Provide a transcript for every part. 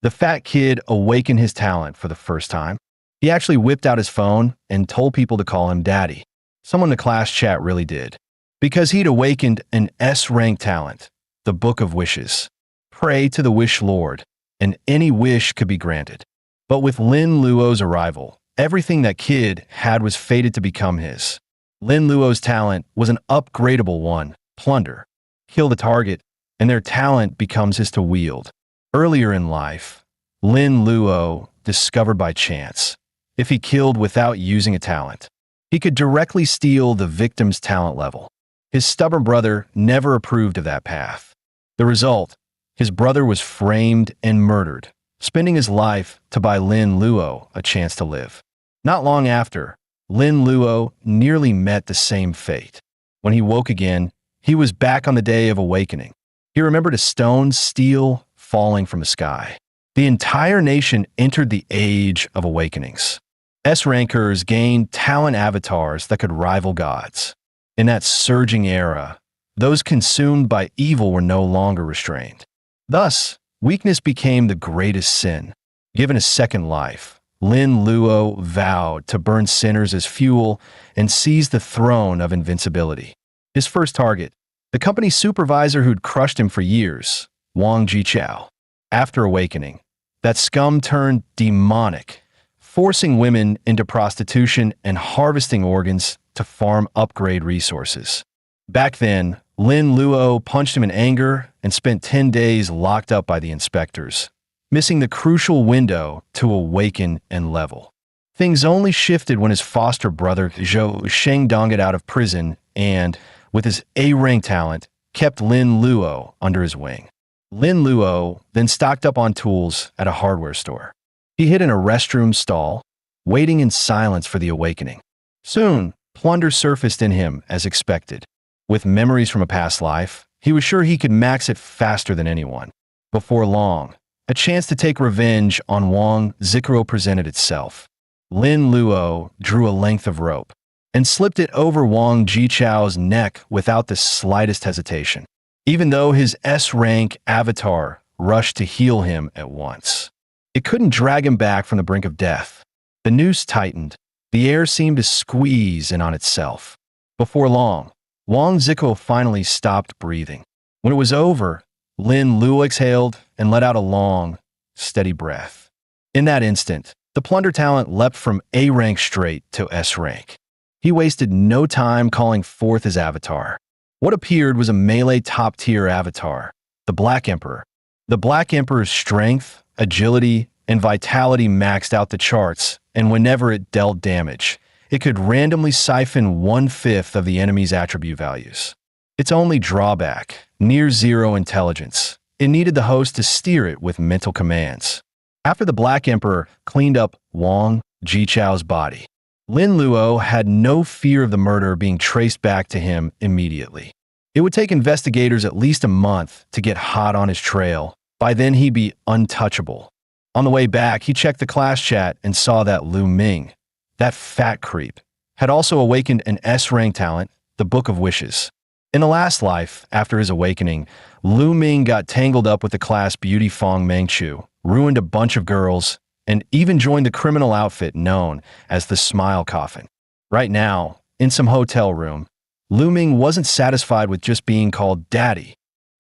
The fat kid awakened his talent for the first time. He actually whipped out his phone and told people to call him daddy. Someone in the class chat really did. Because he'd awakened an S-rank talent, the Book of Wishes. Pray to the Wish Lord, and any wish could be granted. But with Lin Luo's arrival, everything that kid had was fated to become his. Lin Luo's talent was an upgradable one, plunder. Kill the target, and their talent becomes his to wield. Earlier in life, Lin Luo discovered by chance, if he killed without using a talent, he could directly steal the victim's talent level. His stubborn brother never approved of that path. The result, his brother was framed and murdered, spending his life to buy Lin Luo a chance to live. Not long after, Lin Luo nearly met the same fate. When he woke again, he was back on the day of awakening. He remembered a stone steel falling from the sky. The entire nation entered the Age of Awakenings. S-rankers gained talent avatars that could rival gods. In that surging era, those consumed by evil were no longer restrained. Thus, weakness became the greatest sin. Given a second life, Lin Luo vowed to burn sinners as fuel and seize the throne of invincibility. His first target, the company supervisor who'd crushed him for years, Wang Jichao. After awakening, that scum turned demonic, forcing women into prostitution and harvesting organs to farm upgrade resources. Back then, Lin Luo punched him in anger and spent 10 days locked up by the inspectors, missing the crucial window to awaken and level. Things only shifted when his foster brother Zhou Shengdong got out of prison and, with his A-rank talent, kept Lin Luo under his wing. Lin Luo then stocked up on tools at a hardware store. He hid in a restroom stall, waiting in silence for the awakening. Soon, plunder surfaced in him as expected. With memories from a past life, he was sure he could max it faster than anyone. Before long, a chance to take revenge on Wang Zikro presented itself. Lin Luo drew a length of rope and slipped it over Wang Jichao's neck without the slightest hesitation, even though his S-rank avatar rushed to heal him at once. It couldn't drag him back from the brink of death. The noose tightened. The air seemed to squeeze in on itself. Before long, Wang Zikro finally stopped breathing. When it was over, Lin Luo exhaled and let out a long, steady breath. In that instant, the plunder talent leapt from A-rank straight to S-rank. He wasted no time calling forth his avatar. What appeared was a melee top-tier avatar, the Black Emperor. The Black Emperor's strength, agility, and vitality maxed out the charts, and whenever it dealt damage, it could randomly siphon 1/5 of the enemy's attribute values. Its only drawback, near-zero intelligence. It needed the host to steer it with mental commands. After the Black Emperor cleaned up Wang Jichao's body, Lin Luo had no fear of the murder being traced back to him immediately. It would take investigators at least a month to get hot on his trail. By then, he'd be untouchable. On the way back, he checked the class chat and saw that Lu Ming, that fat creep, had also awakened an S-rank talent, the Book of Wishes. In the last life, after his awakening, Lu Ming got tangled up with the class beauty Fong Mengchu, ruined a bunch of girls, and even joined the criminal outfit known as the Smile Coffin. Right now, in some hotel room, Lu Ming wasn't satisfied with just being called daddy.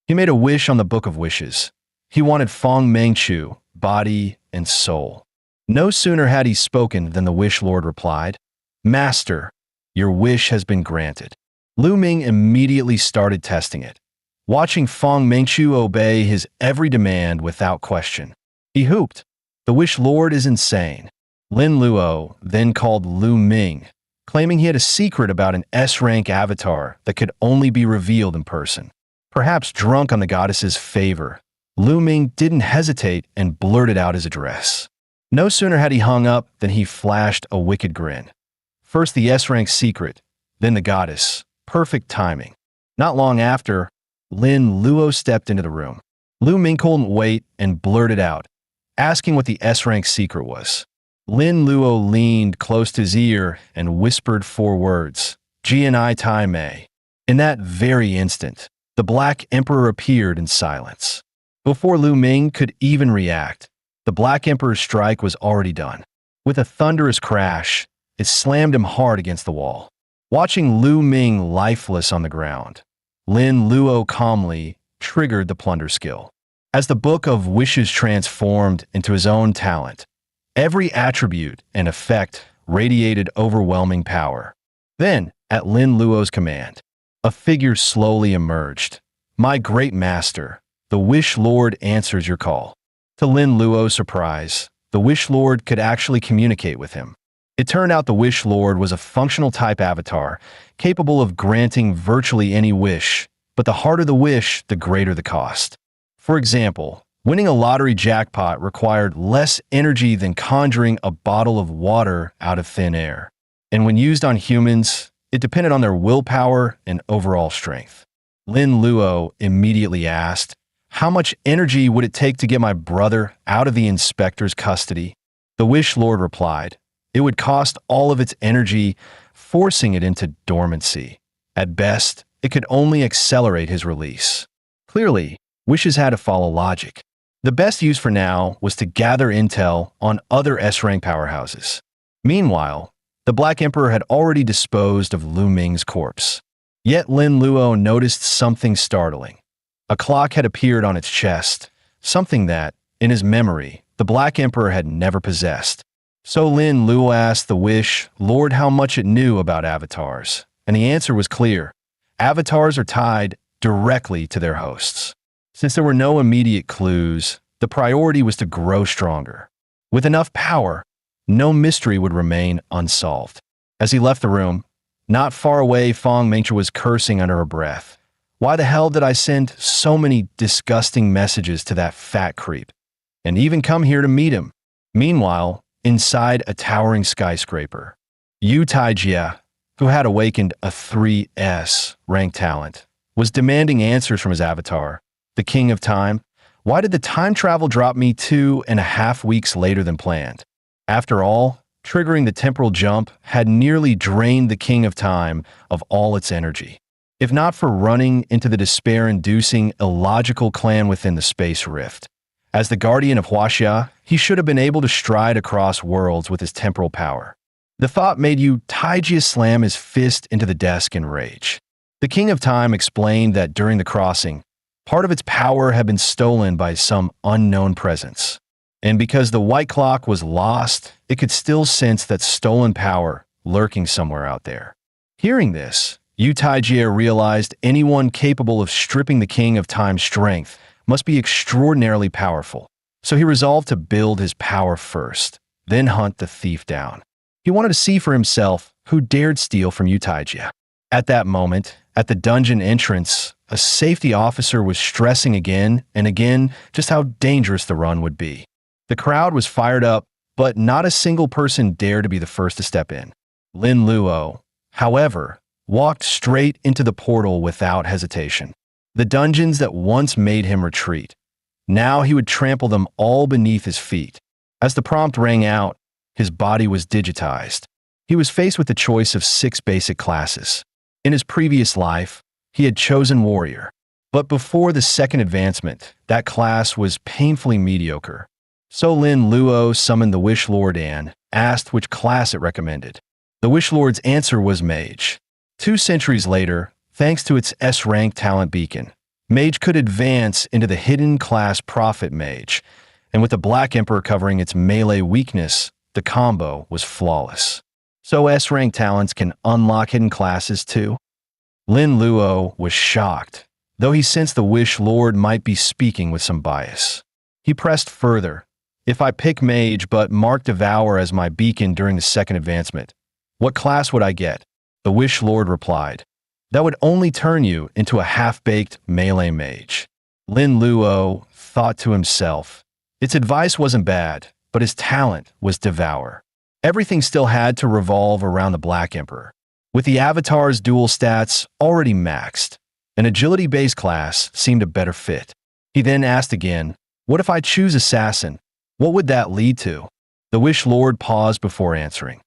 He made a wish on the Book of Wishes. He wanted Fong Mengchu, body and soul. No sooner had he spoken than the Wish Lord replied, "Master, your wish has been granted." Lu Ming immediately started testing it, watching Fong Mengchu obey his every demand without question. He hooped, "The Wish Lord is insane." Lin Luo then called Lu Ming, claiming he had a secret about an S-rank avatar that could only be revealed in person. Perhaps drunk on the goddess's favor, Lu Ming didn't hesitate and blurted out his address. No sooner had he hung up than he flashed a wicked grin. First the S-rank secret, then the goddess. Perfect timing. Not long after, Lin Luo stepped into the room. Lu Ming couldn't wait and blurted out, asking what the S-rank secret was. Lin Luo leaned close to his ear and whispered 4 words, "Jianai Tai Mei." In that very instant, the Black Emperor appeared in silence. Before Lu Ming could even react, The Black Emperor's strike was already done. With a thunderous crash, it slammed him hard against the wall. Watching Lu Ming lifeless on the ground, Lin Luo calmly triggered the plunder skill. As the Book of Wishes transformed into his own talent, every attribute and effect radiated overwhelming power. Then, at Lin Luo's command, a figure slowly emerged. "My great master, the Wish Lord answers your call." To Lin Luo's surprise, the Wish Lord could actually communicate with him. It turned out the Wish Lord was a functional type avatar, capable of granting virtually any wish, but the harder the wish, the greater the cost. For example, winning a lottery jackpot required less energy than conjuring a bottle of water out of thin air. And when used on humans, it depended on their willpower and overall strength. Lin Luo immediately asked, "How much energy would it take to get my brother out of the inspector's custody?" The Wish Lord replied, "It would cost all of its energy, forcing it into dormancy. At best, it could only accelerate his release." Clearly, wishes had to follow logic. The best use for now was to gather intel on other S-rank powerhouses. Meanwhile, the Black Emperor had already disposed of Lu Ming's corpse. Yet Lin Luo noticed something startling. A clock had appeared on its chest, something that, in his memory, the Black Emperor had never possessed. So Lin Luo asked the Wish Lord how much it knew about avatars, and the answer was clear. Avatars are tied directly to their hosts. Since there were no immediate clues, the priority was to grow stronger. With enough power, no mystery would remain unsolved. As he left the room, not far away, Fong Mingcha was cursing under her breath. "Why the hell did I send so many disgusting messages to that fat creep? And even come here to meet him?" Meanwhile, inside a towering skyscraper, Yu Taijia, who had awakened a 3S rank talent, was demanding answers from his avatar, the King of Time. "Why did the time travel drop me 2.5 weeks later than planned?" After all, triggering the temporal jump had nearly drained the King of Time of all its energy. If not for running into the despair-inducing, illogical clan within the space rift. As the guardian of Huaxia, he should have been able to stride across worlds with his temporal power. The thought made Yu Taijia slam his fist into the desk in rage. The King of Time explained that during the crossing, part of its power had been stolen by some unknown presence. And because the white clock was lost, it could still sense that stolen power lurking somewhere out there. Hearing this, Yu Taijia realized anyone capable of stripping the King of Time's strength must be extraordinarily powerful. So he resolved to build his power first, then hunt the thief down. He wanted to see for himself who dared steal from Yu Taijia. At that moment, at the dungeon entrance, a safety officer was stressing again and again just how dangerous the run would be. The crowd was fired up, but not a single person dared to be the first to step in. Lin Luo, however, walked straight into the portal without hesitation. The dungeons that once made him retreat, now he would trample them all beneath his feet. As the prompt rang out, his body was digitized. He was faced with the choice of 6 basic classes. In his previous life, he had chosen warrior. But before the second advancement, that class was painfully mediocre. So Lin Luo summoned the Wish Lord and asked which class it recommended. The Wish Lord's answer was Mage. 2 centuries later, thanks to its S-rank talent beacon, Mage could advance into the hidden class Prophet Mage, and with the Black Emperor covering its melee weakness, the combo was flawless. So S-rank talents can unlock hidden classes too? Lin Luo was shocked, though he sensed the Wish Lord might be speaking with some bias. He pressed further. "If I pick Mage but mark Devour as my beacon during the second advancement, what class would I get?" The Wish Lord replied, "That would only turn you into a half-baked melee mage." Lin Luo thought to himself, its advice wasn't bad, but his talent was Devour. Everything still had to revolve around the Black Emperor. With the avatar's dual stats already maxed, an agility-based class seemed a better fit. He then asked again, "What if I choose Assassin? What would that lead to?" The Wish Lord paused before answering.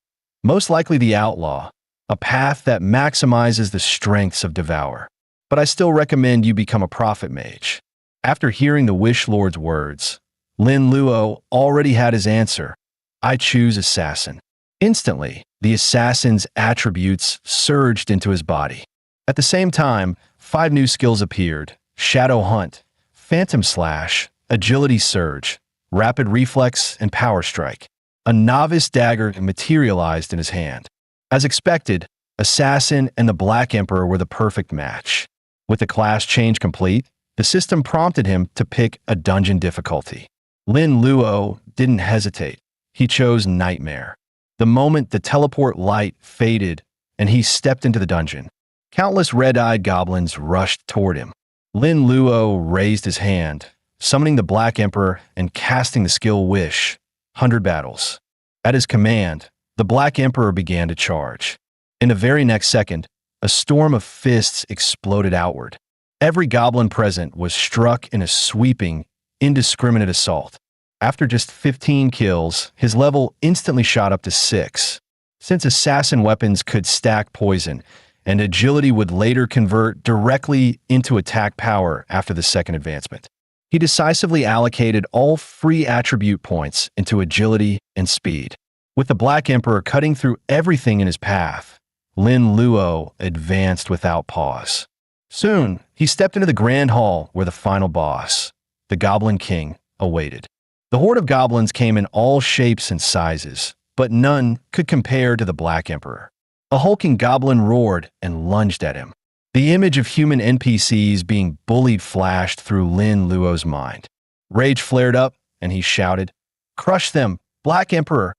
"Most likely the Outlaw, a path that maximizes the strengths of Devour. But I still recommend you become a Prophet Mage." After hearing the Wish Lord's words, Lin Luo already had his answer. I choose assassin. Instantly, the assassin's attributes surged into his body. At the same time, 5 new skills appeared: Shadow Hunt, Phantom Slash, Agility Surge, Rapid Reflex, and Power Strike. A novice dagger materialized in his hand. As expected, Assassin and the Black Emperor were the perfect match. With the class change complete, the system prompted him to pick a dungeon difficulty. Lin Luo didn't hesitate. He chose Nightmare. The moment the teleport light faded and he stepped into the dungeon, countless red-eyed goblins rushed toward him. Lin Luo raised his hand, summoning the Black Emperor and casting the skill Wish, 100 battles. At his command, the Black Emperor began to charge. In the very next second, a storm of fists exploded outward. Every goblin present was struck in a sweeping, indiscriminate assault. After just 15 kills, his level instantly shot up to 6. Since assassin weapons could stack poison, and agility would later convert directly into attack power after the second advancement, he decisively allocated all free attribute points into agility and speed. With the Black Emperor cutting through everything in his path, Lin Luo advanced without pause. Soon, he stepped into the grand hall where the final boss, the Goblin King, awaited. The horde of goblins came in all shapes and sizes, but none could compare to the Black Emperor. A hulking goblin roared and lunged at him. The image of human NPCs being bullied flashed through Lin Luo's mind. Rage flared up, and he shouted, "Crush them, Black Emperor!"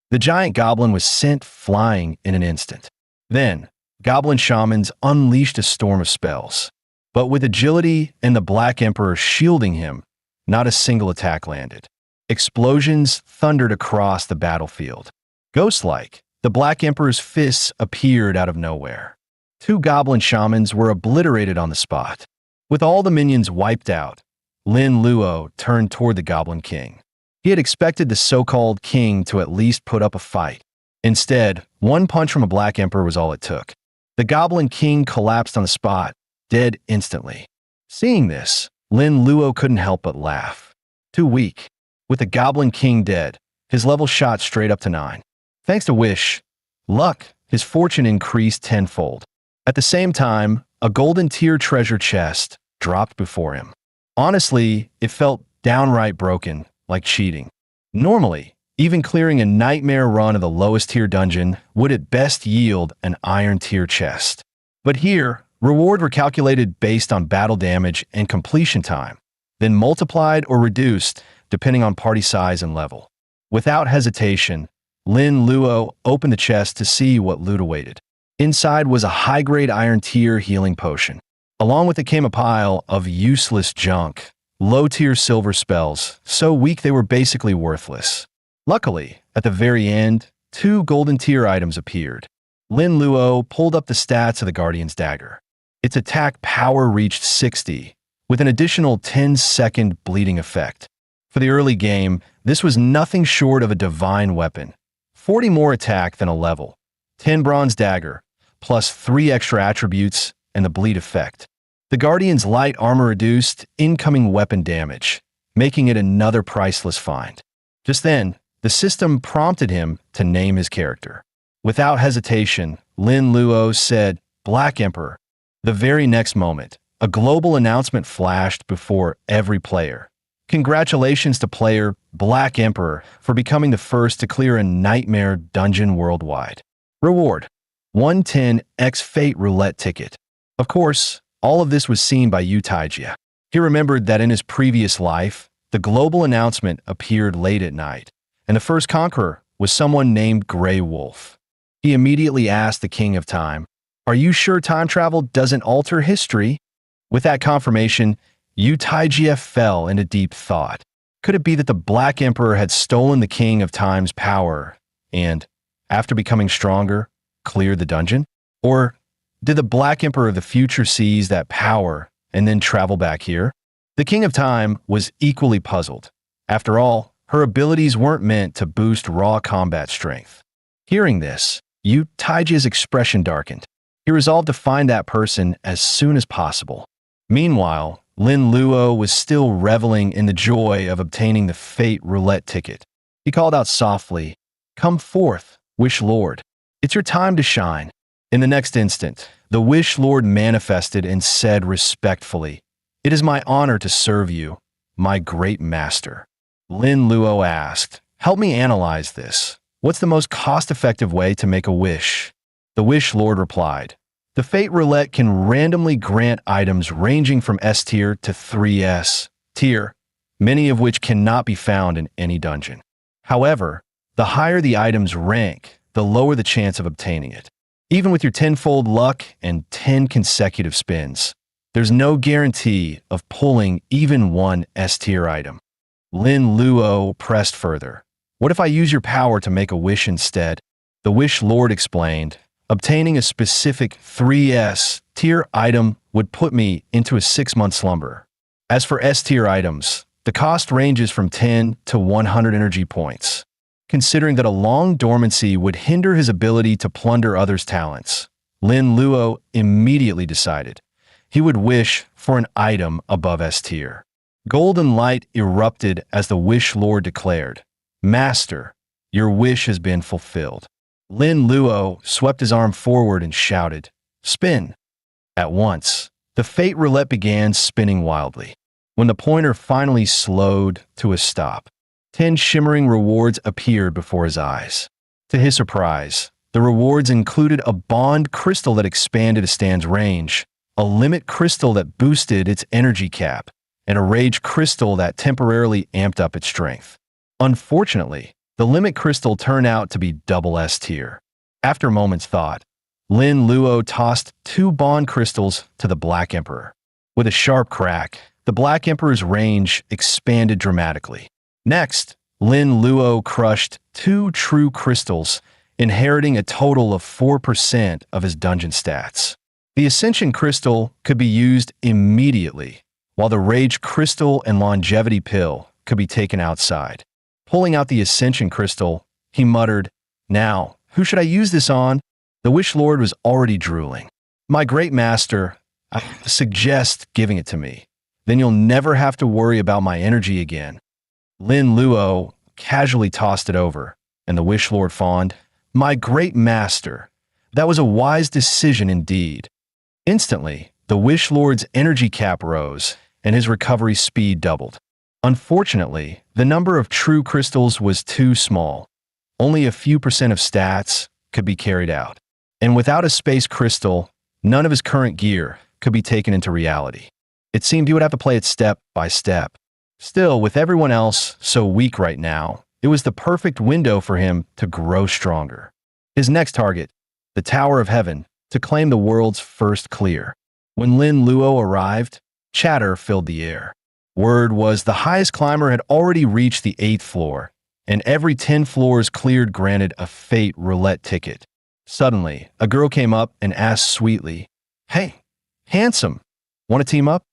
The giant goblin was sent flying in an instant. Then, goblin shamans unleashed a storm of spells. But with agility and the Black Emperor shielding him, not a single attack landed. Explosions thundered across the battlefield. Ghost-like, the Black Emperor's fists appeared out of nowhere. 2 goblin shamans were obliterated on the spot. With all the minions wiped out, Lin Luo turned toward the Goblin King. He had expected the so-called king to at least put up a fight. Instead, one punch from a Black Emperor was all it took. The Goblin King collapsed on the spot, dead instantly. Seeing this, Lin Luo couldn't help but laugh. Too weak. With the Goblin King dead, his level shot straight up to 9. Thanks to luck, his fortune increased tenfold. At the same time, a golden tier treasure chest dropped before him. Honestly, it felt downright broken, like cheating. Normally, even clearing a nightmare run of the lowest tier dungeon would at best yield an iron tier chest. But here, rewards were calculated based on battle damage and completion time, then multiplied or reduced depending on party size and level. Without hesitation, Lin Luo opened the chest to see what loot awaited. Inside was a high-grade iron tier healing potion. Along with it came a pile of useless junk, low-tier silver spells, so weak they were basically worthless. Luckily, at the very end, 2 golden tier items appeared. Lin Luo pulled up the stats of the Guardian's Dagger. Its attack power reached 60, with an additional 10-second bleeding effect. For the early game, this was nothing short of a divine weapon. 40 more attack than a level, 10 bronze dagger, plus 3 extra attributes and the bleed effect. The Guardian's light armor reduced incoming weapon damage, making it another priceless find. Just then, the system prompted him to name his character. Without hesitation, Lin Luo said, "Black Emperor." The very next moment, a global announcement flashed before every player. Congratulations to player Black Emperor for becoming the first to clear a nightmare dungeon worldwide. Reward: 110x Fate Roulette ticket. Of course, all of this was seen by Yu Taijia. He remembered that in his previous life, the global announcement appeared late at night, and the first conqueror was someone named Grey Wolf. He immediately asked the King of Time, "Are you sure time travel doesn't alter history?" With that confirmation, Yu Taijia fell into deep thought. Could it be that the Black Emperor had stolen the King of Time's power and, after becoming stronger, cleared the dungeon? Or did the Black Emperor of the future seize that power and then travel back here? The King of Time was equally puzzled. After all, her abilities weren't meant to boost raw combat strength. Hearing this, Yu Taijia's expression darkened. He resolved to find that person as soon as possible. Meanwhile, Lin Luo was still reveling in the joy of obtaining the fate roulette ticket. He called out softly, "Come forth, Wish Lord. It's your time to shine." In the next instant, the Wish Lord manifested and said respectfully, "It is my honor to serve you, my great master." Lin Luo asked, "Help me analyze this. What's the most cost-effective way to make a wish?" The Wish Lord replied, "The Fate Roulette can randomly grant items ranging from S tier to 3S tier, many of which cannot be found in any dungeon. However, the higher the item's rank, the lower the chance of obtaining it. Even with your tenfold luck and 10 consecutive spins, there's no guarantee of pulling even one S tier item." Lin Luo pressed further. "What if I use your power to make a wish instead?" The Wish Lord explained, "Obtaining a specific 3S tier item would put me into a 6-month slumber. As for S tier items, the cost ranges from 10 to 100 energy points. Considering that a long dormancy would hinder his ability to plunder others' talents, Lin Luo immediately decided he would wish for an item above S tier. Golden light erupted as the Wish Lord declared, "Master, your wish has been fulfilled." Lin Luo swept his arm forward and shouted, "Spin!" At once, the fate roulette began spinning wildly. When the pointer finally slowed to a stop, 10 shimmering rewards appeared before his eyes. To his surprise, the rewards included a bond crystal that expanded a stand's range, a limit crystal that boosted its energy cap, and a rage crystal that temporarily amped up its strength. Unfortunately, the limit crystal turned out to be double S tier. After a moment's thought, Lin Luo tossed 2 bond crystals to the Black Emperor. With a sharp crack, the Black Emperor's range expanded dramatically. Next, Lin Luo crushed 2 true crystals, inheriting a total of 4% of his dungeon stats. The Ascension Crystal could be used immediately, while the Rage Crystal and Longevity Pill could be taken outside. Pulling out the Ascension Crystal, he muttered, "Now, who should I use this on?" The Wish Lord was already drooling. "My great master, I suggest giving it to me. Then you'll never have to worry about my energy again." Lin Luo casually tossed it over, and the Wish Lord fawned, "My great master, that was a wise decision indeed." Instantly, the Wish Lord's energy cap rose, and his recovery speed doubled. Unfortunately, the number of true crystals was too small. Only a few percent of stats could be carried out. And without a space crystal, none of his current gear could be taken into reality. It seemed he would have to play it step by step. Still, with everyone else so weak right now, it was the perfect window for him to grow stronger. His next target, the Tower of Heaven, to claim the world's first clear. When Lin Luo arrived, chatter filled the air. Word was the highest climber had already reached the 8th floor, and every 10 floors cleared granted a fate roulette ticket. Suddenly, a girl came up and asked sweetly, "Hey, handsome, want to team up?"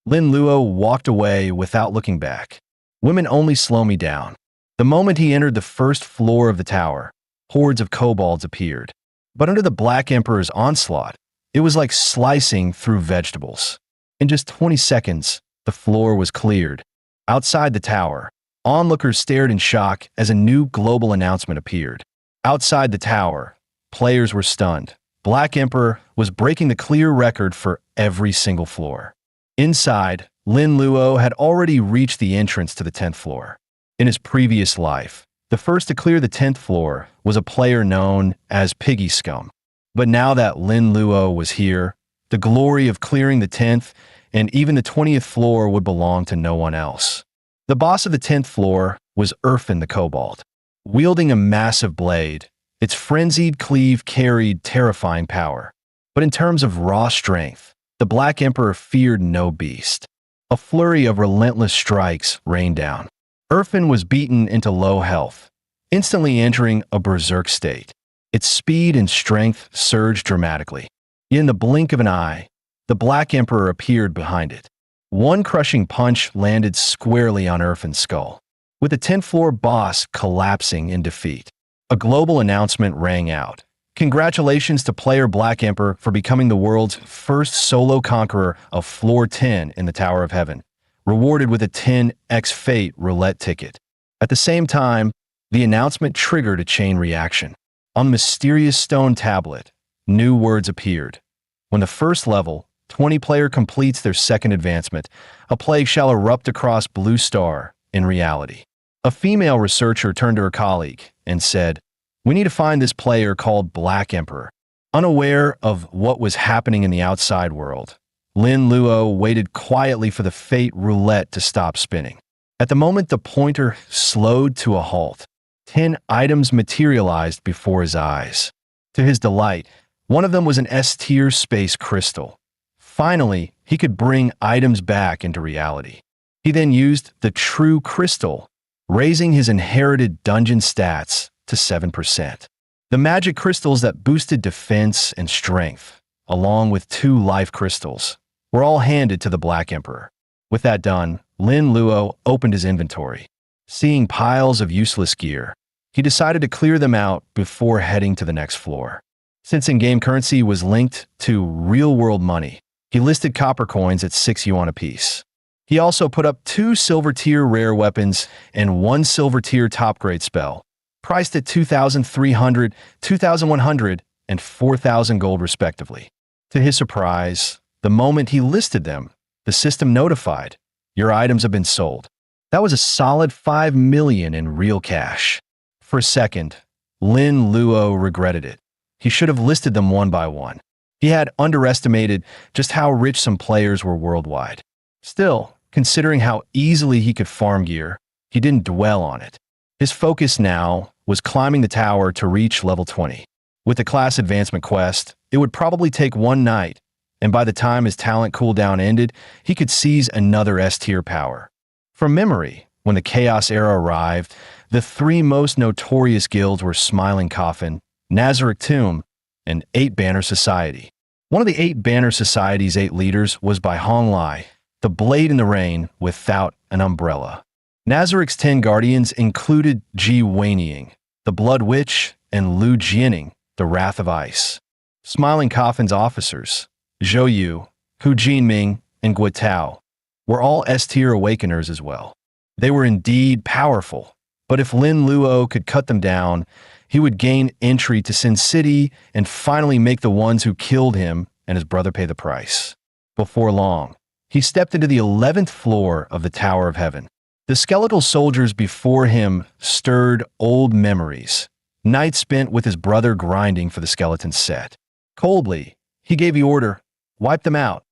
Lin Luo walked away without looking back. Women only slow me down. The moment he entered the first floor of the tower, hordes of kobolds appeared. But under the Black Emperor's onslaught, it was like slicing through vegetables. In just 20 seconds, the floor was cleared. Outside the tower, onlookers stared in shock as a new global announcement appeared. Outside the tower, players were stunned. Black Emperor was breaking the clear record for every single floor. Inside, Lin Luo had already reached the entrance to the 10th floor. In his previous life, the first to clear the 10th floor was a player known as Piggy Scum. But now that Lin Luo was here, the glory of clearing the 10th and even the 20th floor would belong to no one else. The boss of the 10th floor was Urfin the Kobold. Wielding a massive blade, its frenzied cleave carried terrifying power. But in terms of raw strength, the Black Emperor feared no beast. A flurry of relentless strikes rained down. Urfin was beaten into low health, instantly entering a berserk state. Its speed and strength surged dramatically. Yet in the blink of an eye, the Black Emperor appeared behind it. One crushing punch landed squarely on Urfin's skull, with the 10th floor boss collapsing in defeat. A global announcement rang out. Congratulations to player Black Emperor for becoming the world's first solo conqueror of floor 10 in the Tower of Heaven, rewarded with a 10x Fate roulette ticket. At the same time, the announcement triggered a chain reaction. On the mysterious stone tablet, new words appeared. When the first level, 20 player completes their second advancement, a plague shall erupt across Blue Star in reality. A female researcher turned to her colleague and said, "We need to find this player called Black Emperor." Unaware of what was happening in the outside world, Lin Luo waited quietly for the fate roulette to stop spinning. At the moment the pointer slowed to a halt, 10 items materialized before his eyes. To his delight, one of them was an S-tier space crystal. Finally, he could bring items back into reality. He then used the true crystal, raising his inherited dungeon stats to 7%. The magic crystals that boosted defense and strength, along with 2 life crystals, were all handed to the Black Emperor. With that done, Lin Luo opened his inventory. Seeing piles of useless gear, he decided to clear them out before heading to the next floor. Since in-game currency was linked to real-world money, he listed copper coins at 6 yuan apiece. He also put up 2 silver-tier rare weapons and 1 silver-tier top-grade spell, priced at 2,300, 2,100, and 4,000 gold respectively. To his surprise, the moment he listed them, the system notified, "Your items have been sold." That was a solid 5 million in real cash. For a second, Lin Luo regretted it. He should have listed them one by one. He had underestimated just how rich some players were worldwide. Still, considering how easily he could farm gear, he didn't dwell on it. His focus now was climbing the tower to reach level 20. With the class advancement quest, it would probably take one night, and by the time his talent cooldown ended, he could seize another S-tier power. From memory, when the Chaos Era arrived, the 3 most notorious guilds were Smiling Coffin, Nazarick Tomb, and 8 Banner Society. One of the 8 Banner Society's 8 leaders was by Hong Lai, the blade in the rain without an umbrella. Nazarick's 10 guardians included Ji Weiying, the Blood Witch, and Lu Jianing, the Wrath of Ice. Smiling Coffin's officers, Zhou Yu, Hu Jinming, and Guo Tao, were all S-tier awakeners as well. They were indeed powerful, but if Lin Luo could cut them down, he would gain entry to Sin City and finally make the ones who killed him and his brother pay the price. Before long, he stepped into the 11th floor of the Tower of Heaven. The skeletal soldiers before him stirred old memories, nights spent with his brother grinding for the skeleton set. Coldly, he gave the order, "Wipe them out.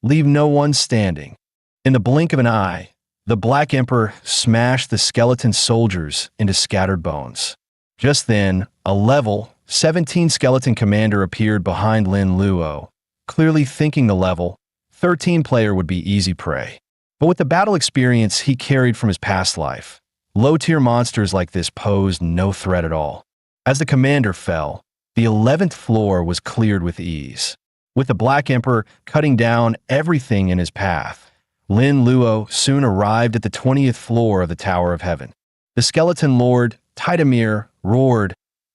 Leave no one standing." In the blink of an eye, the Black Emperor smashed the skeleton soldiers into scattered bones. Just then, a level 17 skeleton commander appeared behind Lin Luo, clearly thinking the level 13 player would be easy prey. But with the battle experience he carried from his past life, low-tier monsters like this posed no threat at all. As the commander fell, the 11th floor was cleared with ease. With the Black Emperor cutting down everything in his path, Lin Luo soon arrived at the 20th floor of the Tower of Heaven. The skeleton lord, Tidamir, roared,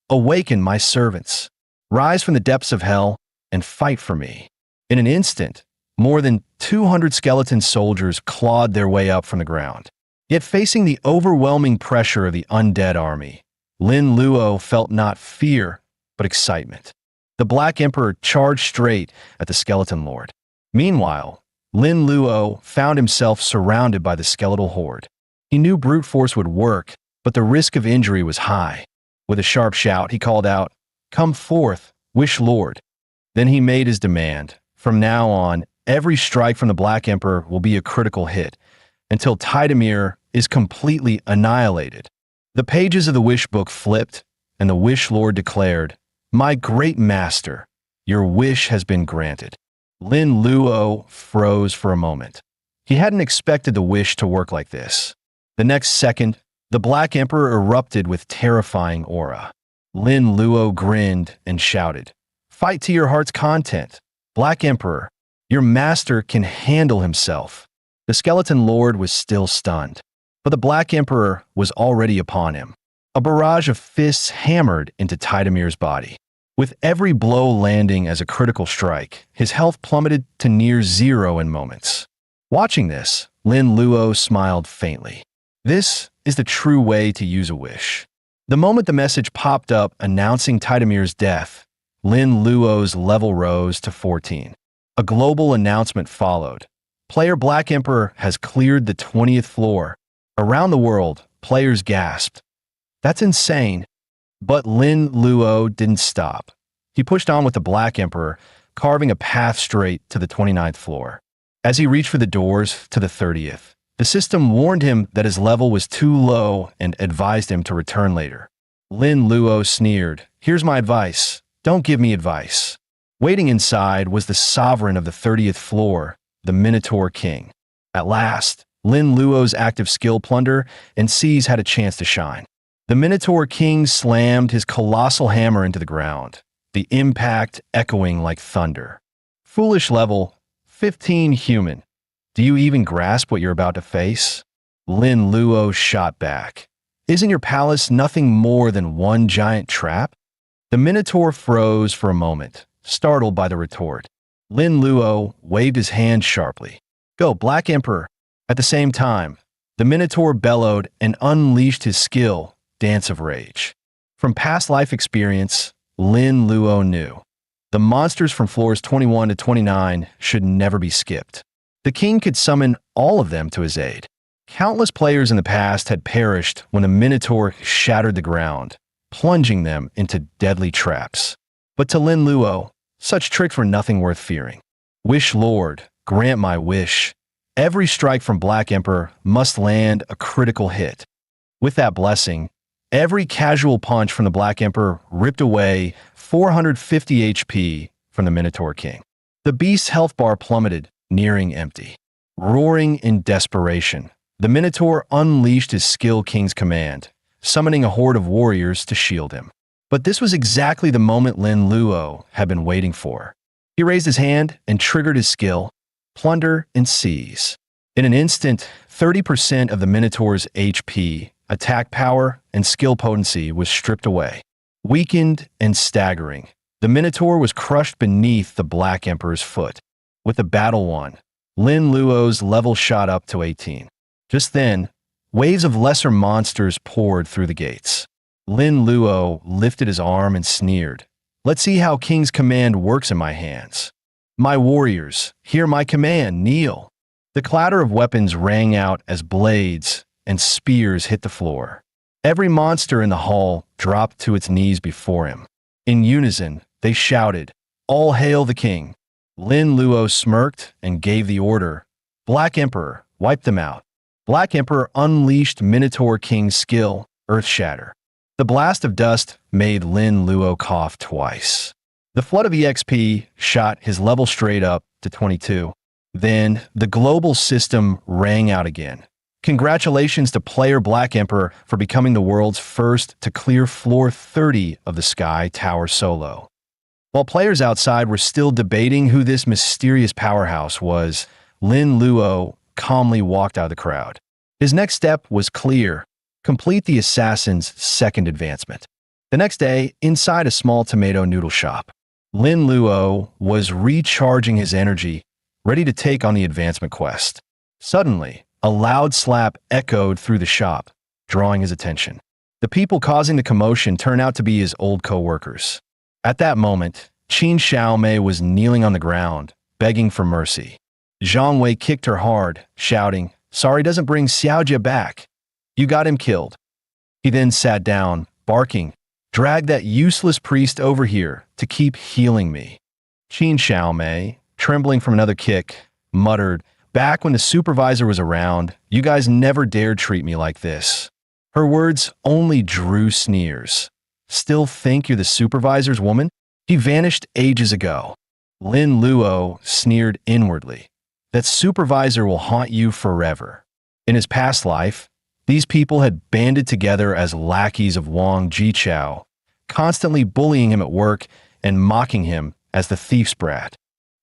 "Awaken my servants. Rise from the depths of hell and fight for me." In an instant, more than 200 skeleton soldiers clawed their way up from the ground. Yet facing the overwhelming pressure of the undead army, Lin Luo felt not fear, but excitement. The Black Emperor charged straight at the skeleton lord. Meanwhile, Lin Luo found himself surrounded by the skeletal horde. He knew brute force would work, but the risk of injury was high. With a sharp shout, he called out, "Come forth, Wish Lord." Then he made his demand. From now on, every strike from the Black Emperor will be a critical hit, until Tidamir is completely annihilated. The pages of the Wish Book flipped, and the Wish Lord declared, "My great master, your wish has been granted." Lin Luo froze for a moment. He hadn't expected the wish to work like this. The next second, the Black Emperor erupted with terrifying aura. Lin Luo grinned and shouted, "Fight to your heart's content. Black Emperor, your master can handle himself." The skeleton lord was still stunned, but the Black Emperor was already upon him. A barrage of fists hammered into Tidamir's body. With every blow landing as a critical strike, his health plummeted to near zero in moments. Watching this, Lin Luo smiled faintly. This is the true way to use a wish. The moment the message popped up announcing Titamir's death, Lin Luo's level rose to 14. A global announcement followed. Player Black Emperor has cleared the 20th floor. Around the world, players gasped. That's insane. But Lin Luo didn't stop. He pushed on with the Black Emperor, carving a path straight to the 29th floor. As he reached for the doors to the 30th, the system warned him that his level was too low and advised him to return later. Lin Luo sneered, "Here's my advice. Don't give me advice." Waiting inside was the sovereign of the 30th floor, the Minotaur King. At last, Lin Luo's active skill plunder and seize had a chance to shine. The Minotaur King slammed his colossal hammer into the ground, the impact echoing like thunder. Foolish level, 15 human. Do you even grasp what you're about to face? Lin Luo shot back. Isn't your palace nothing more than one giant trap? The Minotaur froze for a moment, startled by the retort. Lin Luo waved his hand sharply. Go, Black Emperor. At the same time, the Minotaur bellowed and unleashed his skill, Dance of Rage. From past life experience, Lin Luo knew. The monsters from floors 21 to 29 should never be skipped. The king could summon all of them to his aid. Countless players in the past had perished when the Minotaur shattered the ground, plunging them into deadly traps. But to Lin Luo, such tricks were nothing worth fearing. Wish Lord, grant my wish. Every strike from Black Emperor must land a critical hit. With that blessing, every casual punch from the Black Emperor ripped away 450 HP from the Minotaur King. The beast's health bar plummeted, nearing empty. Roaring in desperation, the Minotaur unleashed his Skill King's command, summoning a horde of warriors to shield him. But this was exactly the moment Lin Luo had been waiting for. He raised his hand and triggered his skill, Plunder and Seize. In an instant, 30% of the Minotaur's HP, attack power, and skill potency was stripped away. Weakened and staggering, the Minotaur was crushed beneath the Black Emperor's foot. With the battle won, Lin Luo's level shot up to 18. Just then, waves of lesser monsters poured through the gates. Lin Luo lifted his arm and sneered. Let's see how King's command works in my hands. My warriors, hear my command, kneel. The clatter of weapons rang out as blades and spears hit the floor. Every monster in the hall dropped to its knees before him. In unison, they shouted, All hail the king. Lin Luo smirked and gave the order. Black Emperor, wipe them out. Black Emperor unleashed Minotaur King's skill, Earth Shatter. The blast of dust made Lin Luo cough twice. The flood of EXP shot his level straight up to 22. Then, the global system rang out again. Congratulations to player Black Emperor for becoming the world's first to clear floor 30 of the Sky Tower solo. While players outside were still debating who this mysterious powerhouse was, Lin Luo calmly walked out of the crowd. His next step was clear: complete the assassin's second advancement. The next day, inside a small tomato noodle shop, Lin Luo was recharging his energy, ready to take on the advancement quest. Suddenly, a loud slap echoed through the shop, drawing his attention. The people causing the commotion turned out to be his old co-workers. At that moment, Qin Xiaomei was kneeling on the ground, begging for mercy. Zhang Wei kicked her hard, shouting, Sorry doesn't bring Xiaojia back. You got him killed. He then sat down, barking, Drag that useless priest over here to keep healing me. Qin Xiaomei, trembling from another kick, muttered, Back when the supervisor was around, you guys never dared treat me like this. Her words only drew sneers. Still think you're the supervisor's woman? He vanished ages ago. Lin Luo sneered inwardly. That supervisor will haunt you forever. In his past life, these people had banded together as lackeys of Wang Jichao, constantly bullying him at work and mocking him as the thief's brat.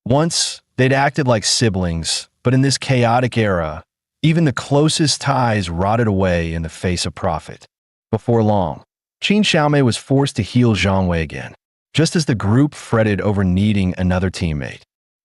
Once, they'd acted like siblings, but in this chaotic era, even the closest ties rotted away in the face of profit. Before long, Qin Xiaomei was forced to heal Zhang Wei again. just as the group fretted over needing another teammate.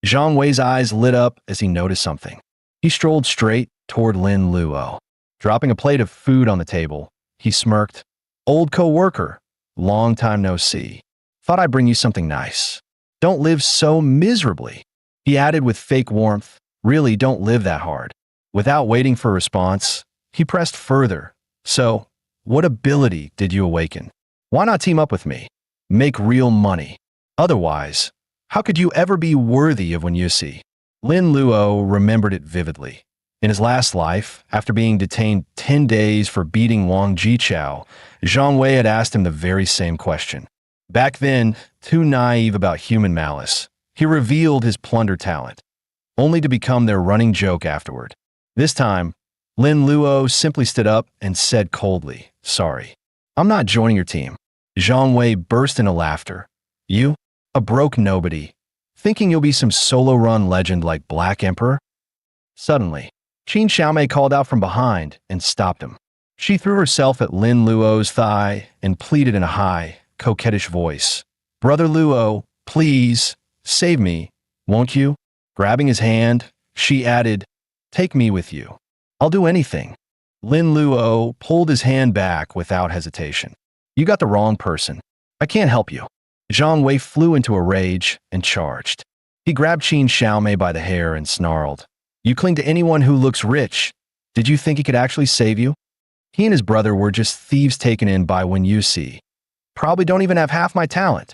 Zhang Wei's eyes lit up as he noticed something. He strolled straight toward Lin Luo. Dropping a plate of food on the table, he smirked. "Old co-worker, long time no see. Thought I'd bring you something nice. Don't live so miserably." He added with fake warmth, "Really don't live that hard." Without waiting for a response, he pressed further. "So, what ability did you awaken? Why not team up with me? Make real money. Otherwise, how could you ever be worthy of Wenyusi?" Lin Luo remembered it vividly. In his last life, after being detained 10 days for beating Wang Jichao, Zhang Wei had asked him the very same question. Back then, too naive about human malice, he revealed his plunder talent, only to become their running joke afterward. This time, Lin Luo simply stood up and said coldly, "Sorry, I'm not joining your team." Zhang Wei burst into laughter. "You? A broke nobody? Thinking you'll be some solo-run legend like Black Emperor?" Suddenly, Qin Xiaomei called out from behind and stopped him. She threw herself at Lin Luo's thigh and pleaded in a high, coquettish voice, "Brother Luo, please, save me, won't you?" Grabbing his hand, she added, "Take me with you. I'll do anything." Lin Luo pulled his hand back without hesitation. "You got the wrong person. I can't help you." Zhang Wei flew into a rage and charged. He grabbed Qin Xiaomei by the hair and snarled, "You cling to anyone who looks rich. Did you think he could actually save you? He and his brother were just thieves taken in by Wenyusi. Probably don't even have half my talent."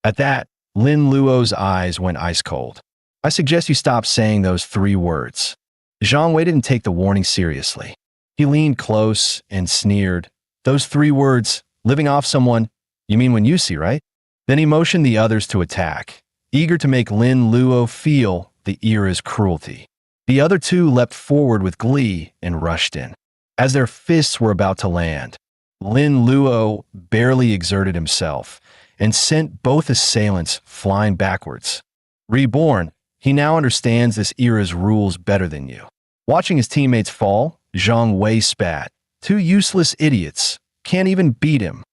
At that, Lin Luo's eyes went ice cold. "I suggest you stop saying those 3 words." Zhang Wei didn't take the warning seriously. He leaned close and sneered, "Those 3 words, living off someone, you mean Wenyusi, right?" Then he motioned the others to attack, eager to make Lin Luo feel the era's cruelty. The other 2 leapt forward with glee and rushed in. As their fists were about to land, Lin Luo barely exerted himself and sent both assailants flying backwards. Reborn, he now understands this era's rules better than you. Watching his teammates fall, Zhang Wei spat. "2 useless idiots. Can't even beat him."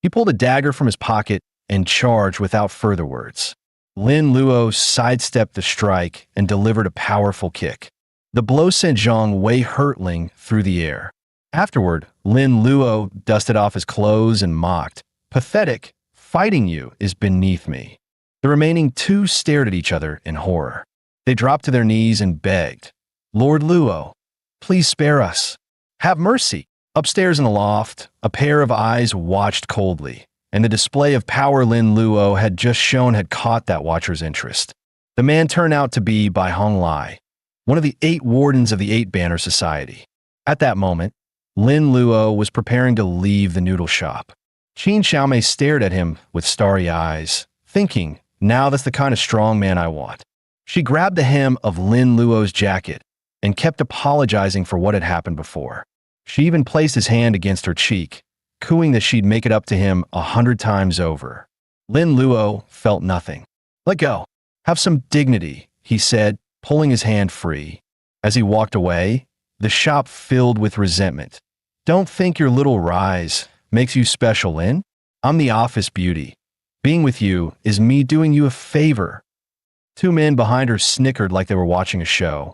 He pulled a dagger from his pocket and charged without further words. Lin Luo sidestepped the strike and delivered a powerful kick. The blow sent Zhang Wei hurtling through the air. Afterward, Lin Luo dusted off his clothes and mocked, "Pathetic, fighting you is beneath me." The remaining 2 stared at each other in horror. They dropped to their knees and begged, "Lord Luo, please spare us. Have mercy." Upstairs in the loft, a pair of eyes watched coldly, and the display of power Lin Luo had just shown had caught that watcher's interest. The man turned out to be Bai Hong Lai, one of the 8 wardens of the 8-Banner Society. At that moment, Lin Luo was preparing to leave the noodle shop. Qin Xiaomei stared at him with starry eyes, thinking, "Now that's the kind of strong man I want." She grabbed the hem of Lin Luo's jacket and kept apologizing for what had happened before. She even placed his hand against her cheek, cooing that she'd make it up to him 100 times over. Lin Luo felt nothing. "Let go. Have some dignity," he said, pulling his hand free. As he walked away, the shop filled with resentment. "Don't think your little rise makes you special, Lin. I'm the office beauty. Being with you is me doing you a favor." 2 men behind her snickered like they were watching a show.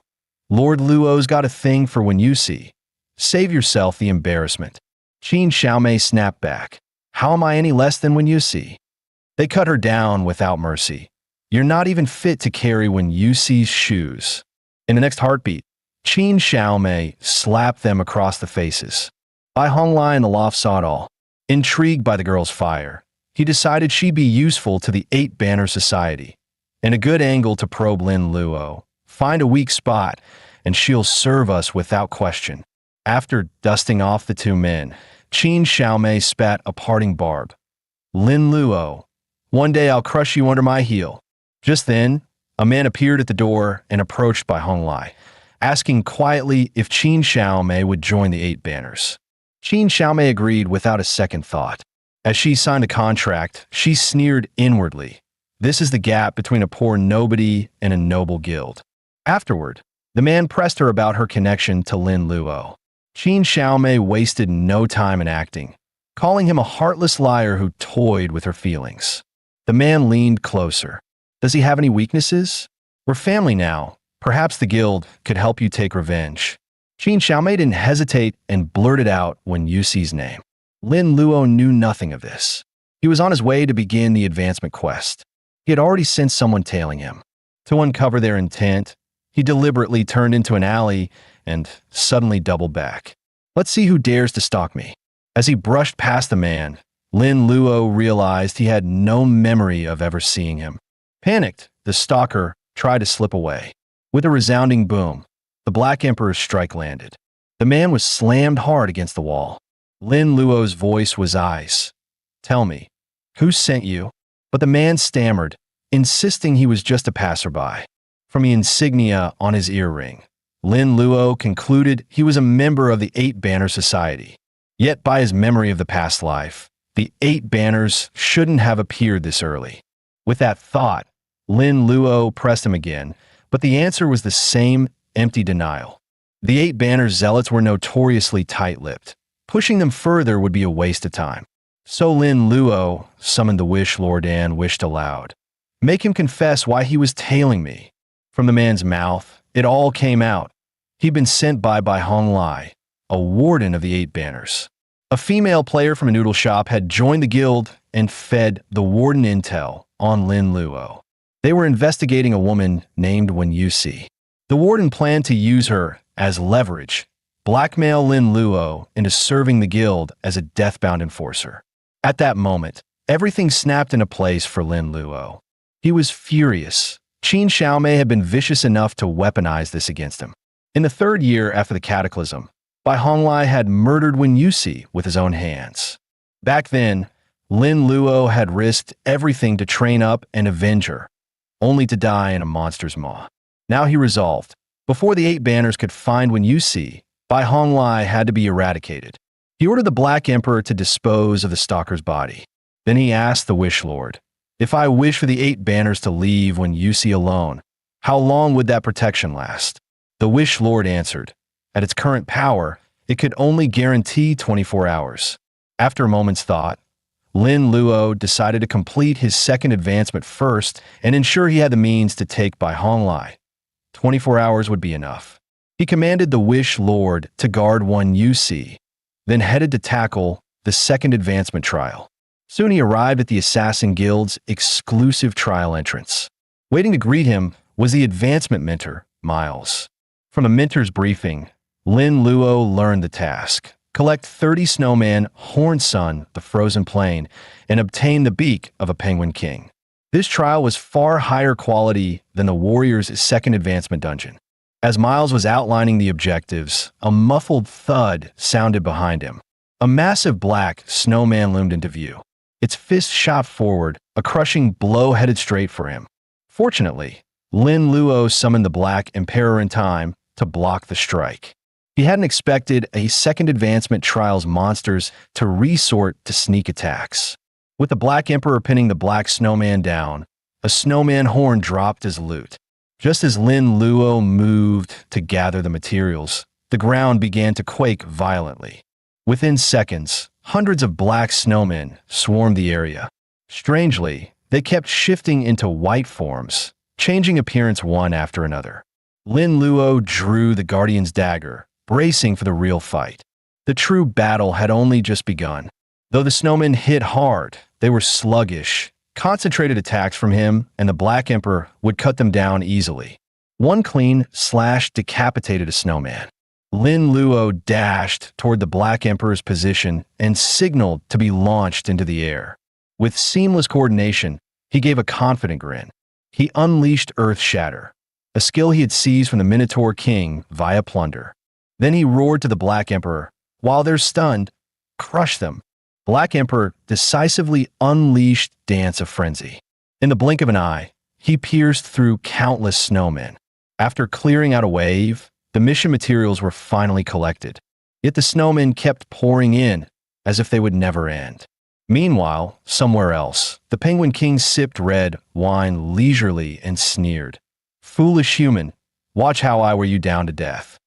"Lord Luo's got a thing for Wenyusi. Save yourself the embarrassment." Qin Xiaomei snapped back. "How am I any less than Wenyusi?" They cut her down without mercy. "You're not even fit to carry Wenyusi's shoes." In the next heartbeat, Qin Xiaomei slapped them across the faces. Bai Honglai in the loft saw it all. Intrigued by the girl's fire, he decided she'd be useful to the 8-Banner Society. In a good angle to probe Lin Luo, find a weak spot, and she'll serve us without question. After dusting off the 2 men, Qin Xiaomei spat a parting barb. "Lin Luo, one day I'll crush you under my heel." Just then, a man appeared at the door and approached Bai Honglai, asking quietly if Qin Xiaomei would join the 8 Banners. Qin Xiaomei agreed without a second thought. As she signed a contract, she sneered inwardly. This is the gap between a poor nobody and a noble guild. Afterward, the man pressed her about her connection to Lin Luo. Qin Xiaomei wasted no time in acting, calling him a heartless liar who toyed with her feelings. The man leaned closer. Does he have any weaknesses? We're family now. Perhaps the guild could help you take revenge. Qin Xiaomei didn't hesitate and blurted out when Yuxi's name. Lin Luo knew nothing of this. He was on his way to begin the advancement quest. He had already sensed someone tailing him. To uncover their intent, he deliberately turned into an alley and suddenly doubled back. Let's see who dares to stalk me. As he brushed past the man, Lin Luo realized he had no memory of ever seeing him. Panicked, the stalker tried to slip away. With a resounding boom, the Black Emperor's strike landed. The man was slammed hard against the wall. Lin Luo's voice was ice. Tell me, who sent you? But the man stammered, insisting he was just a passerby. From the insignia on his earring, Lin Luo concluded he was a member of the Eight Banner Society. Yet by his memory of the past life, the Eight Banners shouldn't have appeared this early. With that thought, Lin Luo pressed him again, but the answer was the same empty denial. The Eight Banner zealots were notoriously tight-lipped. Pushing them further would be a waste of time. So Lin Luo summoned the Wish Lord and wished aloud. Make him confess why he was tailing me. From the man's mouth, it all came out. He'd been sent by Hong Lai, a warden of the Eight Banners. A female player from a noodle shop had joined the guild and fed the warden intel on Lin Luo. They were investigating a woman named Wen Yuxi. The warden planned to use her as leverage, blackmail Lin Luo into serving the guild as a deathbound enforcer. At that moment, everything snapped into place for Lin Luo. He was furious. Qin Xiaomei had been vicious enough to weaponize this against him. In the third year after the cataclysm, Bai Honglai had murdered Wen Yuxi with his own hands. Back then, Lin Luo had risked everything to train up and avenge her, only to die in a monster's maw. Now he resolved, before the Eight Banners could find Wen Yuxi, Bai Honglai had to be eradicated. He ordered the Black Emperor to dispose of the stalker's body. Then he asked the Wish Lord, if I wish for the Eight Banners to leave Wen Yuxi alone, how long would that protection last? The Wish Lord answered, at its current power, it could only guarantee 24 hours. After a moment's thought, Lin Luo decided to complete his second advancement first and ensure he had the means to take Bai Honglai. 24 hours would be enough. He commanded the Wish Lord to guard Wen Yuxi, then headed to tackle the second advancement trial. Soon he arrived at the Assassin Guild's exclusive trial entrance. Waiting to greet him was the advancement mentor, Miles. From a mentor's briefing, Lin Luo learned the task. Collect 30 snowmen, Horn Sun, the frozen plain, and obtain the beak of a penguin king. This trial was far higher quality than the warrior's second advancement dungeon. As Miles was outlining the objectives, a muffled thud sounded behind him. A massive black snowman loomed into view. Its fist shot forward, a crushing blow headed straight for him. Fortunately, Lin Luo summoned the Black Emperor in time to block the strike. He hadn't expected a second advancement trial's monsters to resort to sneak attacks. With the Black Emperor pinning the Black Snowman down, a snowman horn dropped as loot. Just as Lin Luo moved to gather the materials, the ground began to quake violently. Within seconds, hundreds of black snowmen swarmed the area. Strangely, they kept shifting into white forms, changing appearance one after another. Lin Luo drew the Guardian's dagger, bracing for the real fight. The true battle had only just begun. Though the snowmen hit hard, they were sluggish. Concentrated attacks from him and the Black Emperor would cut them down easily. One clean slash decapitated a snowman. Lin Luo dashed toward the Black Emperor's position and signaled to be launched into the air. With seamless coordination, he gave a confident grin. He unleashed Earth Shatter, a skill he had seized from the Minotaur King via plunder. Then he roared to the Black Emperor, while they're stunned, crush them. Black Emperor decisively unleashed Dance of Frenzy. In the blink of an eye, he pierced through countless snowmen. After clearing out a wave, the mission materials were finally collected. Yet the snowmen kept pouring in, as if they would never end. Meanwhile, somewhere else, the Penguin King sipped red wine leisurely and sneered. Foolish human, watch how I wear you down to death.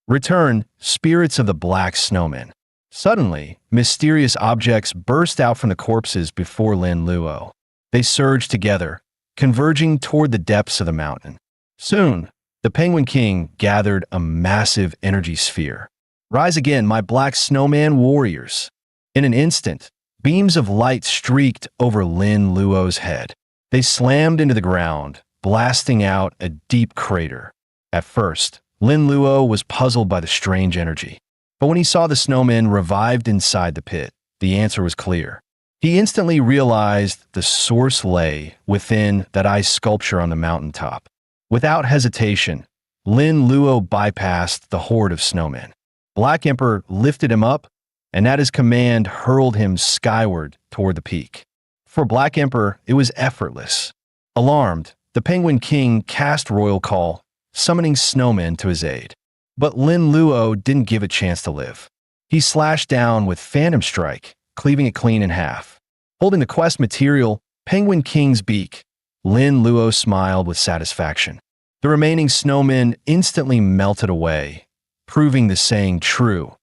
Return, spirits of the black snowmen. Suddenly, mysterious objects burst out from the corpses before Lin Luo. They surged together, converging toward the depths of the mountain. Soon, the Penguin King gathered a massive energy sphere. "Rise again, my black snowman warriors." In an instant, beams of light streaked over Lin Luo's head. They slammed into the ground, blasting out a deep crater. At first, Lin Luo was puzzled by the strange energy. But when he saw the snowmen revived inside the pit, the answer was clear. He instantly realized the source lay within that ice sculpture on the mountaintop. Without hesitation, Lin Luo bypassed the horde of snowmen. Black Emperor lifted him up, and at his command hurled him skyward toward the peak. For Black Emperor, it was effortless. Alarmed, the Penguin King cast Royal Call, summoning snowmen to his aid. But Lin Luo didn't give a chance to live. He slashed down with Phantom Strike, cleaving it clean in half. Holding the quest material, Penguin King's beak, Lin Luo smiled with satisfaction. The remaining snowmen instantly melted away, proving the saying true.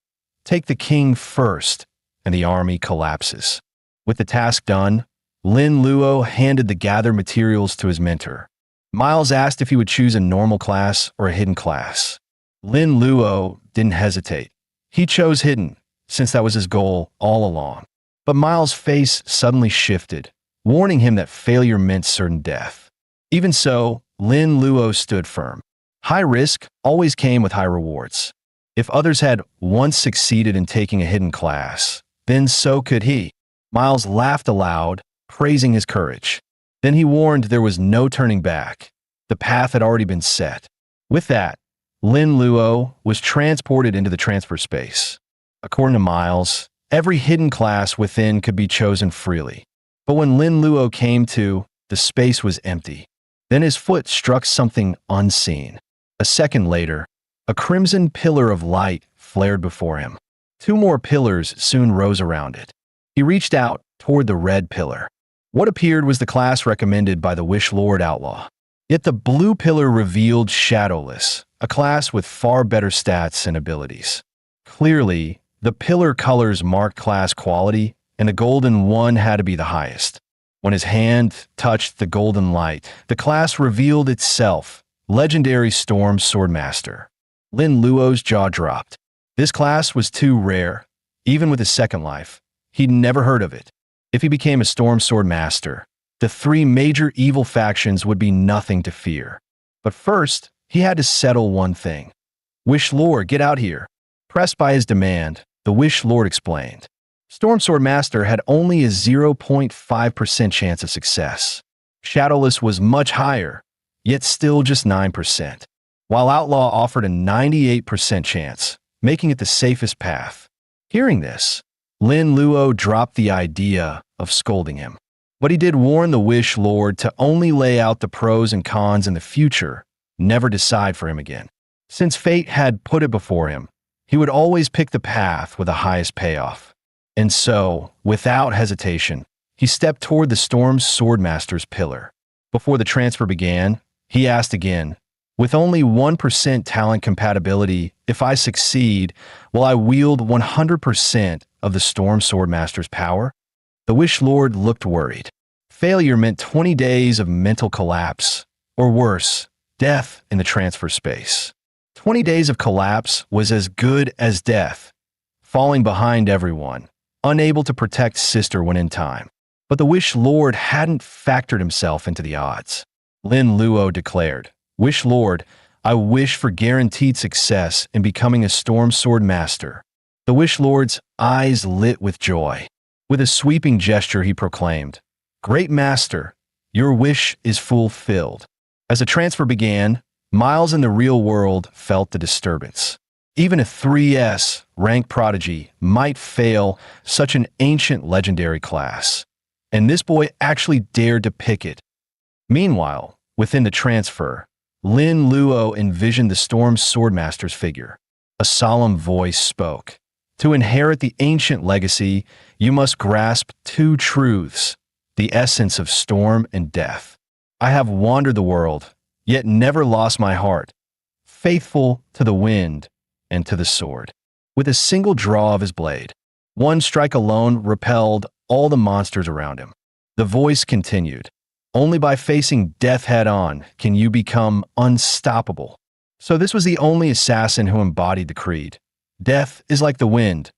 Take the king first, and the army collapses. With the task done, Lin Luo handed the gathered materials to his mentor. Miles asked if he would choose a normal class or a hidden class. Lin Luo didn't hesitate. He chose hidden, since that was his goal all along. But Miles' face suddenly shifted, warning him that failure meant certain death. Even so, Lin Luo stood firm. High risk always came with high rewards. If others had once succeeded in taking a hidden class, then so could he. Miles laughed aloud, praising his courage. Then he warned there was no turning back. The path had already been set. With that, Lin Luo was transported into the transfer space. According to Miles, every hidden class within could be chosen freely. But when Lin Luo came to, the space was empty. Then his foot struck something unseen. A second later, a crimson pillar of light flared before him. Two more pillars soon rose around it. He reached out toward the red pillar. What appeared was the class recommended by the Wish Lord Outlaw. Yet the blue pillar revealed Shadowless, a class with far better stats and abilities. Clearly, the pillar colors marked class quality, and the golden one had to be the highest. When his hand touched the golden light, the class revealed itself, Legendary Storm Swordmaster. Lin Luo's jaw dropped. This class was too rare. Even with his second life, he'd never heard of it. If he became a Storm Swordmaster, the three major evil factions would be nothing to fear. But first, he had to settle one thing. Wish Lord, get out here. Pressed by his demand, the Wish Lord explained. Storm Swordmaster had only a 0.5% chance of success. Shadowless was much higher, yet still just 9%, while Outlaw offered a 98% chance, making it the safest path. Hearing this, Lin Luo dropped the idea of scolding him. But he did warn the Wish Lord to only lay out the pros and cons in the future, never decide for him again. Since fate had put it before him, he would always pick the path with the highest payoff. And so, without hesitation, he stepped toward the Storm Swordmaster's pillar. Before the transfer began, he asked again, with only 1% talent compatibility, if I succeed, will I wield 100% of the Storm Swordmaster's power? The Wish Lord looked worried. Failure meant 20 days of mental collapse, or worse, death in the transfer space. 20 days of collapse was as good as death, falling behind everyone, unable to protect sister when in time. But the Wish Lord hadn't factored himself into the odds. Lin Luo declared, Wish Lord, I wish for guaranteed success in becoming a Storm Sword Master. The Wish Lord's eyes lit with joy. With a sweeping gesture, he proclaimed, Great Master, your wish is fulfilled. As the transfer began, Miles in the real world felt the disturbance. Even a 3S rank prodigy might fail such an ancient legendary class. And this boy actually dared to pick it. Meanwhile, within the transfer, Lin Luo envisioned the Storm Swordmaster's figure. A solemn voice spoke. To inherit the ancient legacy, you must grasp two truths, the essence of storm and death. I have wandered the world, yet never lost my heart, faithful to the wind and to the sword. With a single draw of his blade, one strike alone repelled all the monsters around him. The voice continued. Only by facing death head-on can you become unstoppable. So this was the only assassin who embodied the creed. Death is like the wind,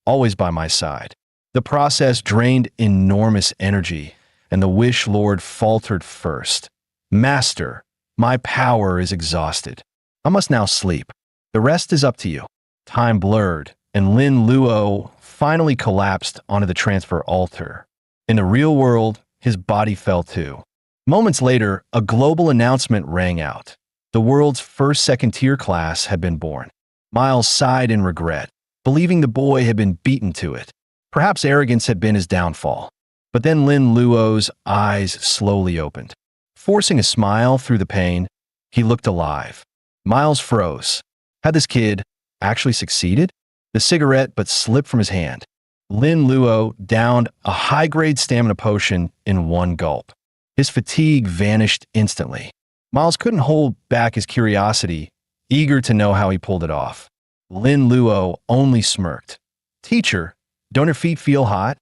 always by my side. The process drained enormous energy, and the Wish Lord faltered first. Master, my power is exhausted. I must now sleep. The rest is up to you. Time blurred, and Lin Luo finally collapsed onto the transfer altar. In the real world, his body fell too. Moments later, a global announcement rang out. The world's first second-tier class had been born. Miles sighed in regret, believing the boy had been beaten to it. Perhaps arrogance had been his downfall. But then Lin Luo's eyes slowly opened. Forcing a smile through the pain, he looked alive. Miles froze. Had this kid actually succeeded? The cigarette but slipped from his hand. Lin Luo downed a high-grade stamina potion in one gulp. His fatigue vanished instantly. Miles couldn't hold back his curiosity, eager to know how he pulled it off. Lin Luo only smirked. Teacher, don't your feet feel hot?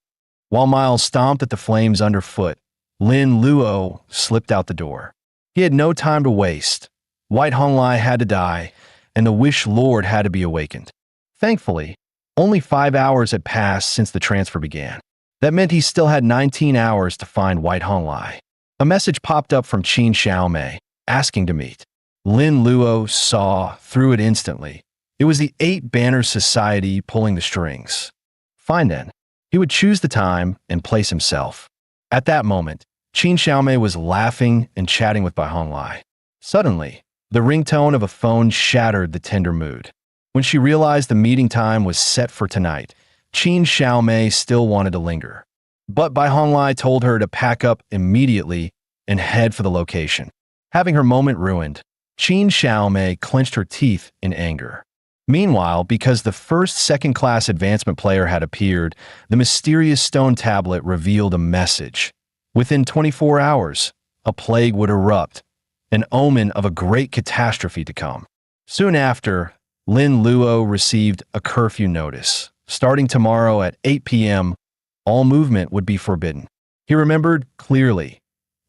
While Miles stomped at the flames underfoot, Lin Luo slipped out the door. He had no time to waste. White Honglai had to die, and the Wish Lord had to be awakened. Thankfully, only 5 hours had passed since the transfer began. That meant he still had 19 hours to find White Honglai. A message popped up from Qin Xiaomei, asking to meet. Lin Luo saw through it instantly. It was the 8 Banners Society pulling the strings. Fine then. He would choose the time and place himself. At that moment, Qin Xiaomei was laughing and chatting with Bai Honglai. Suddenly, the ringtone of a phone shattered the tender mood. When she realized the meeting time was set for tonight, Qin Xiaomei still wanted to linger. But Bai Honglai told her to pack up immediately and head for the location. Having her moment ruined, Qin Xiaomei clenched her teeth in anger. Meanwhile, because the first second-class advancement player had appeared, the mysterious stone tablet revealed a message. Within 24 hours, a plague would erupt, an omen of a great catastrophe to come. Soon after, Lin Luo received a curfew notice. Starting tomorrow at 8 p.m., all movement would be forbidden. He remembered clearly.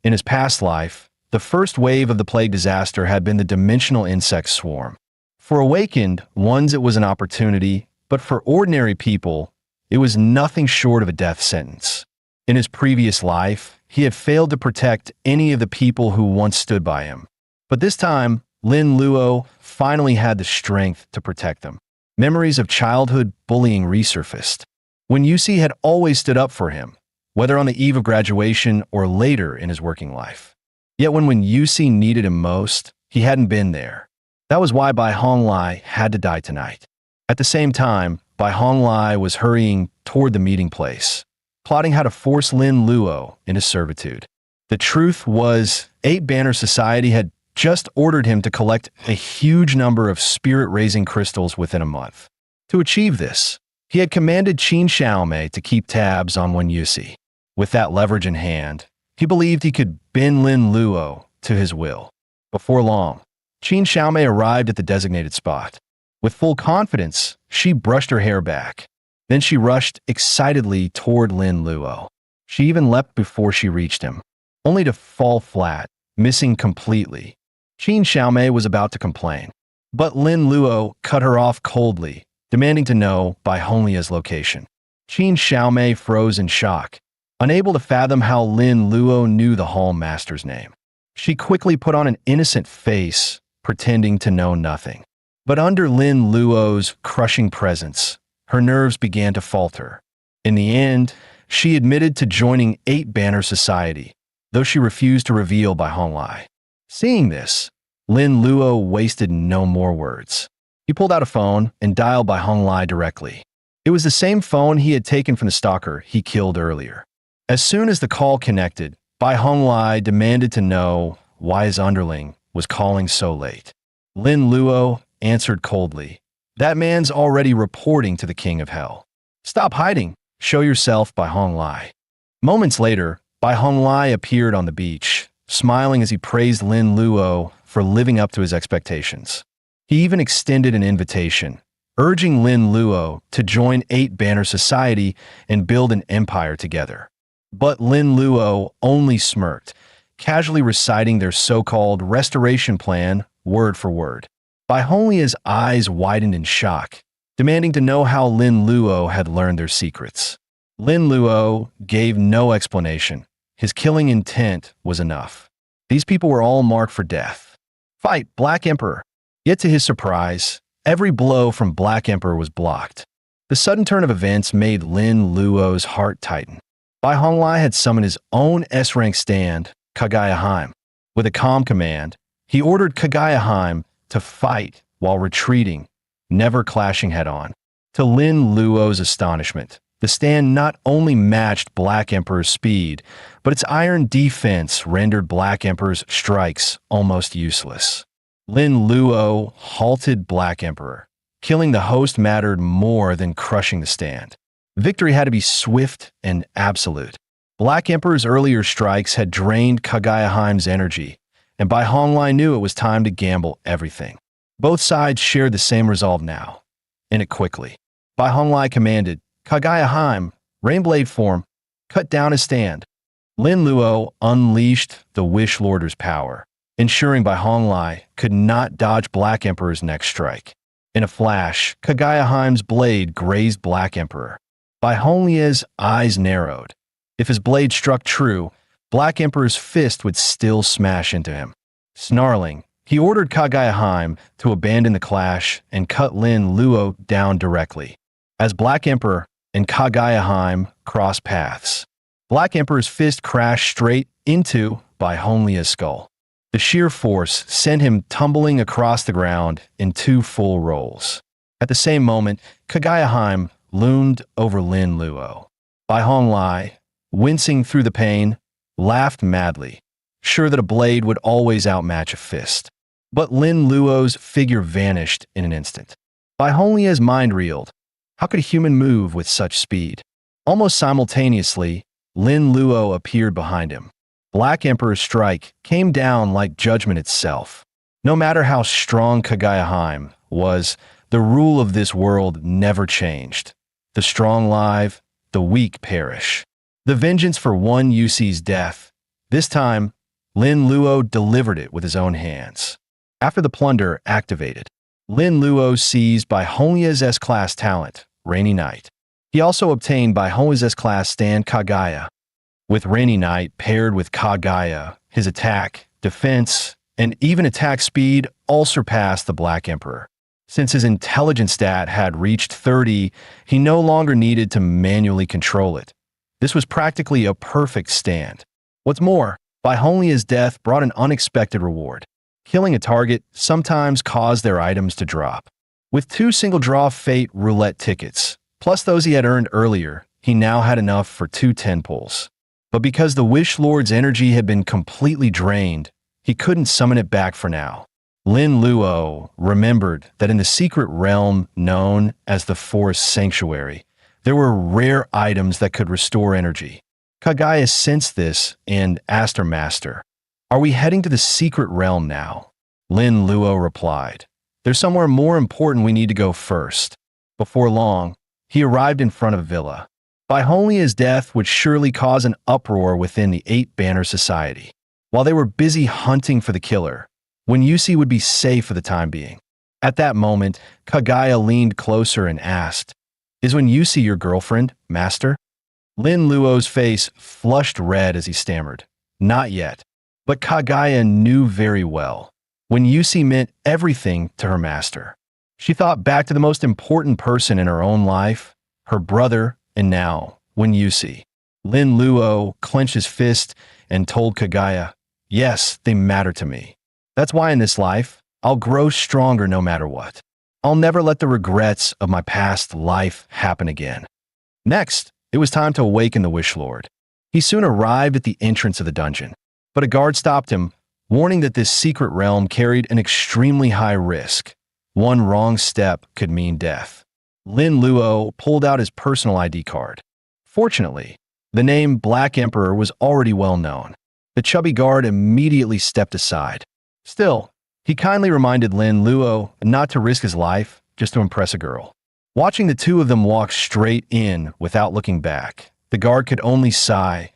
In his past life, the first wave of the plague disaster had been the dimensional insect swarm. For awakened ones, it was an opportunity, but for ordinary people, it was nothing short of a death sentence. In his previous life, he had failed to protect any of the people who once stood by him. But this time, Lin Luo finally had the strength to protect them. Memories of childhood bullying resurfaced. When Yusi had always stood up for him, whether on the eve of graduation or later in his working life. Yet when Yusi needed him most, he hadn't been there. That was why Bai Honglai had to die tonight. At the same time, Bai Honglai was hurrying toward the meeting place, plotting how to force Lin Luo into servitude. The truth was, 8 Banner Society had just ordered him to collect a huge number of spirit-raising crystals within a month. To achieve this, he had commanded Qin Xiaomei to keep tabs on Wen Yusi. With that leverage in hand, he believed he could bend Lin Luo to his will. Before long, Qin Xiaomei arrived at the designated spot. With full confidence, she brushed her hair back. Then she rushed excitedly toward Lin Luo. She even leapt before she reached him, only to fall flat, missing completely. Qin Xiaomei was about to complain, but Lin Luo cut her off coldly, demanding to know Bai Honglia's location. Qin Xiaomei froze in shock, unable to fathom how Lin Luo knew the Hall Master's name. She quickly put on an innocent face, pretending to know nothing. But under Lin Luo's crushing presence, her nerves began to falter. In the end, she admitted to joining 8 Banner Society, though she refused to reveal Bai Honglai. Seeing this, Lin Luo wasted no more words. He pulled out a phone and dialed Bai Honglai directly. It was the same phone he had taken from the stalker he killed earlier. As soon as the call connected, Bai Honglai demanded to know why his underling was calling so late. Lin Luo answered coldly, "That man's already reporting to the King of Hell. Stop hiding. Show yourself, Bai Honglai." Moments later, Bai Honglai appeared on the beach, smiling as he praised Lin Luo for living up to his expectations. He even extended an invitation, urging Lin Luo to join 8 Banner Society and build an empire together. But Lin Luo only smirked, casually reciting their so-called restoration plan word for word. Bai Honglia's eyes widened in shock, demanding to know how Lin Luo had learned their secrets. Lin Luo gave no explanation. His killing intent was enough. These people were all marked for death. Fight, Black Emperor! Yet to his surprise, every blow from Black Emperor was blocked. The sudden turn of events made Lin Luo's heart tighten. Bai Honglai had summoned his own S-rank stand, Kagaya Heim. With a calm command, he ordered Kagaya Heim to fight while retreating, never clashing head-on. To Lin Luo's astonishment, the stand not only matched Black Emperor's speed, but its iron defense rendered Black Emperor's strikes almost useless. Lin Luo halted Black Emperor. Killing the host mattered more than crushing the stand. Victory had to be swift and absolute. Black Emperor's earlier strikes had drained Kagaya Heim's energy, and Bai Honglai knew it was time to gamble everything. Both sides shared the same resolve now. End it quickly. Bai Honglai commanded, Kagaya Heim, Rainblade form, cut down his stand. Lin Luo unleashed the Wish Lorder's power, ensuring Bai Honglai could not dodge Black Emperor's next strike. In a flash, Kagaya Heim's blade grazed Black Emperor. Bai Honglia's eyes narrowed. If his blade struck true, Black Emperor's fist would still smash into him. Snarling, he ordered Kagaya Heim to abandon the clash and cut Lin Luo down directly. As Black Emperor and Kagaya Heim crossed paths, Black Emperor's fist crashed straight into Bai Honglia's skull. The sheer force sent him tumbling across the ground in 2 full rolls. At the same moment, Kagaya Heim loomed over Lin Luo. Bai Honglai, wincing through the pain, laughed madly, sure that a blade would always outmatch a fist. But Lin Luo's figure vanished in an instant. Bai Honglia's mind reeled. How could a human move with such speed? Almost simultaneously, Lin Luo appeared behind him. Black Emperor's strike came down like judgment itself. No matter how strong Kagaya Heim was, the rule of this world never changed. The strong live, the weak perish. The vengeance for one Yusi's death. This time, Lin Luo delivered it with his own hands. After the plunder activated, Lin Luo seized Bai Honglia's S-class talent, Rainy Night. He also obtained Bai Honglia's S-class stand Kagaya. With Rainy Night paired with Kagaya, his attack, defense, and even attack speed all surpassed the Black Emperor. Since his intelligence stat had reached 30, he no longer needed to manually control it. This was practically a perfect stand. What's more, Bai Honglia's death brought an unexpected reward. Killing a target sometimes caused their items to drop. With 2 single-draw fate roulette tickets, plus those he had earned earlier, he now had enough for 2 10-pulls. But because the Wish Lord's energy had been completely drained, he couldn't summon it back for now. Lin Luo remembered that in the secret realm known as the Forest Sanctuary, there were rare items that could restore energy. Kagaya sensed this and asked her master, "Are we heading to the secret realm now?" Lin Luo replied, "There's somewhere more important we need to go first." Before long, he arrived in front of a villa. Bai Honglia's death would surely cause an uproar within the 8-Banner Society. While they were busy hunting for the killer, Wen Yusi would be safe for the time being. At that moment, Kagaya leaned closer and asked, "Is Wen Yusi your girlfriend, master?" Lin Luo's face flushed red as he stammered, "Not yet." But Kagaya knew very well. Wen Yusi meant everything to her master. She thought back to the most important person in her own life, her brother, and now, Wen Yusi. Lin Luo clenched his fist and told Kagaya, "Yes, they matter to me. That's why in this life, I'll grow stronger no matter what. I'll never let the regrets of my past life happen again." Next, it was time to awaken the Wish Lord. He soon arrived at the entrance of the dungeon, but a guard stopped him, warning that this secret realm carried an extremely high risk. One wrong step could mean death. Lin Luo pulled out his personal ID card. Fortunately, the name Black Emperor was already well known. The chubby guard immediately stepped aside. Still, he kindly reminded Lin Luo not to risk his life just to impress a girl. Watching the two of them walk straight in without looking back, the guard could only sigh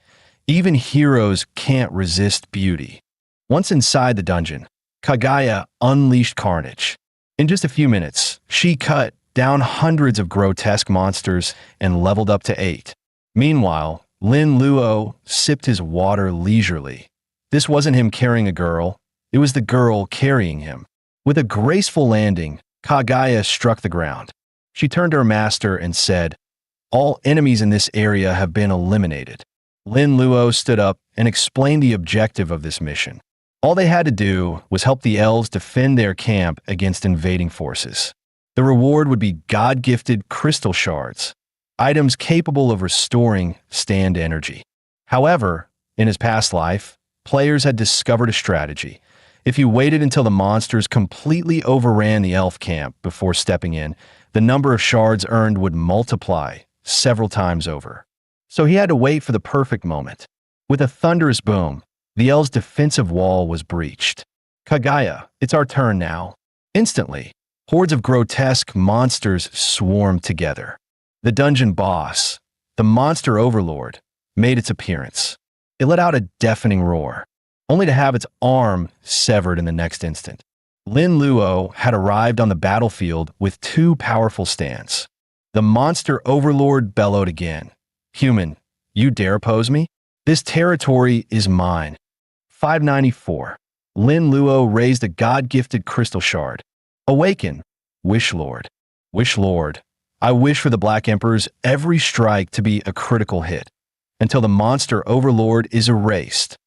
Even heroes can't resist beauty. Once inside the dungeon, Kaguya unleashed carnage. In just a few minutes, she cut down hundreds of grotesque monsters and leveled up to 8. Meanwhile, Lin Luo sipped his water leisurely. This wasn't him carrying a girl, it was the girl carrying him. With a graceful landing, Kaguya struck the ground. She turned to her master and said, "All enemies in this area have been eliminated." Lin Luo stood up and explained the objective of this mission. All they had to do was help the elves defend their camp against invading forces. The reward would be God-gifted crystal shards, items capable of restoring stand energy. However, in his past life, players had discovered a strategy. If you waited until the monsters completely overran the elf camp before stepping in, the number of shards earned would multiply several times over. So he had to wait for the perfect moment. With a thunderous boom, the elves' defensive wall was breached. "Kaguya, it's our turn now." Instantly, hordes of grotesque monsters swarmed together. The dungeon boss, the monster overlord, made its appearance. It let out a deafening roar, only to have its arm severed in the next instant. Lin Luo had arrived on the battlefield with 2 powerful stands. The monster overlord bellowed again. "Human, you dare oppose me? This territory is mine." 594. Lin Luo raised a god-gifted crystal shard. "Awaken, Wish Lord. Wish Lord, I wish for the Black Emperor's every strike to be a critical hit, until the monster overlord is erased."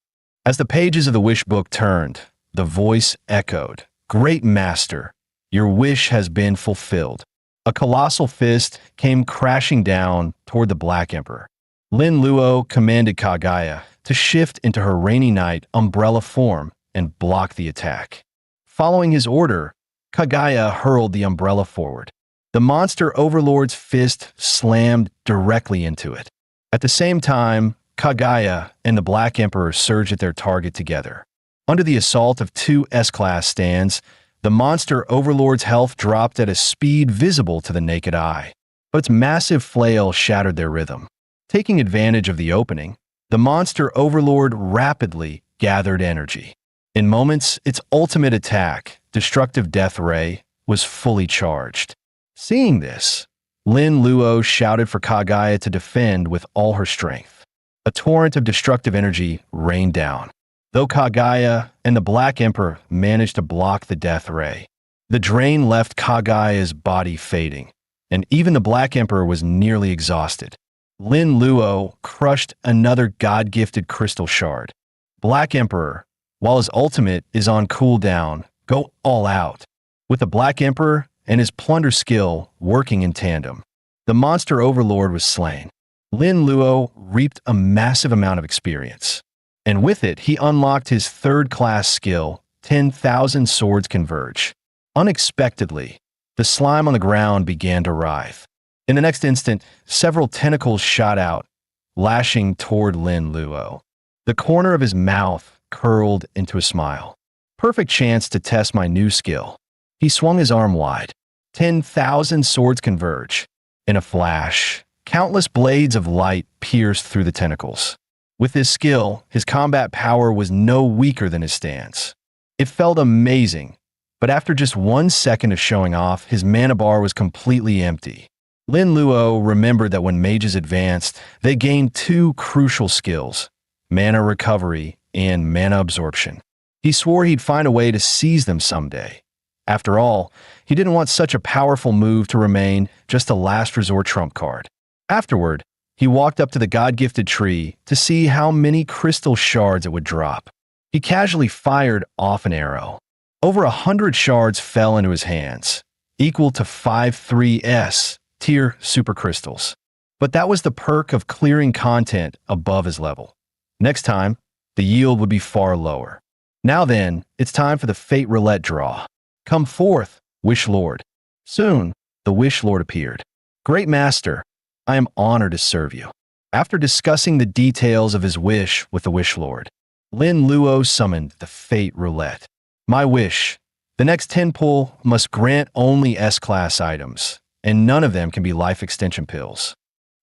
As the pages of the wish book turned, the voice echoed, "Great Master, your wish has been fulfilled." A colossal fist came crashing down toward the Black Emperor. Lin Luo commanded Kaguya to shift into her rainy night umbrella form and block the attack. Following his order, Kaguya hurled the umbrella forward. The monster overlord's fist slammed directly into it. At the same time, Kaguya and the Black Emperor surged at their target together. Under the assault of 2 S-class stands, the monster overlord's health dropped at a speed visible to the naked eye, but its massive flail shattered their rhythm. Taking advantage of the opening, the monster overlord rapidly gathered energy. In moments, its ultimate attack, Destructive Death Ray, was fully charged. Seeing this, Lin Luo shouted for Kaguya to defend with all her strength. A torrent of destructive energy rained down. Though Kaguya and the Black Emperor managed to block the death ray, the drain left Kaguya's body fading, and even the Black Emperor was nearly exhausted. Lin Luo crushed another god-gifted crystal shard. Black Emperor, while his ultimate is on cooldown, go all out. With the Black Emperor and his plunder skill working in tandem, the monster overlord was slain. Lin Luo reaped a massive amount of experience, and with it he unlocked his 3rd class skill, 10,000 Swords Converge. Unexpectedly, the slime on the ground began to writhe. In the next instant, several tentacles shot out, lashing toward Lin Luo. The corner of his mouth curled into a smile. Perfect chance to test my new skill. He swung his arm wide. 10,000 Swords Converge. In a flash, countless blades of light pierced through the tentacles. With this skill, his combat power was no weaker than his stance. It felt amazing, but after just 1 second of showing off, his mana bar was completely empty. Lin Luo remembered that when mages advanced, they gained 2 crucial skills, mana recovery and mana absorption. He swore he'd find a way to seize them someday. After all, he didn't want such a powerful move to remain just a last resort trump card. Afterward, he walked up to the god-gifted tree to see how many crystal shards it would drop. He casually fired off an arrow. Over 100 shards fell into his hands, equal to 5-3S tier super crystals. But that was the perk of clearing content above his level. Next time, the yield would be far lower. Now then, it's time for the Fate Roulette draw. Come forth, Wish Lord. Soon, the Wish Lord appeared. Great Master, I am honored to serve you. After discussing the details of his wish with the Wish Lord, Lin Luo summoned the Fate Roulette. My wish, the next 10 pull must grant only S-class items, and none of them can be life extension pills.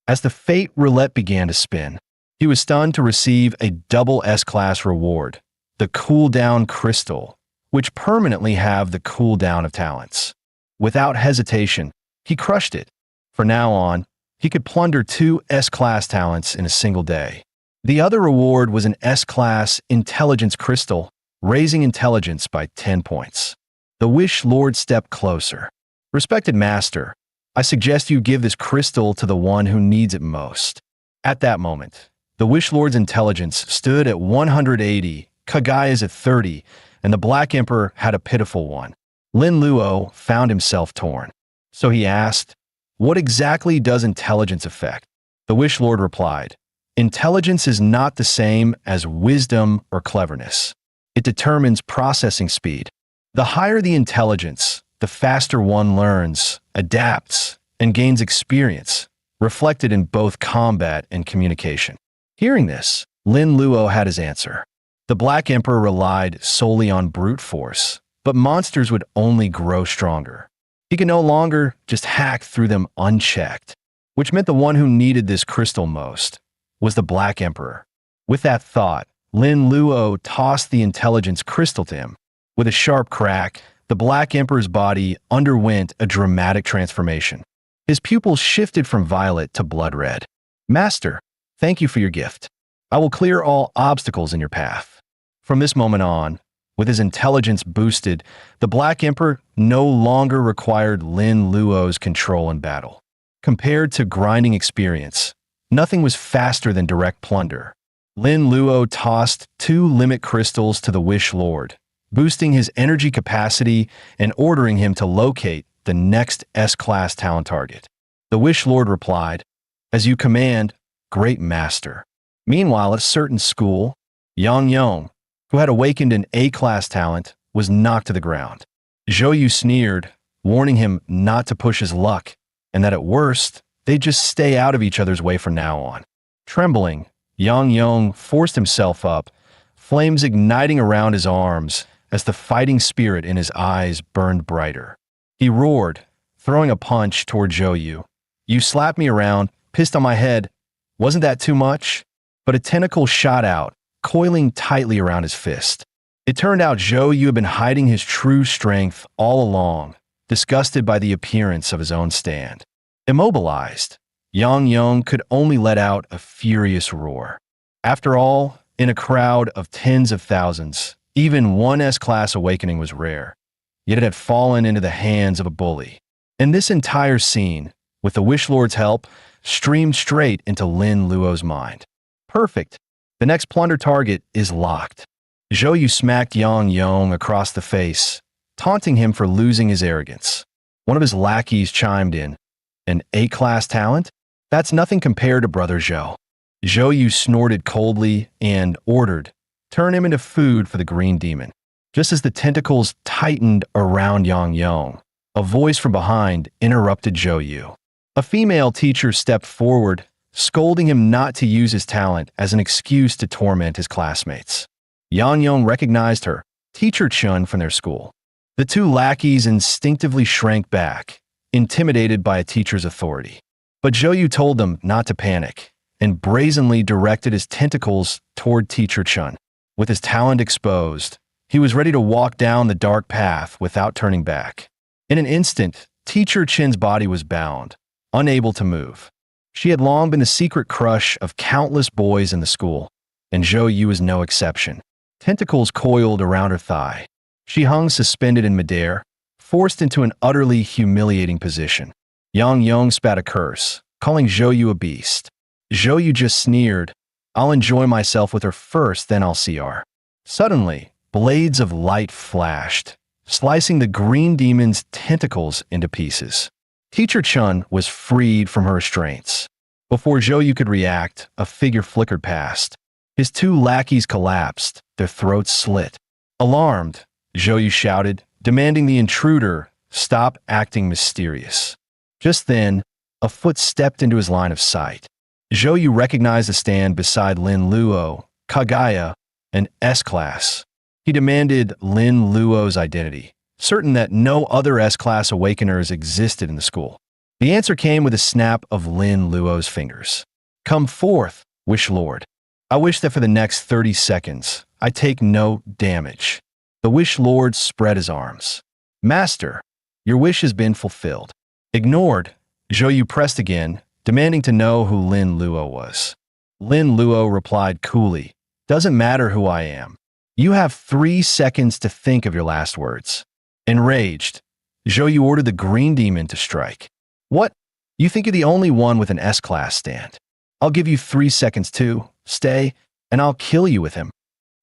As the Fate Roulette began to spin, He was stunned to receive a double S-class reward, the cooldown crystal, which permanently have the cooldown of talents. Without hesitation, he crushed it. From now on, he could plunder 2 S-class talents in a single day. The other reward was an S-class intelligence crystal, raising intelligence by 10 points. The Wish Lord stepped closer. Respected master, I suggest you give this crystal to the one who needs it most. At that moment, the Wish Lord's intelligence stood at 180, Kagaya's at 30, and the Black Emperor had a pitiful one. Lin Luo found himself torn. So he asked, "What exactly does intelligence affect?" The Wish Lord replied, "Intelligence is not the same as wisdom or cleverness. It determines processing speed. The higher the intelligence, the faster one learns, adapts, and gains experience, reflected in both combat and communication." Hearing this, Lin Luo had his answer. The Black Emperor relied solely on brute force, but monsters would only grow stronger. He could no longer just hack through them unchecked, which meant the one who needed this crystal most was the Black Emperor. With that thought, Lin Luo tossed the intelligence crystal to him. With a sharp crack, the Black Emperor's body underwent a dramatic transformation. His pupils shifted from violet to blood red. "Master, thank you for your gift. I will clear all obstacles in your path." From this moment on, with his intelligence boosted, the Black Emperor no longer required Lin Luo's control in battle. Compared to grinding experience, nothing was faster than direct plunder. Lin Luo tossed 2 limit crystals to the Wish Lord, boosting his energy capacity and ordering him to locate the next S-class talent target. The Wish Lord replied, "As you command, great master." Meanwhile, at a certain school, Yang Yong, who had awakened an A-class talent, was knocked to the ground. Zhou Yu sneered, warning him not to push his luck, and that at worst, they'd just stay out of each other's way from now on. Trembling, Yang Yong forced himself up, flames igniting around his arms as the fighting spirit in his eyes burned brighter. He roared, throwing a punch toward Zhou Yu. "You slapped me around, pissed on my head. Wasn't that too much?" But a tentacle shot out, coiling tightly around his fist. It turned out Zhou Yu had been hiding his true strength all along, disgusted by the appearance of his own stand. Immobilized, Yang Yong could only let out a furious roar. After all, in a crowd of tens of thousands, even one S-class awakening was rare, yet it had fallen into the hands of a bully. And this entire scene, with the Wish Lord's help, streamed straight into Lin Luo's mind. Perfect. The next plunder target is locked. Zhou Yu smacked Yang Yong across the face, taunting him for losing his arrogance. One of his lackeys chimed in, "An A-class talent? That's nothing compared to Brother Zhou." Zhou Yu snorted coldly and ordered, "Turn him into food for the green demon." Just as the tentacles tightened around Yang Yong, a voice from behind interrupted Zhou Yu. A female teacher stepped forward, scolding him not to use his talent as an excuse to torment his classmates. Yang Yong recognized her, Teacher Chun from their school. The 2 lackeys instinctively shrank back, intimidated by a teacher's authority. But Zhou Yu told them not to panic, and brazenly directed his tentacles toward Teacher Chun. With his talent exposed, he was ready to walk down the dark path without turning back. In an instant, Teacher Chin's body was bound, unable to move. She had long been the secret crush of countless boys in the school, and Zhou Yu was no exception. Tentacles coiled around her thigh. She hung suspended in midair, forced into an utterly humiliating position. Yang Yong spat a curse, calling Zhou Yu a beast. Zhou Yu just sneered, "I'll enjoy myself with her first, then I'll see her." Suddenly, blades of light flashed, slicing the green demon's tentacles into pieces. Teacher Chun was freed from her restraints. Before Zhou Yu could react, a figure flickered past. His 2 lackeys collapsed, their throats slit. Alarmed, Zhou Yu shouted, demanding the intruder stop acting mysterious. Just then, a foot stepped into his line of sight. Zhou Yu recognized the stand beside Lin Luo, Kagaya, and S-Class. He demanded Lin Luo's identity, certain that no other S-Class awakeners existed in the school. The answer came with a snap of Lin Luo's fingers. "Come forth, Wish Lord." I wish that for the next 30 seconds, I take no damage. The Wish Lord spread his arms. Master, your wish has been fulfilled. Ignored, Zhou pressed again, demanding to know who Lin Luo was. Lin Luo replied coolly, doesn't matter who I am. You have 3 seconds to think of your last words. Enraged, Zhou ordered the green demon to strike. What? You think you're the only one with an S-class stand? I'll give you 3 seconds too. Stay, and I'll kill you with him.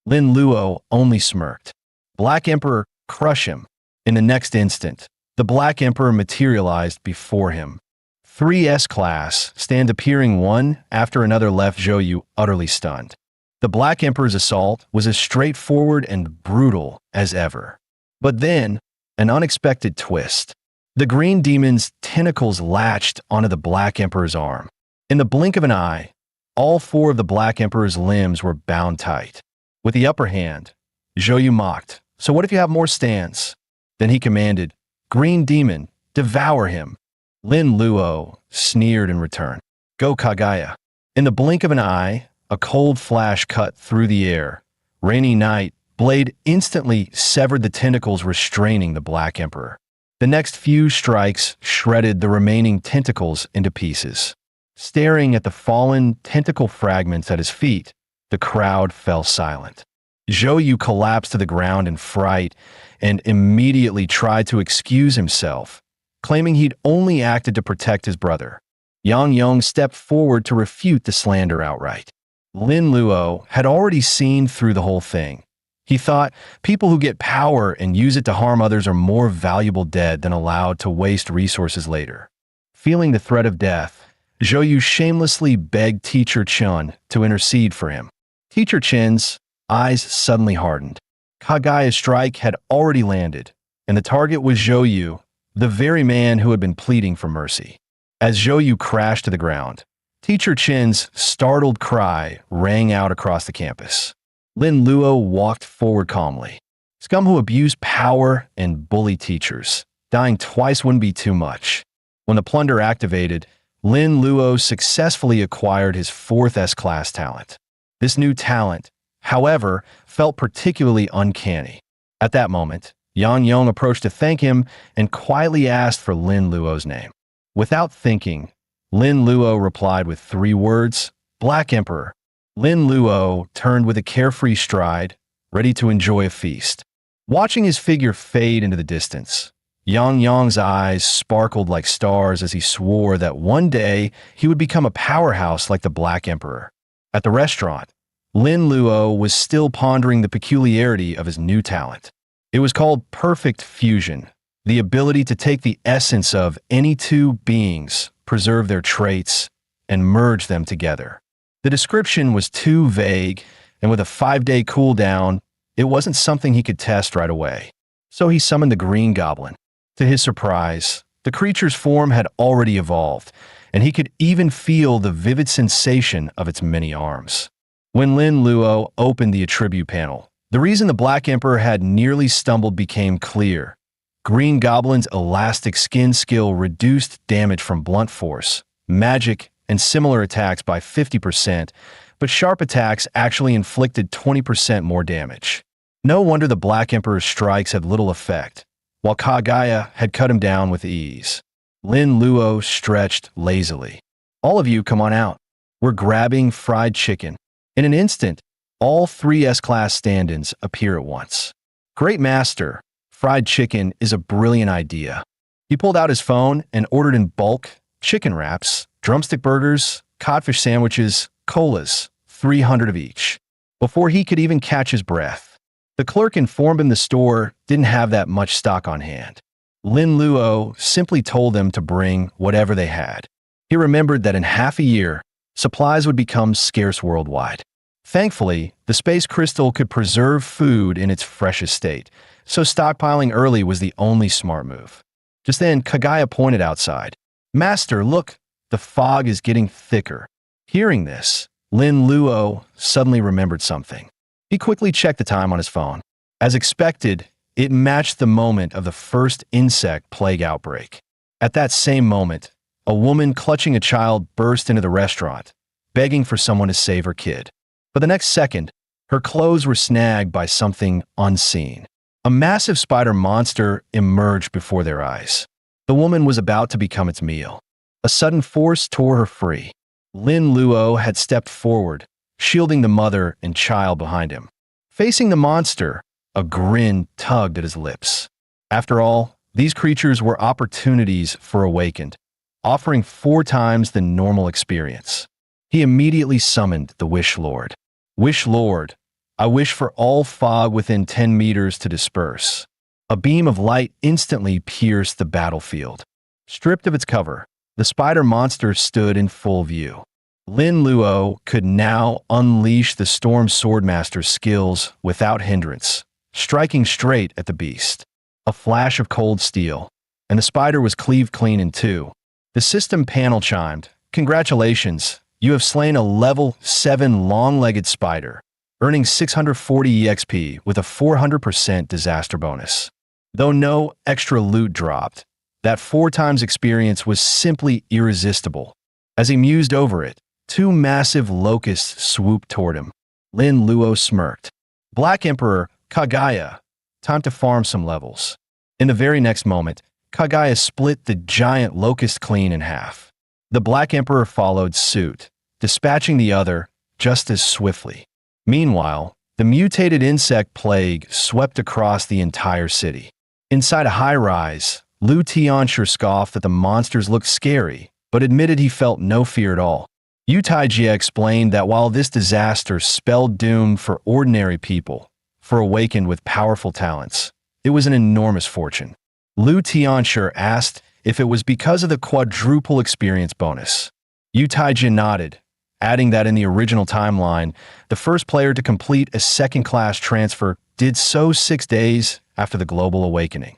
Lin Luo only smirked. Black Emperor, crush him. In the next instant, the Black Emperor materialized before him. 3 S-class stand appearing one after another left Zhou utterly stunned. The Black Emperor's assault was as straightforward and brutal as ever. But then, an unexpected twist. The green demon's tentacles latched onto the Black Emperor's arm. In the blink of an eye, all 4 of the Black Emperor's limbs were bound tight. With the upper hand, Zhou mocked, so what if you have more stands? Then he commanded, Green Demon, devour him. Lin Luo sneered in return. Go Kagaya. In the blink of an eye, a cold flash cut through the air. Rainy night, blade instantly severed the tentacles restraining the Black Emperor. The next few strikes shredded the remaining tentacles into pieces. Staring at the fallen tentacle fragments at his feet, the crowd fell silent. Zhou collapsed to the ground in fright and immediately tried to excuse himself, claiming he'd only acted to protect his brother. Yang Yong stepped forward to refute the slander outright. Lin Luo had already seen through the whole thing. He thought people who get power and use it to harm others are more valuable dead than allowed to waste resources later. Feeling the threat of death, Zhou shamelessly begged Teacher Chun to intercede for him. Teacher Chen's eyes suddenly hardened. Kagaya's strike had already landed, and the target was Zhou, the very man who had been pleading for mercy. As Zhou crashed to the ground, Teacher Chen's startled cry rang out across the campus. Lin Luo walked forward calmly. Scum who abuse power and bully teachers. Dying twice wouldn't be too much. When the plunder activated, Lin Luo successfully acquired his 4th S-class talent. This new talent, however, felt particularly uncanny. At that moment, Yang Yong approached to thank him and quietly asked for Lin Luo's name. Without thinking, Lin Luo replied with 3 words, Black Emperor. Lin Luo turned with a carefree stride, ready to enjoy a feast. Watching his figure fade into the distance, Yang Yong's eyes sparkled like stars as he swore that one day he would become a powerhouse like the Black Emperor. At the restaurant, Lin Luo was still pondering the peculiarity of his new talent. It was called perfect fusion, the ability to take the essence of any 2 beings, preserve their traits, and merge them together. The description was too vague, and with a 5-day cooldown, it wasn't something he could test right away. So he summoned the Green Goblin. To his surprise, the creature's form had already evolved, and he could even feel the vivid sensation of its many arms. When Lin Luo opened the attribute panel, the reason the Black Emperor had nearly stumbled became clear. Green Goblin's elastic skin skill reduced damage from blunt force, magic, and similar attacks by 50%, but sharp attacks actually inflicted 20% more damage. No wonder the Black Emperor's strikes had little effect, while Kagaya had cut him down with ease. Lin Luo stretched lazily. All of you come on out. We're grabbing fried chicken. In an instant, all 3 S-class stand-ins appear at once. Great Master, fried chicken is a brilliant idea. He pulled out his phone and ordered in bulk chicken wraps, drumstick burgers, codfish sandwiches, colas, 300 of each. Before he could even catch his breath, the clerk informed him the store didn't have that much stock on hand. Lin Luo simply told them to bring whatever they had. He remembered that in half a year, supplies would become scarce worldwide. Thankfully, the space crystal could preserve food in its freshest state, so stockpiling early was the only smart move. Just then, Kagaya pointed outside. Master, look, the fog is getting thicker. Hearing this, Lin Luo suddenly remembered something. He quickly checked the time on his phone. As expected, it matched the moment of the first insect plague outbreak. At that same moment, a woman clutching a child burst into the restaurant, begging for someone to save her kid. But the next second, her clothes were snagged by something unseen. A massive spider monster emerged before their eyes. The woman was about to become its meal. A sudden force tore her free. Lin Luo had stepped forward, shielding the mother and child behind him. Facing the monster, a grin tugged at his lips. After all, these creatures were opportunities for awakened, offering 4 times the normal experience. He immediately summoned the Wish Lord. Wish Lord, I wish for all fog within 10 meters to disperse. A beam of light instantly pierced the battlefield. Stripped of its cover, the spider monster stood in full view. Lin Luo could now unleash the Storm Swordmaster's skills without hindrance, striking straight at the beast. A flash of cold steel, and the spider was cleaved clean in 2. The system panel chimed, "Congratulations, you have slain a level 7 long-legged spider, earning 640 EXP with a 400% disaster bonus." Though no extra loot dropped, that 4 times experience was simply irresistible. As he mused over it, 2 massive locusts swooped toward him. Lin Luo smirked. Black Emperor, Kagaya, time to farm some levels. In the very next moment, Kagaya split the giant locust clean in half. The Black Emperor followed suit, dispatching the other just as swiftly. Meanwhile, the mutated insect plague swept across the entire city. Inside a high-rise, Lu Tianxue scoffed that the monsters looked scary, but admitted he felt no fear at all. Yu Taijie explained that while this disaster spelled doom for ordinary people, for awakened with powerful talents, it was an enormous fortune. Lu Tianxue asked if it was because of the quadruple experience bonus. Yu Taijie nodded, adding that in the original timeline, the first player to complete a second-class transfer did so 6 days after the global awakening.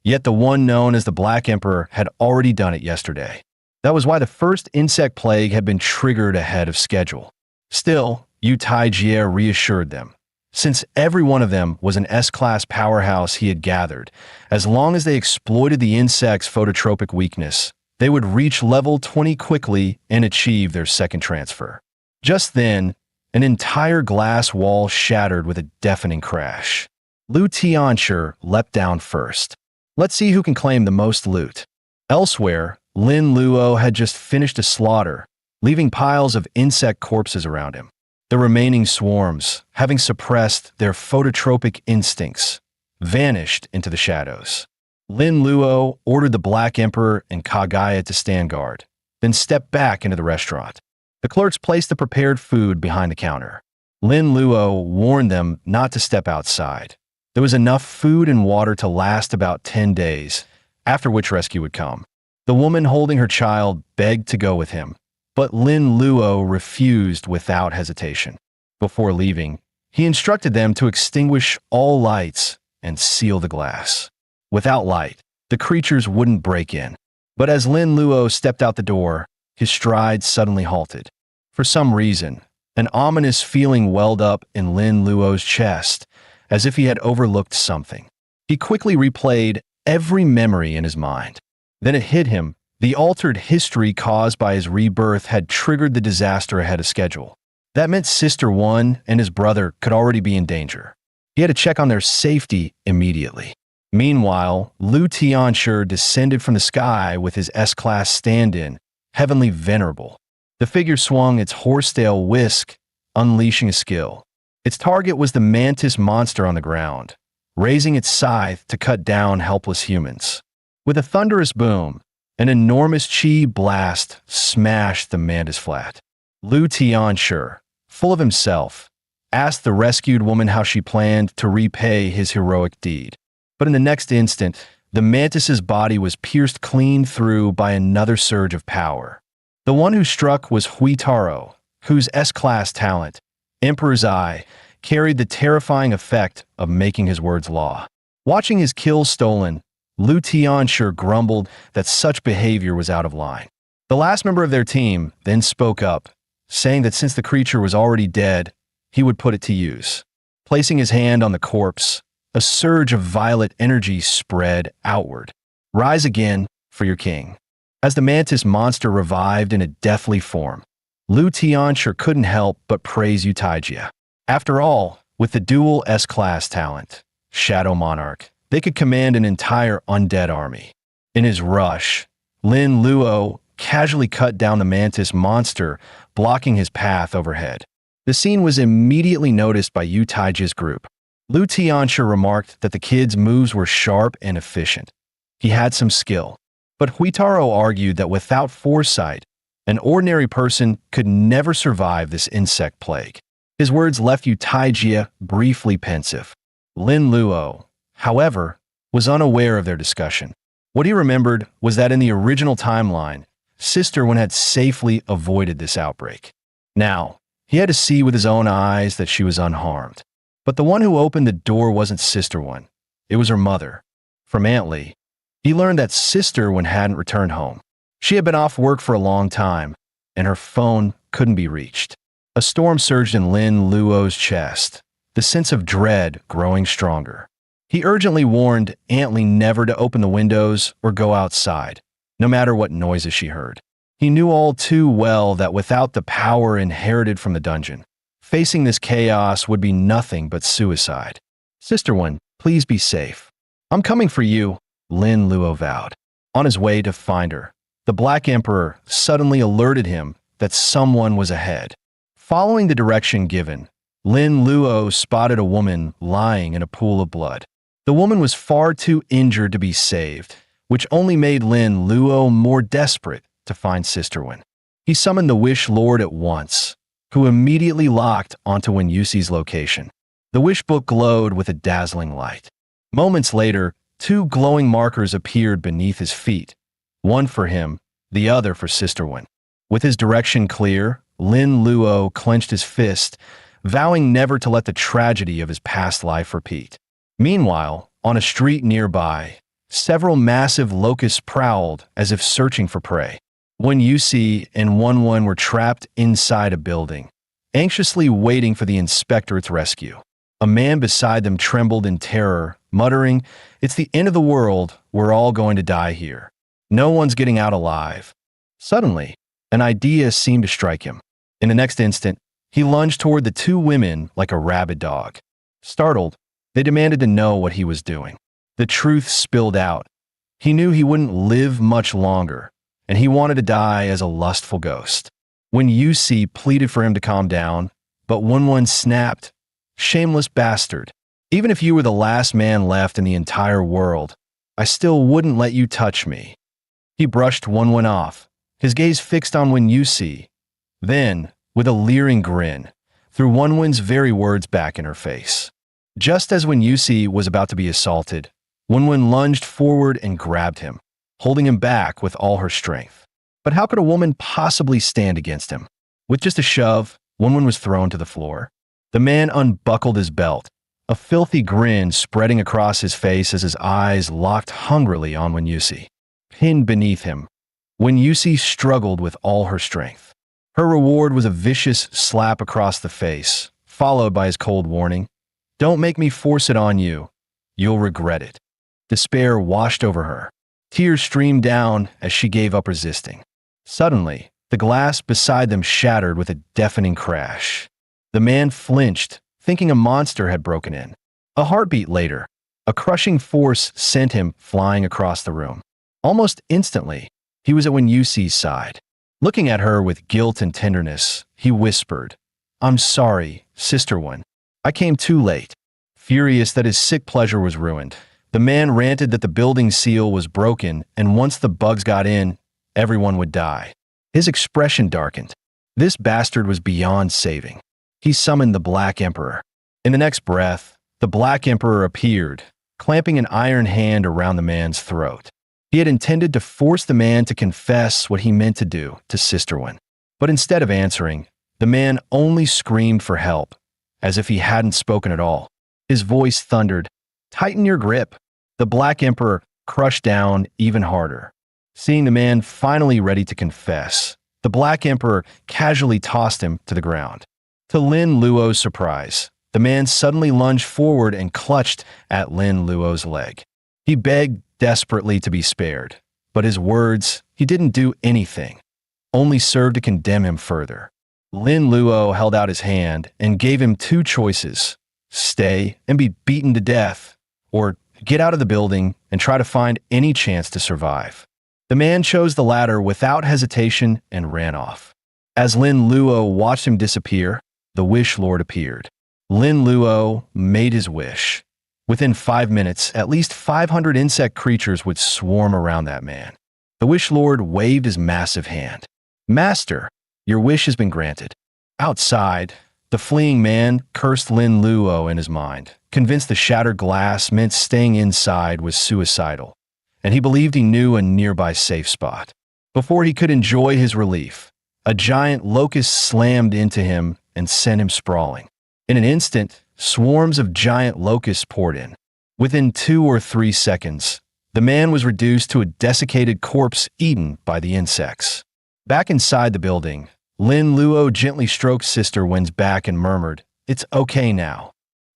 Yet the one known as the Black Emperor had already done it yesterday. That was why the first insect plague had been triggered ahead of schedule. Still, Yu Taijie reassured them. Since every one of them was an S-class powerhouse he had gathered, as long as they exploited the insect's phototropic weakness, they would reach level 20 quickly and achieve their second transfer. Just then, an entire glass wall shattered with a deafening crash. Lu Tianxue leapt down first. Let's see who can claim the most loot. Elsewhere, Lin Luo had just finished a slaughter, leaving piles of insect corpses around him. The remaining swarms, having suppressed their phototropic instincts, vanished into the shadows. Lin Luo ordered the Black Emperor and Kagaya to stand guard, then stepped back into the restaurant. The clerks placed the prepared food behind the counter. Lin Luo warned them not to step outside. There was enough food and water to last about 10 days, after which rescue would come. The woman holding her child begged to go with him, but Lin Luo refused without hesitation. Before leaving, he instructed them to extinguish all lights and seal the glass. Without light, the creatures wouldn't break in. But as Lin Luo stepped out the door, his stride suddenly halted. For some reason, an ominous feeling welled up in Lin Luo's chest, as if he had overlooked something. He quickly replayed every memory in his mind. Then it hit him. The altered history caused by his rebirth had triggered the disaster ahead of schedule. That meant Sister One and his brother could already be in danger. He had to check on their safety immediately. Meanwhile, Lu Tianxue descended from the sky with his S-class stand-in, Heavenly Venerable. The figure swung its horsetail whisk, unleashing a skill. Its target was the mantis monster on the ground, raising its scythe to cut down helpless humans. With a thunderous boom, an enormous chi blast smashed the mantis flat. Lu Tianxue, full of himself, asked the rescued woman how she planned to repay his heroic deed. But in the next instant, the mantis's body was pierced clean through by another surge of power. The one who struck was Huitaro, whose S-class talent, Emperor's Eye, carried the terrifying effect of making his words law. Watching his kill stolen, Lu Tianxue grumbled that such behavior was out of line. The last member of their team then spoke up, saying that since the creature was already dead, he would put it to use. Placing his hand on the corpse, a surge of violet energy spread outward. Rise again for your king. As the mantis monster revived in a deathly form, Lu Tianxia couldn't help but praise Yu Taijia. After all, with the dual S-class talent, Shadow Monarch, they could command an entire undead army. In his rush, Lin Luo casually cut down the mantis monster, blocking his path overhead. The scene was immediately noticed by Yu Taijia's group. Lu Tianxia remarked that the kid's moves were sharp and efficient. He had some skill, but Huitaro argued that without foresight, an ordinary person could never survive this insect plague. His words left Yu Taijia briefly pensive. Lin Luo, however, was unaware of their discussion. What he remembered was that in the original timeline, Sister Wen had safely avoided this outbreak. Now, he had to see with his own eyes that she was unharmed. But the one who opened the door wasn't Sister Wen. It was her mother. From Aunt Lee, he learned that Sister Wen hadn't returned home. She had been off work for a long time, and her phone couldn't be reached. A storm surged in Lin Luo's chest, the sense of dread growing stronger. He urgently warned Aunt Lee never to open the windows or go outside, no matter what noises she heard. He knew all too well that without the power inherited from the dungeon, facing this chaos would be nothing but suicide. Sister Wen, please be safe. I'm coming for you, Lin Luo vowed. On his way to find her, the Black Emperor suddenly alerted him that someone was ahead. Following the direction given, Lin Luo spotted a woman lying in a pool of blood. The woman was far too injured to be saved, which only made Lin Luo more desperate to find Sister Wen. He summoned the Wish Lord at once, who immediately locked onto Wen Yuxi's location. The wish book glowed with a dazzling light. Moments later, two glowing markers appeared beneath his feet, one for him, the other for Sister Wen. With his direction clear, Lin Luo clenched his fist, vowing never to let the tragedy of his past life repeat. Meanwhile, on a street nearby, several massive locusts prowled as if searching for prey. Wen Yuxi and Wen were trapped inside a building, anxiously waiting for the inspectorate's rescue. A man beside them trembled in terror, muttering, "It's the end of the world, we're all going to die here. No one's getting out alive." Suddenly, an idea seemed to strike him. In the next instant, he lunged toward the two women like a rabid dog. Startled, they demanded to know what he was doing. The truth spilled out. He knew he wouldn't live much longer, and he wanted to die as a lustful ghost. Wen Yuxi pleaded for him to calm down, but Wen snapped, "Shameless bastard. Even if you were the last man left in the entire world, I still wouldn't let you touch me." He brushed Wen off, his gaze fixed on Wen Yuxi. Then, with a leering grin, threw Wen's very words back in her face. Just as Wen Yuxi was about to be assaulted, Wen lunged forward and grabbed him, holding him back with all her strength. But how could a woman possibly stand against him? With just a shove, Wen was thrown to the floor. The man unbuckled his belt, a filthy grin spreading across his face as his eyes locked hungrily on Wen Yuxi. Pinned beneath him, Wen Yuxi struggled with all her strength. Her reward was a vicious slap across the face, followed by his cold warning, "Don't make me force it on you. You'll regret it." Despair washed over her. Tears streamed down as she gave up resisting. Suddenly, the glass beside them shattered with a deafening crash. The man flinched, thinking a monster had broken in. A heartbeat later, a crushing force sent him flying across the room. Almost instantly, he was at Wen Yuxi's side. Looking at her with guilt and tenderness, he whispered, "I'm sorry, Sister Wen. I came too late." Furious that his sick pleasure was ruined, the man ranted that the building seal was broken and once the bugs got in, everyone would die. His expression darkened. This bastard was beyond saving. He summoned the Black Emperor. In the next breath, the Black Emperor appeared, clamping an iron hand around the man's throat. He had intended to force the man to confess what he meant to do to Sister Wen. But instead of answering, the man only screamed for help, as if he hadn't spoken at all. His voice thundered, "Tighten your grip." The Black Emperor crushed down even harder. Seeing the man finally ready to confess, the Black Emperor casually tossed him to the ground. To Lin Luo's surprise, the man suddenly lunged forward and clutched at Lin Luo's leg. He begged desperately to be spared, but his words, "he didn't do anything," only served to condemn him further. Lin Luo held out his hand and gave him two choices: stay and be beaten to death, or get out of the building and try to find any chance to survive. The man chose the latter without hesitation and ran off. As Lin Luo watched him disappear, the Wish Lord appeared. Lin Luo made his wish. Within 5 minutes, at least 500 insect creatures would swarm around that man. The Wish Lord waved his massive hand. "Master, your wish has been granted." Outside, the fleeing man cursed Lin Luo in his mind, convinced the shattered glass meant staying inside was suicidal, and he believed he knew a nearby safe spot. Before he could enjoy his relief, a giant locust slammed into him and sent him sprawling. In an instant, swarms of giant locusts poured in. Within 2 or 3 seconds, the man was reduced to a desiccated corpse eaten by the insects. Back inside the building, Lin Luo gently stroked Sister Wen's back and murmured, "It's okay now."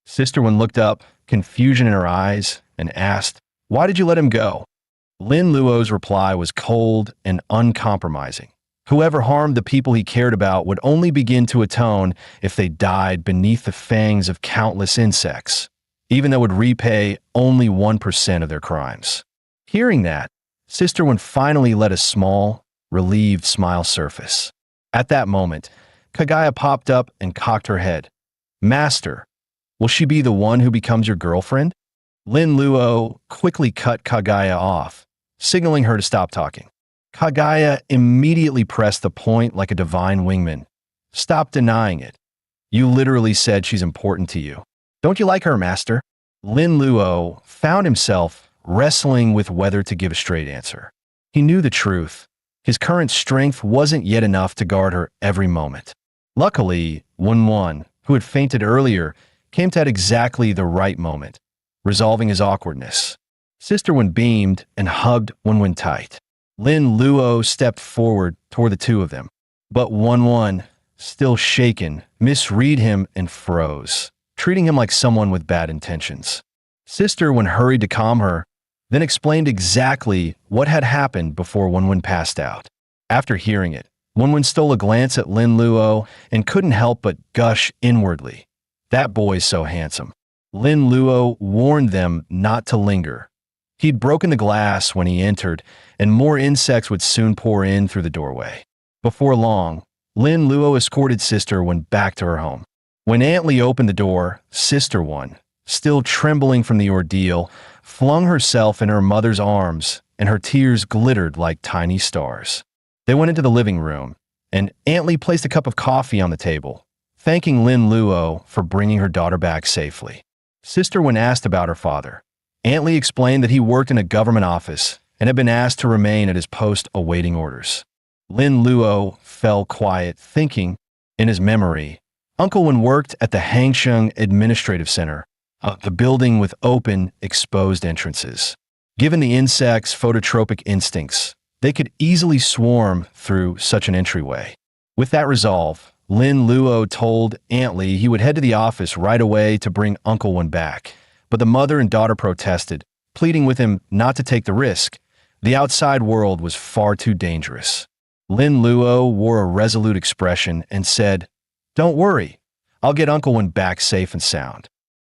Sister Wen looked up, confusion in her eyes, and asked, "Why did you let him go?" Lin Luo's reply was cold and uncompromising. Whoever harmed the people he cared about would only begin to atone if they died beneath the fangs of countless insects, even though it would repay only 1% of their crimes. Hearing that, Sister Wen finally let a small, relieved smile surface. At that moment, Kagaya popped up and cocked her head. "Master, will she be the one who becomes your girlfriend?" Lin Luo quickly cut Kagaya off, signaling her to stop talking. Kagaya immediately pressed the point like a divine wingman. "Stop denying it. You literally said she's important to you. Don't you like her, Master?" Lin Luo found himself wrestling with whether to give a straight answer. He knew the truth. His current strength wasn't yet enough to guard her every moment. Luckily, Wen, who had fainted earlier, came to at exactly the right moment, resolving his awkwardness. Sister Wen beamed and hugged Wen tight. Lin Luo stepped forward toward the two of them, but Wen, still shaken, misread him and froze, treating him like someone with bad intentions. Sister Wen hurried to calm her, then explained exactly what had happened before Wen passed out. After hearing it, Wen stole a glance at Lin Luo and couldn't help but gush inwardly. "That boy's so handsome." Lin Luo warned them not to linger. He'd broken the glass when he entered, and more insects would soon pour in through the doorway. Before long, Lin Luo escorted Sister Wen back to her home. When Aunt Lee opened the door, Sister Wen, still trembling from the ordeal, flung herself in her mother's arms, and her tears glittered like tiny stars. They went into the living room, and Aunt Lee placed a cup of coffee on the table, thanking Lin Luo for bringing her daughter back safely. Sister Wen asked about her father. Aunt Lee explained that he worked in a government office and had been asked to remain at his post awaiting orders. Lin Luo fell quiet, thinking, in his memory, Uncle Wen worked at the Hangsheng Administrative Center, the building with open, exposed entrances. Given the insects' phototropic instincts, they could easily swarm through such an entryway. With that resolve, Lin Luo told Aunt Lee he would head to the office right away to bring Uncle Wen back, but the mother and daughter protested, pleading with him not to take the risk. The outside world was far too dangerous. Lin Luo wore a resolute expression and said, "Don't worry, I'll get Uncle Wen back safe and sound."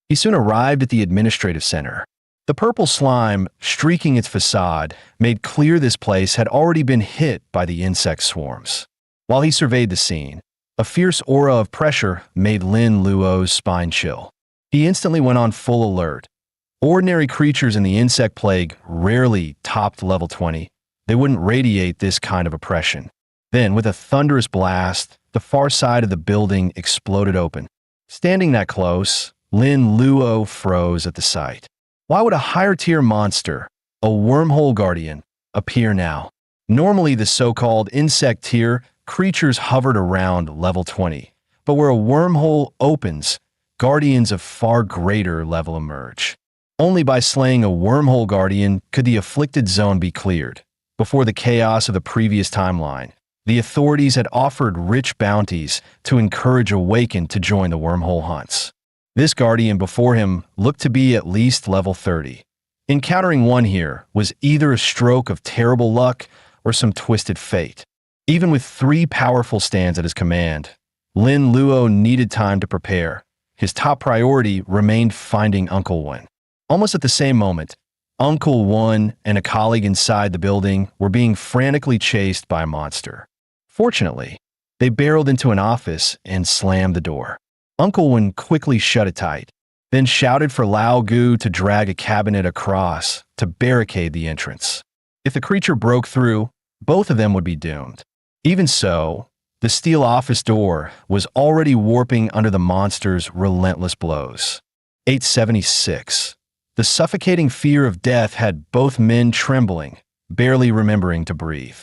He soon arrived at the administrative center. The purple slime, streaking its facade, made clear this place had already been hit by the insect swarms. While he surveyed the scene, a fierce aura of pressure made Lin Luo's spine chill. He instantly went on full alert. Ordinary creatures in the insect plague rarely topped level 20. They wouldn't radiate this kind of oppression. Then, with a thunderous blast, the far side of the building exploded open. Standing that close, Lin Luo froze at the sight. Why would a higher-tier monster, a wormhole guardian, appear now? Normally, the so-called insect tier creatures hovered around level 20, but where a wormhole opens, guardians of far greater level emerge. Only by slaying a wormhole guardian could the afflicted zone be cleared. Before the chaos of the previous timeline, the authorities had offered rich bounties to encourage Awaken to join the wormhole hunts. This guardian before him looked to be at least level 30. Encountering one here was either a stroke of terrible luck or some twisted fate. Even with 3 powerful stands at his command, Lin Luo needed time to prepare. His top priority remained finding Uncle Wen. Almost at the same moment, Uncle Wen and a colleague inside the building were being frantically chased by a monster. Fortunately, they barreled into an office and slammed the door. Uncle Wen quickly shut it tight, then shouted for Lao Gu to drag a cabinet across to barricade the entrance. If the creature broke through, both of them would be doomed. Even so, the steel office door was already warping under the monster's relentless blows. 876. The suffocating fear of death had both men trembling, barely remembering to breathe.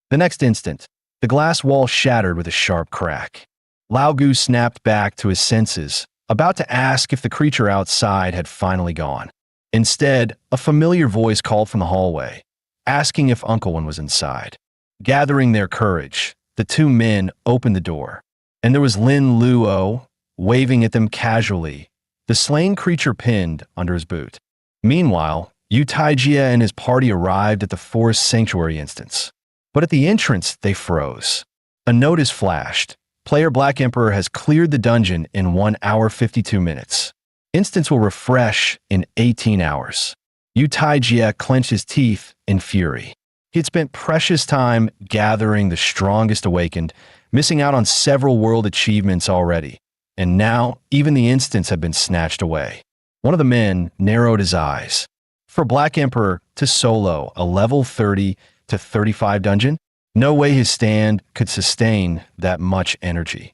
The next instant, the glass wall shattered with a sharp crack. Lao Gu snapped back to his senses, about to ask if the creature outside had finally gone. Instead, a familiar voice called from the hallway, asking if Uncle Wen was inside. Gathering their courage, the two men opened the door, and there was Lin Luo, waving at them casually, the slain creature pinned under his boot. Meanwhile, Yu Taijia and his party arrived at the forest sanctuary instance. But at the entrance, they froze. A notice flashed. Player Black Emperor has cleared the dungeon in 1 hour 52 minutes. Instance will refresh in 18 hours. Yu Taijia clenched his teeth in fury. He had spent precious time gathering the strongest awakened, missing out on several world achievements already. And now, even the instance had been snatched away. One of the men narrowed his eyes. For Black Emperor to solo a level 30 to 35 dungeon, no way his stand could sustain that much energy.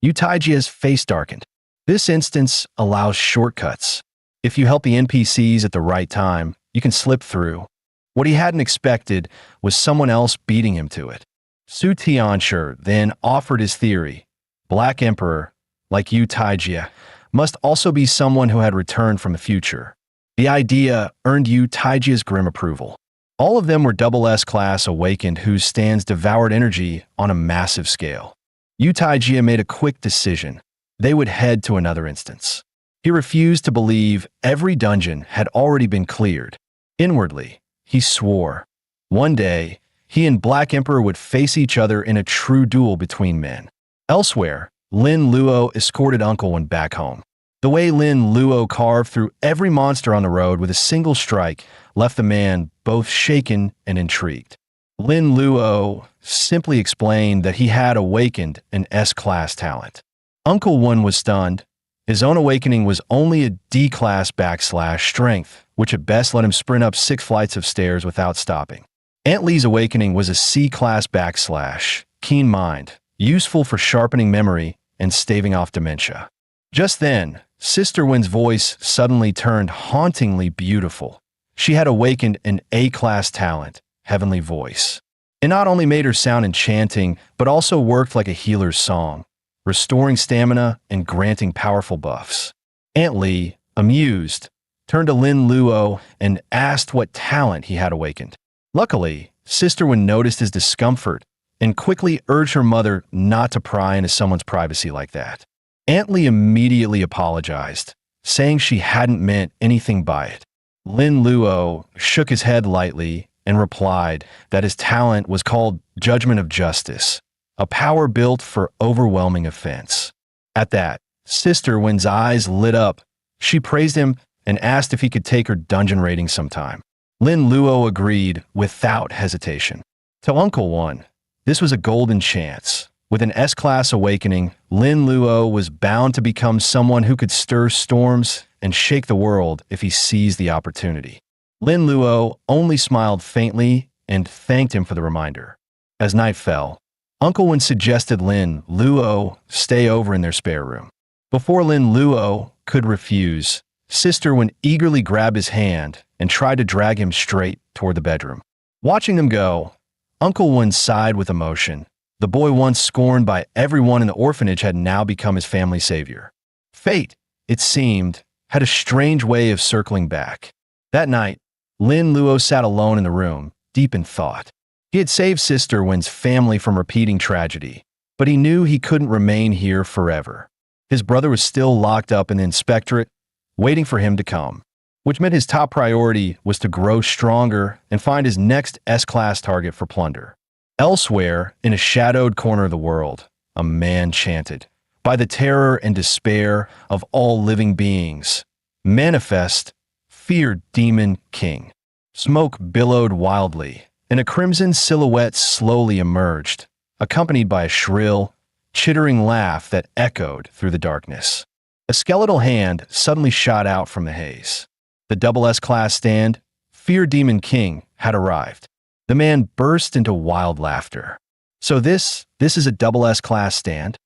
Yu Taijia's face darkened. This instance allows shortcuts. If you help the NPCs at the right time, you can slip through. What he hadn't expected was someone else beating him to it. Su Tianshi then offered his theory. Black Emperor, like Yu Taijia, must also be someone who had returned from the future. The idea earned Yu Taijia's grim approval. All of them were double S-class awakened whose stands devoured energy on a massive scale. Yu Taijia made a quick decision. They would head to another instance. He refused to believe every dungeon had already been cleared. Inwardly, he swore. One day, he and Black Emperor would face each other in a true duel between men. Elsewhere, Lin Luo escorted Uncle Wen back home. The way Lin Luo carved through every monster on the road with a single strike left the man both shaken and intrigued. Lin Luo simply explained that he had awakened an S-class talent. Uncle Wen was stunned. His own awakening was only a D-class / strength, which at best let him sprint up 6 flights of stairs without stopping. Aunt Lee's awakening was a C-class / keen mind, useful for sharpening memory and staving off dementia. Just then, Sister Wen's voice suddenly turned hauntingly beautiful. She had awakened an A-class talent, Heavenly Voice. It not only made her sound enchanting, but also worked like a healer's song, restoring stamina and granting powerful buffs. Aunt Lee, amused, turned to Lin Luo and asked what talent he had awakened. Luckily, Sister Wen noticed his discomfort and quickly urged her mother not to pry into someone's privacy like that. Aunt Lee immediately apologized, saying she hadn't meant anything by it. Lin Luo shook his head lightly and replied that his talent was called Judgment of Justice, a power built for overwhelming offense. At that, Sister Wen's eyes lit up. She praised him and asked if he could take her dungeon raiding sometime. Lin Luo agreed without hesitation. To Uncle Wen, this was a golden chance. With an S-class awakening, Lin Luo was bound to become someone who could stir storms and shake the world if he seized the opportunity. Lin Luo only smiled faintly and thanked him for the reminder. As night fell, Uncle Wen suggested Lin Luo stay over in their spare room. Before Lin Luo could refuse, Sister Wen eagerly grabbed his hand and tried to drag him straight toward the bedroom. Watching them go, Uncle Wen sighed with emotion. The boy once scorned by everyone in the orphanage had now become his family savior. Fate, it seemed, had a strange way of circling back. That night, Lin Luo sat alone in the room, deep in thought. He had saved Sister Wen's family from repeating tragedy, but he knew he couldn't remain here forever. His brother was still locked up in the inspectorate, waiting for him to come, which meant his top priority was to grow stronger and find his next S-class target for plunder. Elsewhere, in a shadowed corner of the world, a man chanted, by the terror and despair of all living beings. Manifest, fear demon king. Smoke billowed wildly, and a crimson silhouette slowly emerged, accompanied by a shrill, chittering laugh that echoed through the darkness. A skeletal hand suddenly shot out from the haze. The double S-class stand, Fear Demon King, had arrived. The man burst into wild laughter. So this is a double S-class stand?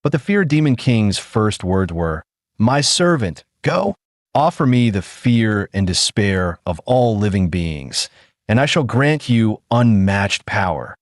But the Fear Demon King's first words were, "My servant, go! Offer me the fear and despair of all living beings, and I shall grant you unmatched power."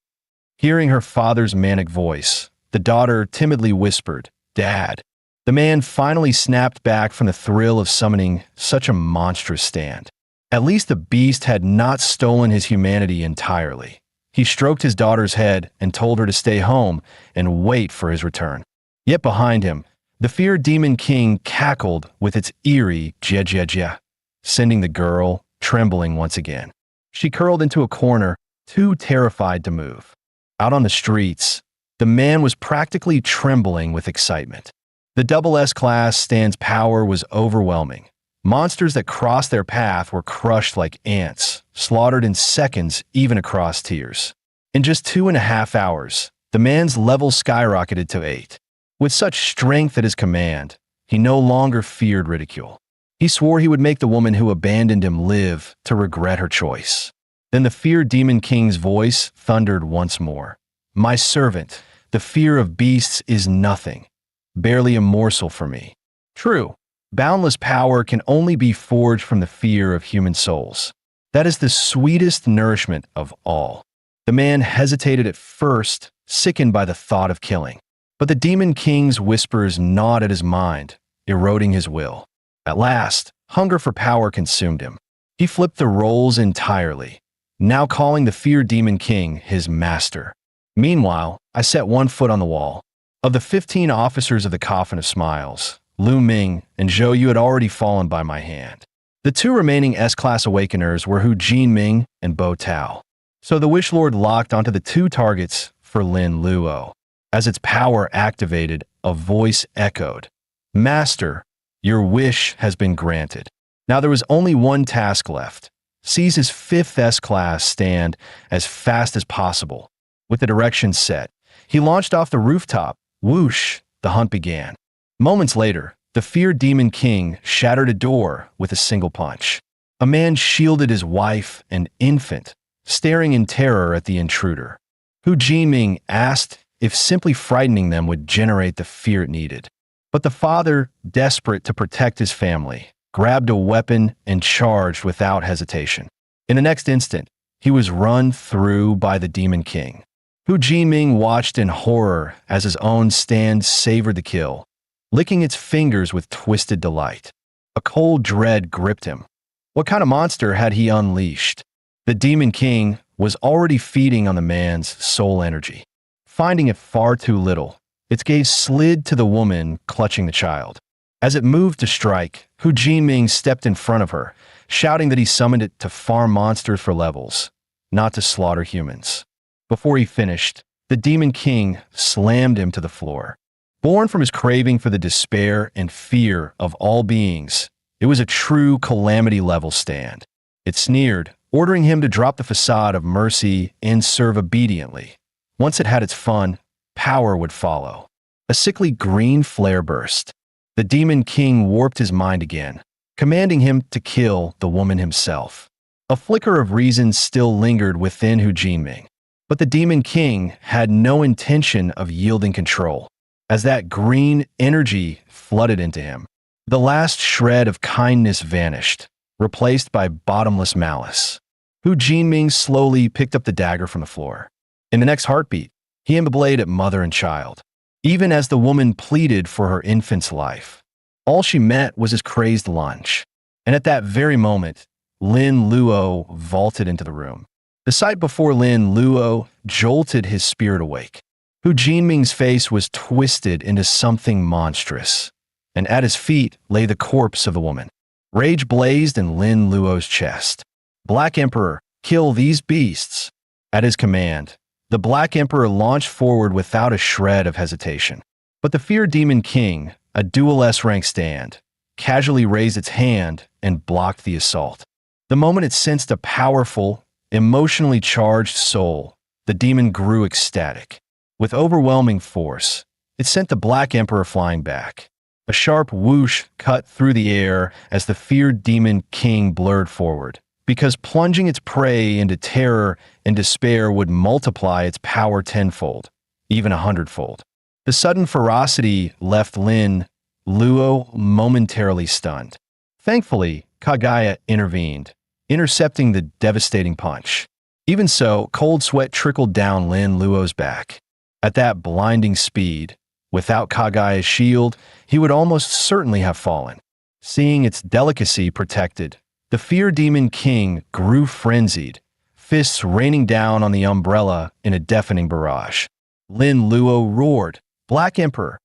Hearing her father's manic voice, the daughter timidly whispered, "Dad." The man finally snapped back from the thrill of summoning such a monstrous stand. At least the beast had not stolen his humanity entirely. He stroked his daughter's head and told her to stay home and wait for his return. Yet behind him, the Fear Demon King cackled with its eerie jeh, sending the girl trembling once again. She curled into a corner, too terrified to move. Out on the streets, the man was practically trembling with excitement. The double S-class stand's power was overwhelming. Monsters that crossed their path were crushed like ants, slaughtered in seconds even across tiers. In just 2.5 hours, the man's level skyrocketed to 8. With such strength at his command, he no longer feared ridicule. He swore he would make the woman who abandoned him live to regret her choice. Then the Fear Demon King's voice thundered once more. "My servant, the fear of beasts is nothing. Barely a morsel for me. True, boundless power can only be forged from the fear of human souls. That is the sweetest nourishment of all." The man hesitated at first, sickened by the thought of killing. But the Demon King's whispers gnawed at his mind, eroding his will. At last, hunger for power consumed him. He flipped the roles entirely, now calling the Fear Demon King his master. Meanwhile, I set one foot on the wall. Of the 15 officers of the Coffin of Smiles, Lu Ming and Zhou Yu had already fallen by my hand. The 2 remaining S-Class Awakeners were Hu Jinming and Bo Tao. So the Wish Lord locked onto the 2 targets for Lin Luo. As its power activated, a voice echoed, "Master, your wish has been granted." Now there was only one task left. Seize his 5th S-Class stand as fast as possible. With the direction set, he launched off the rooftop. Whoosh, the hunt began. Moments later, the Fear Demon King shattered a door with a single punch. A man shielded his wife and infant, staring in terror at the intruder. Hu Jinming asked if simply frightening them would generate the fear it needed. But the father, desperate to protect his family, grabbed a weapon and charged without hesitation. In the next instant, he was run through by the Demon King. Hu Jinming watched in horror as his own stand savored the kill, licking its fingers with twisted delight. A cold dread gripped him. What kind of monster had he unleashed? The Demon King was already feeding on the man's soul energy. Finding it far too little, its gaze slid to the woman clutching the child. As it moved to strike, Hu Jinming stepped in front of her, shouting that he summoned it to farm monsters for levels, not to slaughter humans. Before he finished, the Demon King slammed him to the floor. Born from his craving for the despair and fear of all beings, it was a true calamity-level stand. It sneered, ordering him to drop the facade of mercy and serve obediently. Once it had its fun, power would follow. A sickly green flare burst. The Demon King warped his mind again, commanding him to kill the woman himself. A flicker of reason still lingered within Hu Jinming. But the Demon King had no intention of yielding control. As that green energy flooded into him, the last shred of kindness vanished, replaced by bottomless malice. Hu Jinming slowly picked up the dagger from the floor. In the next heartbeat, he aimed the blade at mother and child, even as the woman pleaded for her infant's life. All she met was his crazed lunge. And at that very moment, Lin Luo vaulted into the room. The sight before Lin Luo jolted his spirit awake. Hu Jinming's face was twisted into something monstrous, and at his feet lay the corpse of the woman. Rage blazed in Lin Luo's chest. "Black Emperor, kill these beasts!" At his command, the Black Emperor launched forward without a shred of hesitation. But the Fear Demon King, a dual S-rank stand, casually raised its hand and blocked the assault. The moment it sensed a powerful, emotionally charged soul, the demon grew ecstatic. With overwhelming force, it sent the Black Emperor flying back. A sharp whoosh cut through the air as the feared demon king blurred forward, because plunging its prey into terror and despair would multiply its power tenfold, even 100-fold. The sudden ferocity left Lin Luo momentarily stunned. Thankfully, Kagaya intervened, intercepting the devastating punch. Even so, cold sweat trickled down Lin Luo's back. At that blinding speed, without Kagaya's shield, he would almost certainly have fallen. Seeing its delicacy protected, the Fear Demon King grew frenzied, fists raining down on the umbrella in a deafening barrage. Lin Luo roared, "Black Emperor!"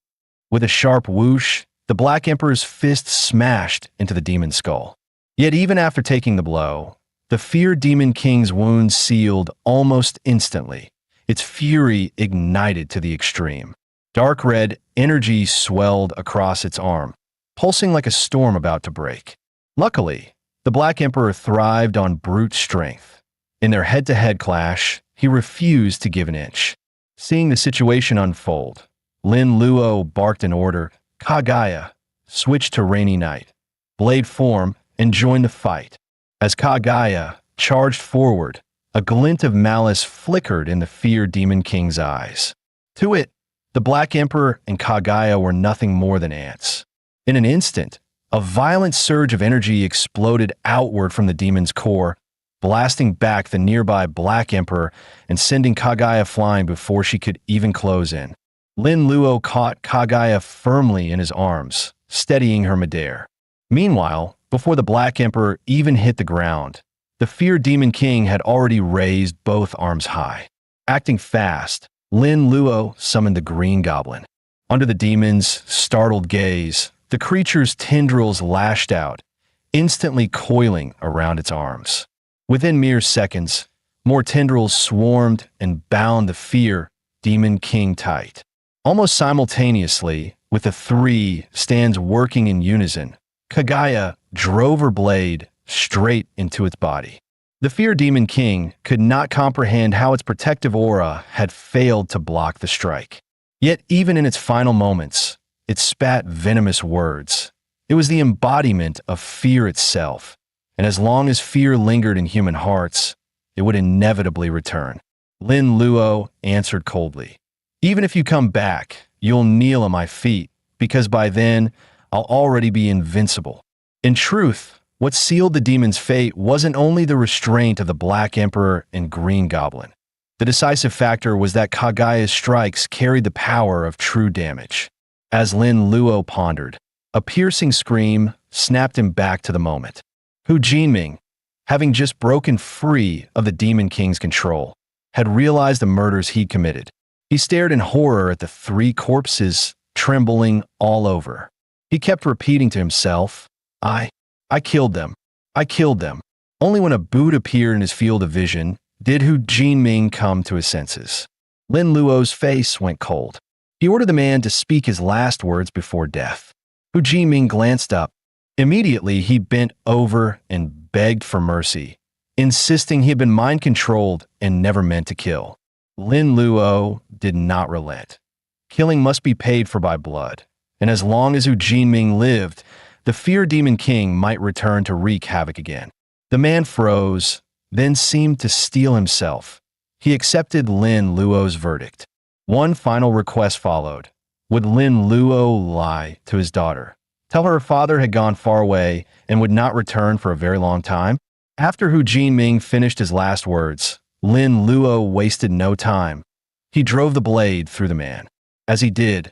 With a sharp whoosh, the Black Emperor's fist smashed into the demon's skull. Yet even after taking the blow, the Fear Demon King's wounds sealed almost instantly. Its fury ignited to the extreme. Dark red energy swelled across its arm, pulsing like a storm about to break. Luckily, the Black Emperor thrived on brute strength. In their head-to-head clash, he refused to give an inch. Seeing the situation unfold, Lin Luo barked an order. Kagaya switched to Rainy Night, blade form, and joined the fight. As Kagaya charged forward, a glint of malice flickered in the Fear Demon King's eyes. To it, the Black Emperor and Kagaya were nothing more than ants. In an instant, a violent surge of energy exploded outward from the demon's core, blasting back the nearby Black Emperor and sending Kagaya flying before she could even close in. Lin Luo caught Kagaya firmly in his arms, steadying her midair. Meanwhile, before the Black Emperor even hit the ground, the Fear Demon King had already raised both arms high. Acting fast, Lin Luo summoned the Green Goblin. Under the demon's startled gaze, the creature's tendrils lashed out, instantly coiling around its arms. Within mere seconds, more tendrils swarmed and bound the Fear Demon King tight. Almost simultaneously, with the three stands working in unison, Kagaya drove her blade straight into its body. The Fear Demon King could not comprehend how its protective aura had failed to block the strike. Yet even in its final moments, it spat venomous words. It was the embodiment of fear itself, and as long as fear lingered in human hearts, it would inevitably return. Lin Luo answered coldly, "Even if you come back, you'll kneel at my feet, because by then, I'll already be invincible." In truth, what sealed the demon's fate wasn't only the restraint of the Black Emperor and Green Goblin. The decisive factor was that Kagaya's strikes carried the power of true damage. As Lin Luo pondered, a piercing scream snapped him back to the moment. Hu Jinming, having just broken free of the Demon King's control, had realized the murders he'd committed. He stared in horror at the three corpses, trembling all over. He kept repeating to himself, I killed them. I killed them." Only when a boot appeared in his field of vision did Hu Jinming come to his senses. Lin Luo's face went cold. He ordered the man to speak his last words before death. Hu Jinming glanced up. Immediately, he bent over and begged for mercy, insisting he had been mind-controlled and never meant to kill. Lin Luo did not relent. Killing must be paid for by blood, and as long as Hu Jinming lived, the Fear Demon King might return to wreak havoc again. The man froze, then seemed to steel himself. He accepted Lin Luo's verdict. One final request followed. Would Lin Luo lie to his daughter, tell her father had gone far away and would not return for a very long time? After Hu Jinming finished his last words, Lin Luo wasted no time. He drove the blade through the man. As he did,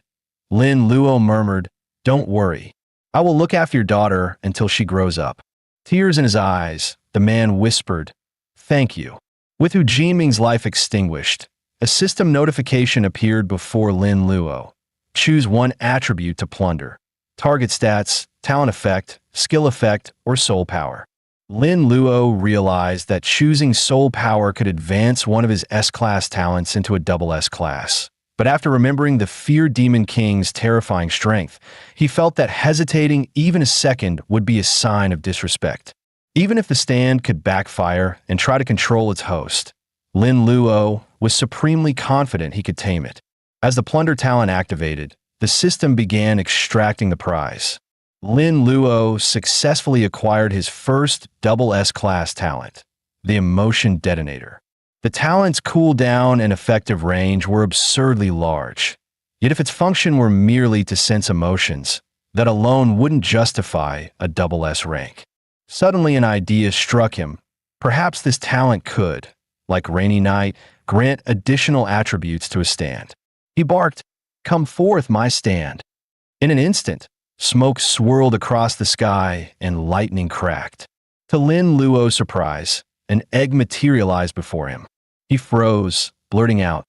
Lin Luo murmured, "Don't worry. I will look after your daughter until she grows up." Tears in his eyes, the man whispered, "Thank you." With Hu Jinming's life extinguished, a system notification appeared before Lin Luo. Choose one attribute to plunder. Target stats, talent effect, skill effect, or soul power. Lin Luo realized that choosing soul power could advance one of his S-class talents into a double S-class. But after remembering the Fear Demon King's terrifying strength, he felt that hesitating even a second would be a sign of disrespect. Even if the stand could backfire and try to control its host, Lin Luo was supremely confident he could tame it. As the plunder talent activated, the system began extracting the prize. Lin Luo successfully acquired his first double S-class talent, the Emotion Detonator. The talent's cooldown and effective range were absurdly large. Yet if its function were merely to sense emotions, that alone wouldn't justify a double S rank. Suddenly an idea struck him. Perhaps this talent could, like Rainy Night, grant additional attributes to a stand. He barked, "Come forth, my stand." In an instant, smoke swirled across the sky and lightning cracked. To Lin Luo's surprise, an egg materialized before him. He froze, blurting out,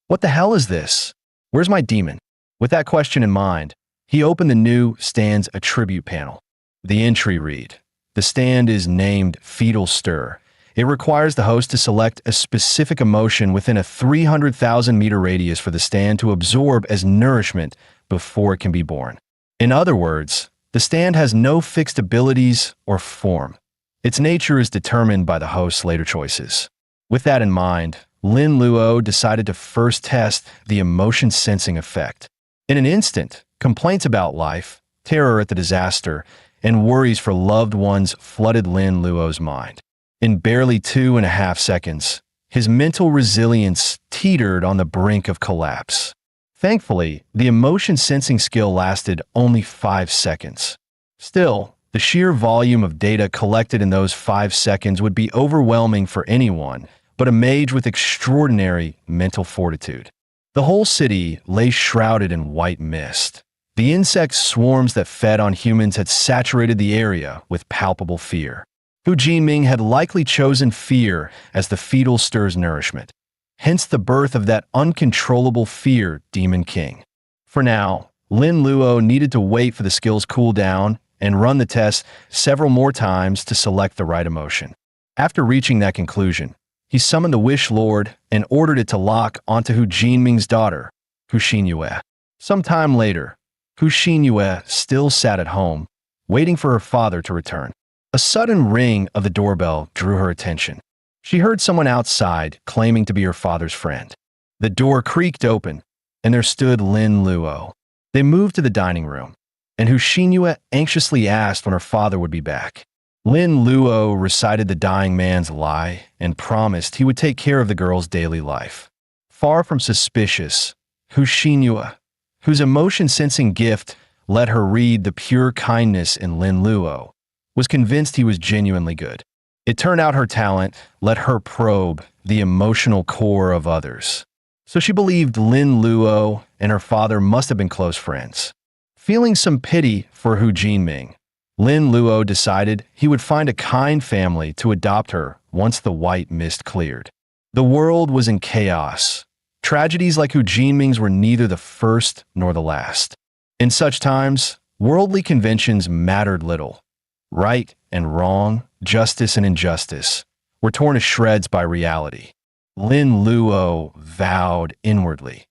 "What the hell is this? Where's my demon?" With that question in mind, he opened the new stand's attribute panel. The entry read, "The stand is named Fetal Stir. It requires the host to select a specific emotion within a 300,000-meter radius for the stand to absorb as nourishment before it can be born." In other words, the stand has no fixed abilities or form. Its nature is determined by the host's later choices. With that in mind, Lin Luo decided to first test the emotion sensing effect. In an instant, complaints about life, terror at the disaster, and worries for loved ones flooded Lin Luo's mind. In barely 2.5 seconds, his mental resilience teetered on the brink of collapse. Thankfully, the emotion sensing skill lasted only 5 seconds. Still, the sheer volume of data collected in those 5 seconds would be overwhelming for anyone but a mage with extraordinary mental fortitude. The whole city lay shrouded in white mist. The insect swarms that fed on humans had saturated the area with palpable fear. Hu Jinming had likely chosen fear as the fetal stir's nourishment, hence the birth of that uncontrollable Fear Demon King. For now, Lin Luo needed to wait for the skill's cooldown and run the test several more times to select the right emotion. After reaching that conclusion, he summoned the Wish Lord and ordered it to lock onto Hu Jinming's daughter, Hu Xinyue. Some time later, Hu Xinyue still sat at home, waiting for her father to return. A sudden ring of the doorbell drew her attention. She heard someone outside claiming to be her father's friend. The door creaked open, and there stood Lin Luo. They moved to the dining room, and Hu Xinyue anxiously asked when her father would be back. Lin Luo recited the dying man's lie and promised he would take care of the girl's daily life. Far from suspicious, Hu Xinyue, whose emotion-sensing gift let her read the pure kindness in Lin Luo, was convinced he was genuinely good. It turned out her talent let her probe the emotional core of others. So she believed Lin Luo and her father must have been close friends. Feeling some pity for Hu Jinming, Lin Luo decided he would find a kind family to adopt her once the white mist cleared. The world was in chaos. Tragedies like Hu Jinming's were neither the first nor the last. In such times, worldly conventions mattered little. Right and wrong, justice and injustice, were torn to shreds by reality. Lin Luo vowed inwardly.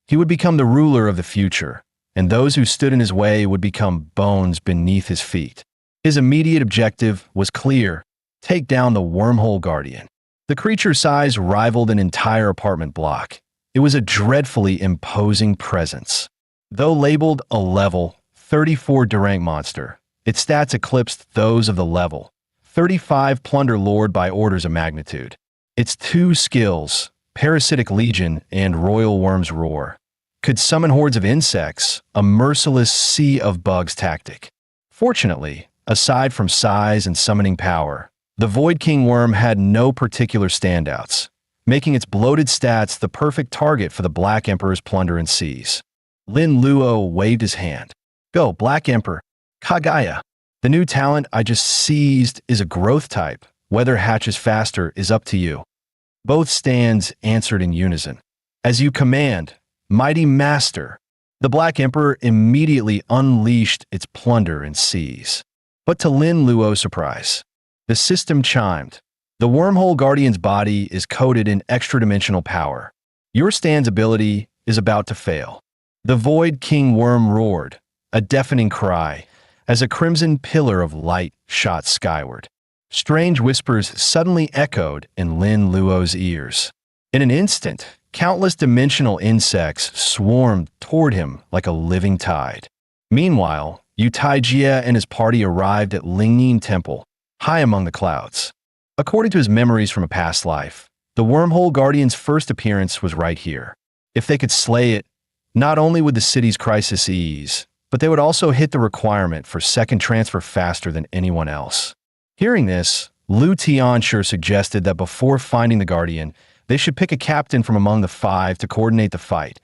He would become the ruler of the future, and those who stood in his way would become bones beneath his feet. His immediate objective was clear: take down the Wormhole Guardian. The creature's size rivaled an entire apartment block. It was a dreadfully imposing presence. Though labeled a level 34 rank monster, its stats eclipsed those of the level 35 Plunder Lord by orders of magnitude. Its two skills, Parasitic Legion and Royal Worm's Roar, could summon hordes of insects, a merciless sea of bugs tactic. Fortunately, aside from size and summoning power, the Void King Worm had no particular standouts, making its bloated stats the perfect target for the Black Emperor's plunder and seize. Lin Luo waved his hand. "Go, Black Emperor. Kagaya. The new talent I just seized is a growth type. Whether hatches faster is up to you." Both stands answered in unison. "As you command, mighty master." The Black Emperor immediately unleashed its plunder and seize. But to Lin Luo's surprise, the system chimed. "The Wormhole Guardian's body is coded in extra-dimensional power. Your stand's ability is about to fail. The Void King Worm roared, a deafening cry, as a crimson pillar of light shot skyward. Strange whispers suddenly echoed in Lin Luo's ears. In an instant, countless dimensional insects swarmed toward him like a living tide. Meanwhile, Yu Taijie and his party arrived at Lingyin Temple, high among the clouds. According to his memories from a past life, the Wormhole Guardian's first appearance was right here. If they could slay it, not only would the city's crisis ease, but they would also hit the requirement for second transfer faster than anyone else. Hearing this, Lu Tianshi suggested that before finding the Guardian, they should pick a captain from among the five to coordinate the fight.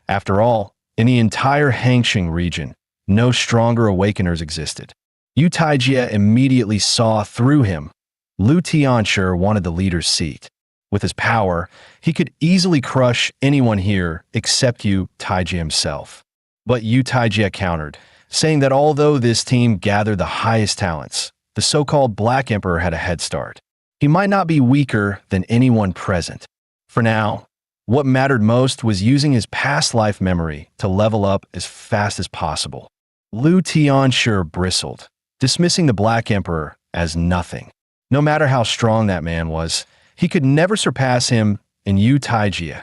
After all, in the entire Hangxing region, no stronger awakeners existed. Yu Taijie immediately saw through him. Lu Tianshi wanted the leader's seat. With his power, he could easily crush anyone here except Yu Taijie himself. But Yu Taijie countered, saying that although this team gathered the highest talents, the so-called Black Emperor had a head start. He might not be weaker than anyone present. For now, what mattered most was using his past life memory to level up as fast as possible. Lu Tianshi bristled, dismissing the Black Emperor as nothing. No matter how strong that man was, he could never surpass him and Yu Taijie,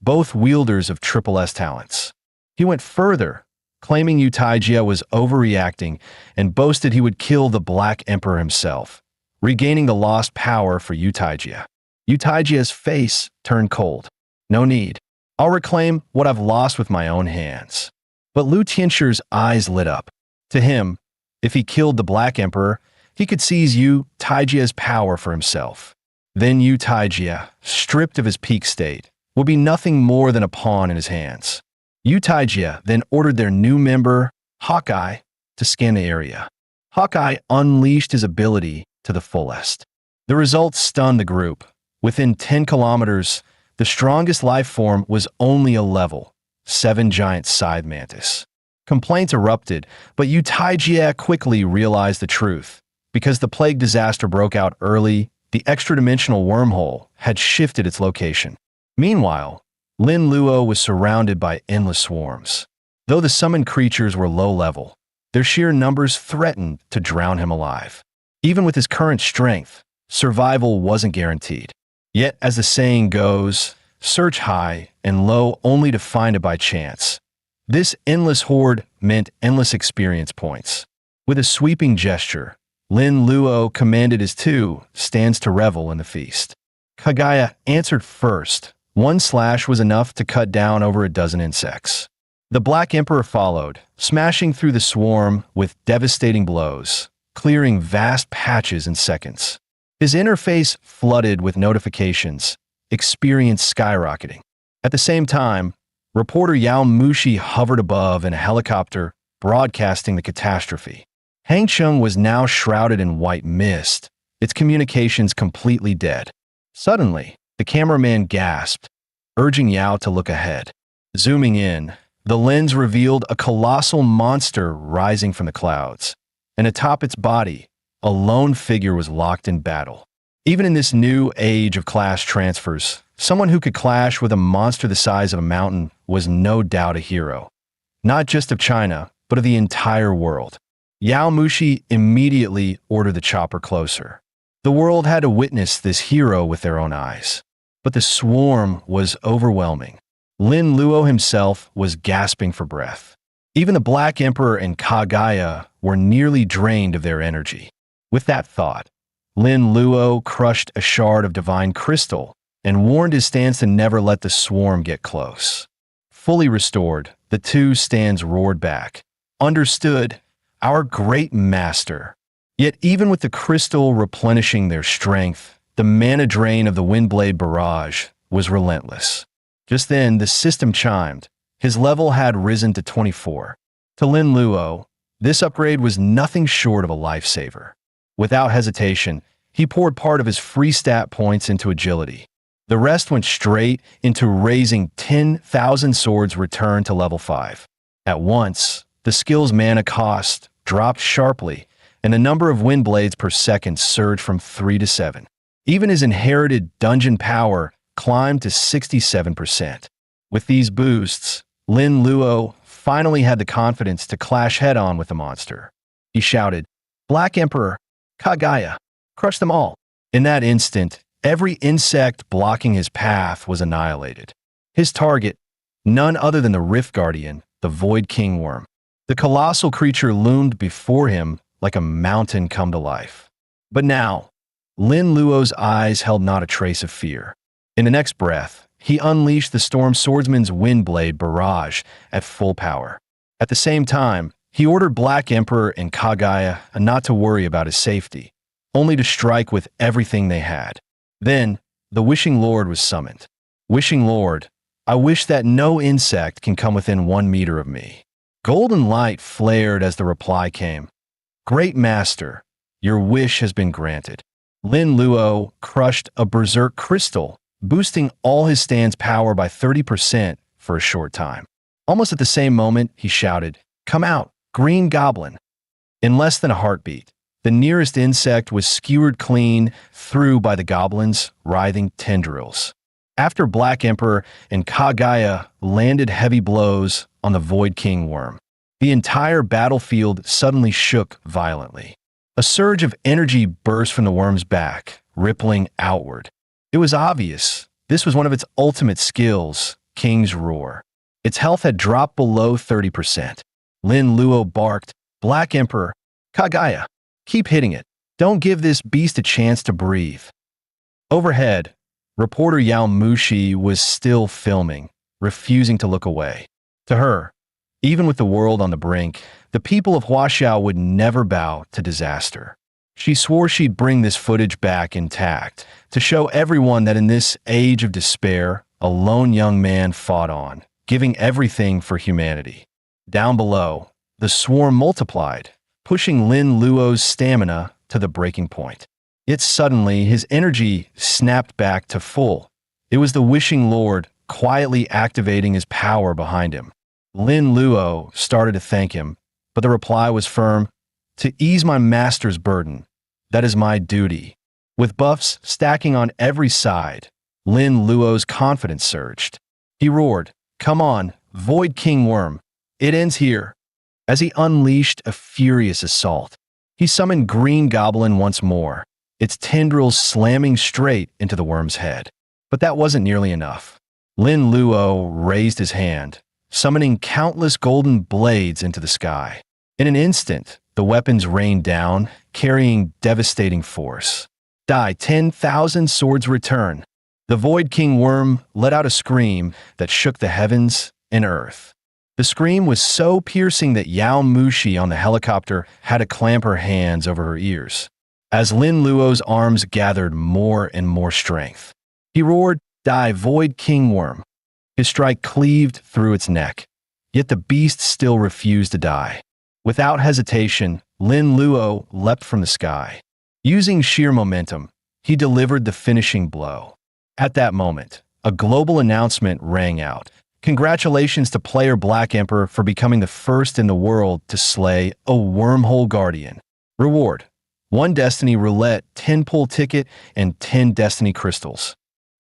both wielders of Triple S talents. He went further, claiming Yu Taijie was overreacting and boasted he would kill the Black Emperor himself, regaining the lost power for Yu Taijie. Yu Taijie's face turned cold. No need. I'll reclaim what I've lost with my own hands. But Lu Tianshi's eyes lit up. To him, if he killed the Black Emperor, he could seize Yu Taijie's power for himself. Then Yu Taijie, stripped of his peak state, would be nothing more than a pawn in his hands. Yu Taijie then ordered their new member, Hawkeye, to scan the area. Hawkeye unleashed his ability to the fullest. The results stunned the group. Within 10 kilometers, the strongest life form was only a level 7 giant scythe mantis. Complaints erupted, but Yu Taijie quickly realized the truth. Because the plague disaster broke out early, the extra-dimensional wormhole had shifted its location. Meanwhile, Lin Luo was surrounded by endless swarms. Though the summoned creatures were low-level, their sheer numbers threatened to drown him alive. Even with his current strength, survival wasn't guaranteed. Yet, as the saying goes, search high and low only to find it by chance. This endless horde meant endless experience points. With a sweeping gesture, Lin Luo commanded his two stands to revel in the feast. Kagaya answered first. One slash was enough to cut down over a dozen insects. The Black Emperor followed, smashing through the swarm with devastating blows, clearing vast patches in seconds. His interface flooded with notifications, experience skyrocketing. At the same time, reporter Yao Mushi hovered above in a helicopter, broadcasting the catastrophe. Hangcheng was now shrouded in white mist, its communications completely dead. Suddenly, the cameraman gasped, urging Yao to look ahead. Zooming in, the lens revealed a colossal monster rising from the clouds, and atop its body, a lone figure was locked in battle. Even in this new age of class transfers, someone who could clash with a monster the size of a mountain was no doubt a hero. Not just of China, but of the entire world. Yao Mushi immediately ordered the chopper closer. The world had to witness this hero with their own eyes. But the swarm was overwhelming. Lin Luo himself was gasping for breath. Even the Black Emperor and Kagaya were nearly drained of their energy. With that thought, Lin Luo crushed a shard of divine crystal and warned his stands to never let the swarm get close. Fully restored, the two stands roared back. Understood, our great master. Yet even with the crystal replenishing their strength, the mana drain of the Windblade barrage was relentless. Just then, the system chimed. His level had risen to 24. To Lin Luo, this upgrade was nothing short of a lifesaver. Without hesitation, he poured part of his free stat points into agility. The rest went straight into raising 10,000 swords returned to level 5. At once, the skill's mana cost dropped sharply, and the number of wind blades per second surged from 3 to 7. Even his inherited dungeon power climbed to 67%. With these boosts, Lin Luo finally had the confidence to clash head-on with the monster. He shouted, "Black Emperor, Kagaya, crush them all." In that instant, every insect blocking his path was annihilated. His target, none other than the Rift Guardian, the Void King Worm. The colossal creature loomed before him like a mountain come to life. But now, Lin Luo's eyes held not a trace of fear. In the next breath, he unleashed the Storm Swordsman's Windblade barrage at full power. At the same time, he ordered Black Emperor and Kagaya not to worry about his safety, only to strike with everything they had. Then, the Wishing Lord was summoned. "Wishing Lord, I wish that no insect can come within 1 meter of me." Golden light flared as the reply came. "Great Master, your wish has been granted." Lin Luo crushed a berserk crystal, boosting all his stand's power by 30% for a short time. Almost at the same moment, he shouted, "Come out, Green Goblin." In less than a heartbeat, the nearest insect was skewered clean through by the goblin's writhing tendrils. After Black Emperor and Kagaya landed heavy blows on the Void King Worm, the entire battlefield suddenly shook violently. A surge of energy burst from the worm's back, rippling outward. It was obvious this was one of its ultimate skills, King's Roar. Its health had dropped below 30%. Lin Luo barked, "Black Emperor, Kagaya, keep hitting it. Don't give this beast a chance to breathe." Overhead, reporter Yao Mushi was still filming, refusing to look away. To her, even with the world on the brink, the people of Huaxiao would never bow to disaster. She swore she'd bring this footage back intact, to show everyone that in this age of despair, a lone young man fought on, giving everything for humanity. Down below, the swarm multiplied, pushing Lin Luo's stamina to the breaking point. Yet suddenly, his energy snapped back to full. It was the Wishing Lord quietly activating his power behind him. Lin Luo started to thank him, but the reply was firm, "To ease my master's burden, that is my duty." With buffs stacking on every side, Lin Luo's confidence surged. He roared, "Come on, Void King Worm, it ends here." As he unleashed a furious assault, he summoned Green Goblin once more, its tendrils slamming straight into the worm's head. But that wasn't nearly enough. Lin Luo raised his hand, summoning countless golden blades into the sky. In an instant, the weapons rained down, carrying devastating force. Die 10,000 swords return. The Void King Worm let out a scream that shook the heavens and earth. The scream was so piercing that Yao Mushi on the helicopter had to clamp her hands over her ears. As Lin Luo's arms gathered more and more strength, he roared, "Die, Void King Worm." His strike cleaved through its neck, yet the beast still refused to die. Without hesitation, Lin Luo leapt from the sky. Using sheer momentum, he delivered the finishing blow. At that moment, a global announcement rang out. "Congratulations to player Black Emperor for becoming the first in the world to slay a Wormhole Guardian. Reward: 1 Destiny Roulette 10-pull ticket and 10 Destiny Crystals."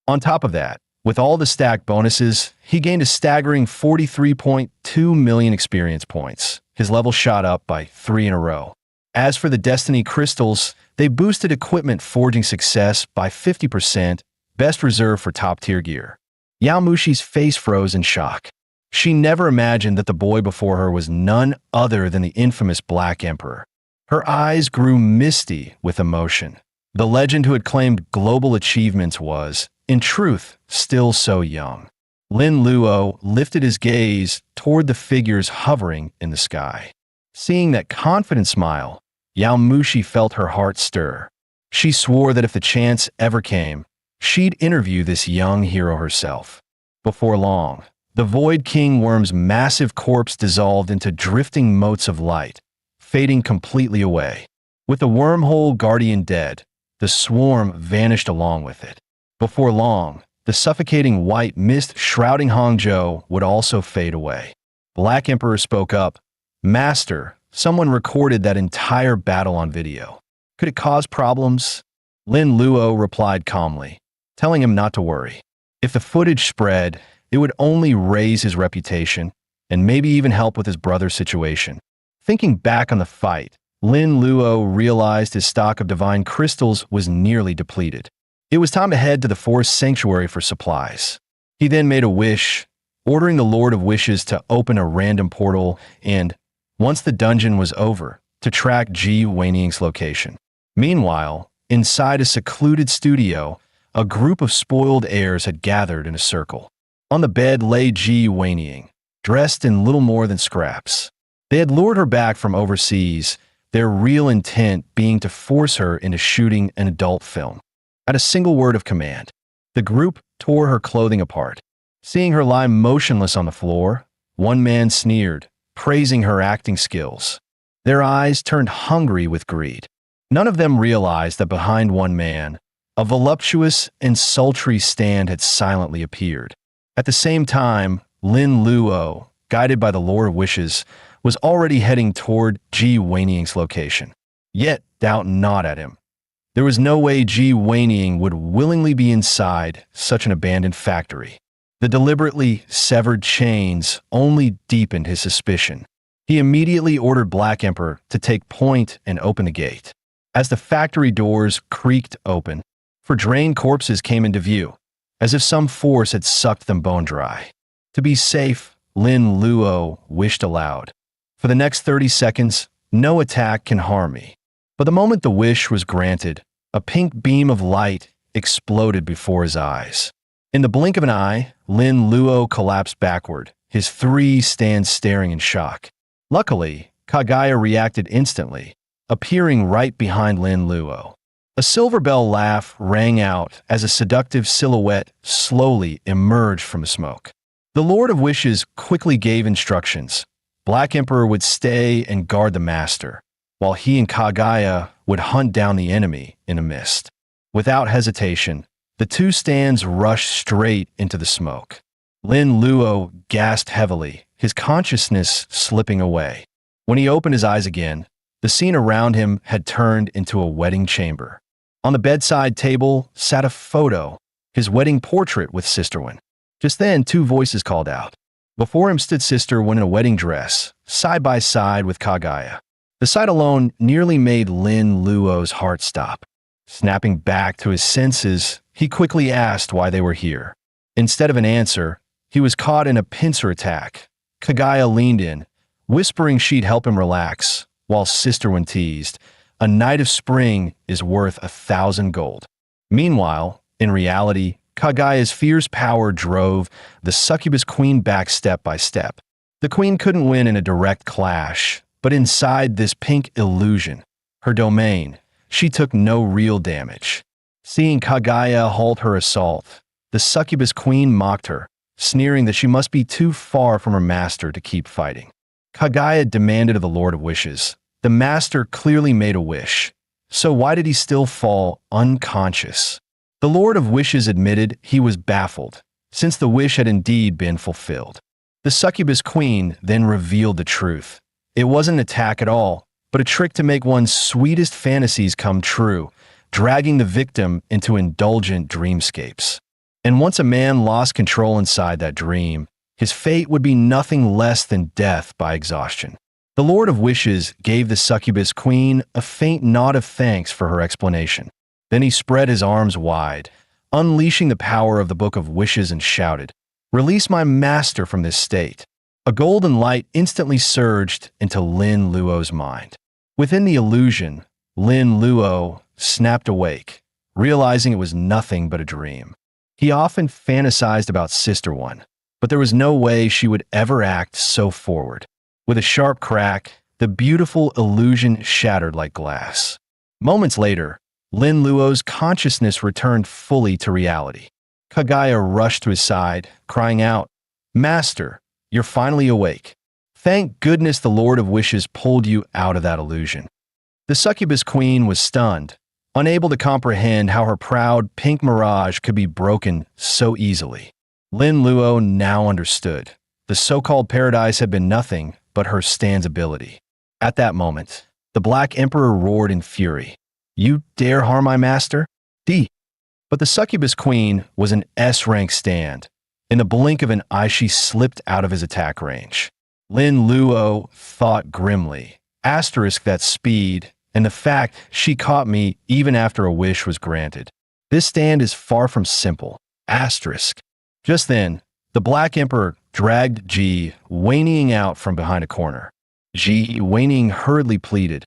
On top of that, with all the stacked bonuses, he gained a staggering 43.2 million experience points. His level shot up by 3 in a row. As for the Destiny Crystals, they boosted equipment forging success by 50%, best reserved for top-tier gear. Yao Mushi's face froze in shock. She never imagined that the boy before her was none other than the infamous Black Emperor. Her eyes grew misty with emotion. The legend who had claimed global achievements was, in truth, still so young. Lin Luo lifted his gaze toward the figures hovering in the sky. Seeing that confident smile, Yao Mushi felt her heart stir. She swore that if the chance ever came, she'd interview this young hero herself. Before long, the Void King Worm's massive corpse dissolved into drifting motes of light, fading completely away. With the Wormhole Guardian dead, the swarm vanished along with it. Before long, the suffocating white mist shrouding Hangzhou would also fade away. Black Emperor spoke up, "Master, someone recorded that entire battle on video. Could it cause problems?" Lin Luo replied calmly, telling him not to worry. If the footage spread, It would only raise his reputation and maybe even help with his brother's situation. Thinking back on the fight, Lin Luo realized his stock of divine crystals was nearly depleted. It was time to head to the forest sanctuary for supplies. He then made a wish, ordering the Lord of Wishes to open a random portal and, once the dungeon was over, to track Ji Weining's location. Meanwhile, inside a secluded studio, a group of spoiled heirs had gathered in a circle. On the bed lay Ji Weining, dressed in little more than scraps. They had lured her back from overseas, their real intent being to force her into shooting an adult film. At a single word of command, the group tore her clothing apart. Seeing her lie motionless on the floor, one man sneered, praising her acting skills. Their eyes turned hungry with greed. None of them realized that behind one man, a voluptuous and sultry stand had silently appeared. At the same time, Lin Luo, guided by the Lord of Wishes, was already heading toward Ji Weining's location. Yet, doubt not at him. There was no way Ji Weining would willingly be inside such an abandoned factory. The deliberately severed chains only deepened his suspicion. He immediately ordered Black Emperor to take point and open the gate. As the factory doors creaked open, drained corpses came into view, as if some force had sucked them bone dry. To be safe, Lin Luo wished aloud. For the next 30 seconds, no attack can harm me. But the moment the wish was granted, a pink beam of light exploded before his eyes. In the blink of an eye, Lin Luo collapsed backward, his three stands staring in shock. Luckily, Kaguya reacted instantly, appearing right behind Lin Luo. A silver bell laugh rang out as a seductive silhouette slowly emerged from the smoke. The Lord of Wishes quickly gave instructions. Black Emperor would stay and guard the master, while he and Kaguya would hunt down the enemy in a mist. Without hesitation, the two stands rushed straight into the smoke. Lin Luo gasped heavily, his consciousness slipping away. When he opened his eyes again, the scene around him had turned into a wedding chamber. On the bedside table sat a photo, his wedding portrait with Sister Wen. Just then, two voices called out. Before him stood Sister Wen in a wedding dress, side by side with Kaguya. The sight alone nearly made Lin Luo's heart stop. Snapping back to his senses, he quickly asked why they were here. Instead of an answer, he was caught in a pincer attack. Kaguya leaned in, whispering she'd help him relax, while Sister Wen teased, "A night of spring is worth 1,000 gold." Meanwhile, in reality, Kaguya's fierce power drove the succubus queen back step by step. The queen couldn't win in a direct clash, but inside this pink illusion, her domain, she took no real damage. Seeing Kaguya halt her assault, the succubus queen mocked her, sneering that she must be too far from her master to keep fighting. Kaguya demanded of the Lord of Wishes. The master clearly made a wish, so why did he still fall unconscious? The Lord of Wishes admitted he was baffled, since the wish had indeed been fulfilled. The succubus queen then revealed the truth. It wasn't an attack at all, but a trick to make one's sweetest fantasies come true, dragging the victim into indulgent dreamscapes. And once a man lost control inside that dream, his fate would be nothing less than death by exhaustion. The Lord of Wishes gave the succubus queen a faint nod of thanks for her explanation. Then he spread his arms wide, unleashing the power of the Book of Wishes, and shouted, "Release my master from this state." A golden light instantly surged into Lin Luo's mind. Within the illusion, Lin Luo snapped awake, realizing it was nothing but a dream. He often fantasized about Sister Wen, but there was no way she would ever act so forward. With a sharp crack, the beautiful illusion shattered like glass. Moments later, Lin Luo's consciousness returned fully to reality. Kaguya rushed to his side, crying out, "Master, you're finally awake. Thank goodness the Lord of Wishes pulled you out of that illusion." The succubus queen was stunned, unable to comprehend how her proud pink mirage could be broken so easily. Lin Luo now understood. The so-called paradise had been nothing but her stand's ability. At that moment, the Black Emperor roared in fury. "You dare harm my master? D." But the succubus queen was an S-rank stand, In the blink of an eye, she slipped out of his attack range. Lin Luo thought grimly. Asterisk that speed, and the fact she caught me even after a wish was granted. This stand is far from simple. Asterisk. Just then, the Black Emperor dragged Ji whinnying out from behind a corner. Ji whinnying hurriedly pleaded,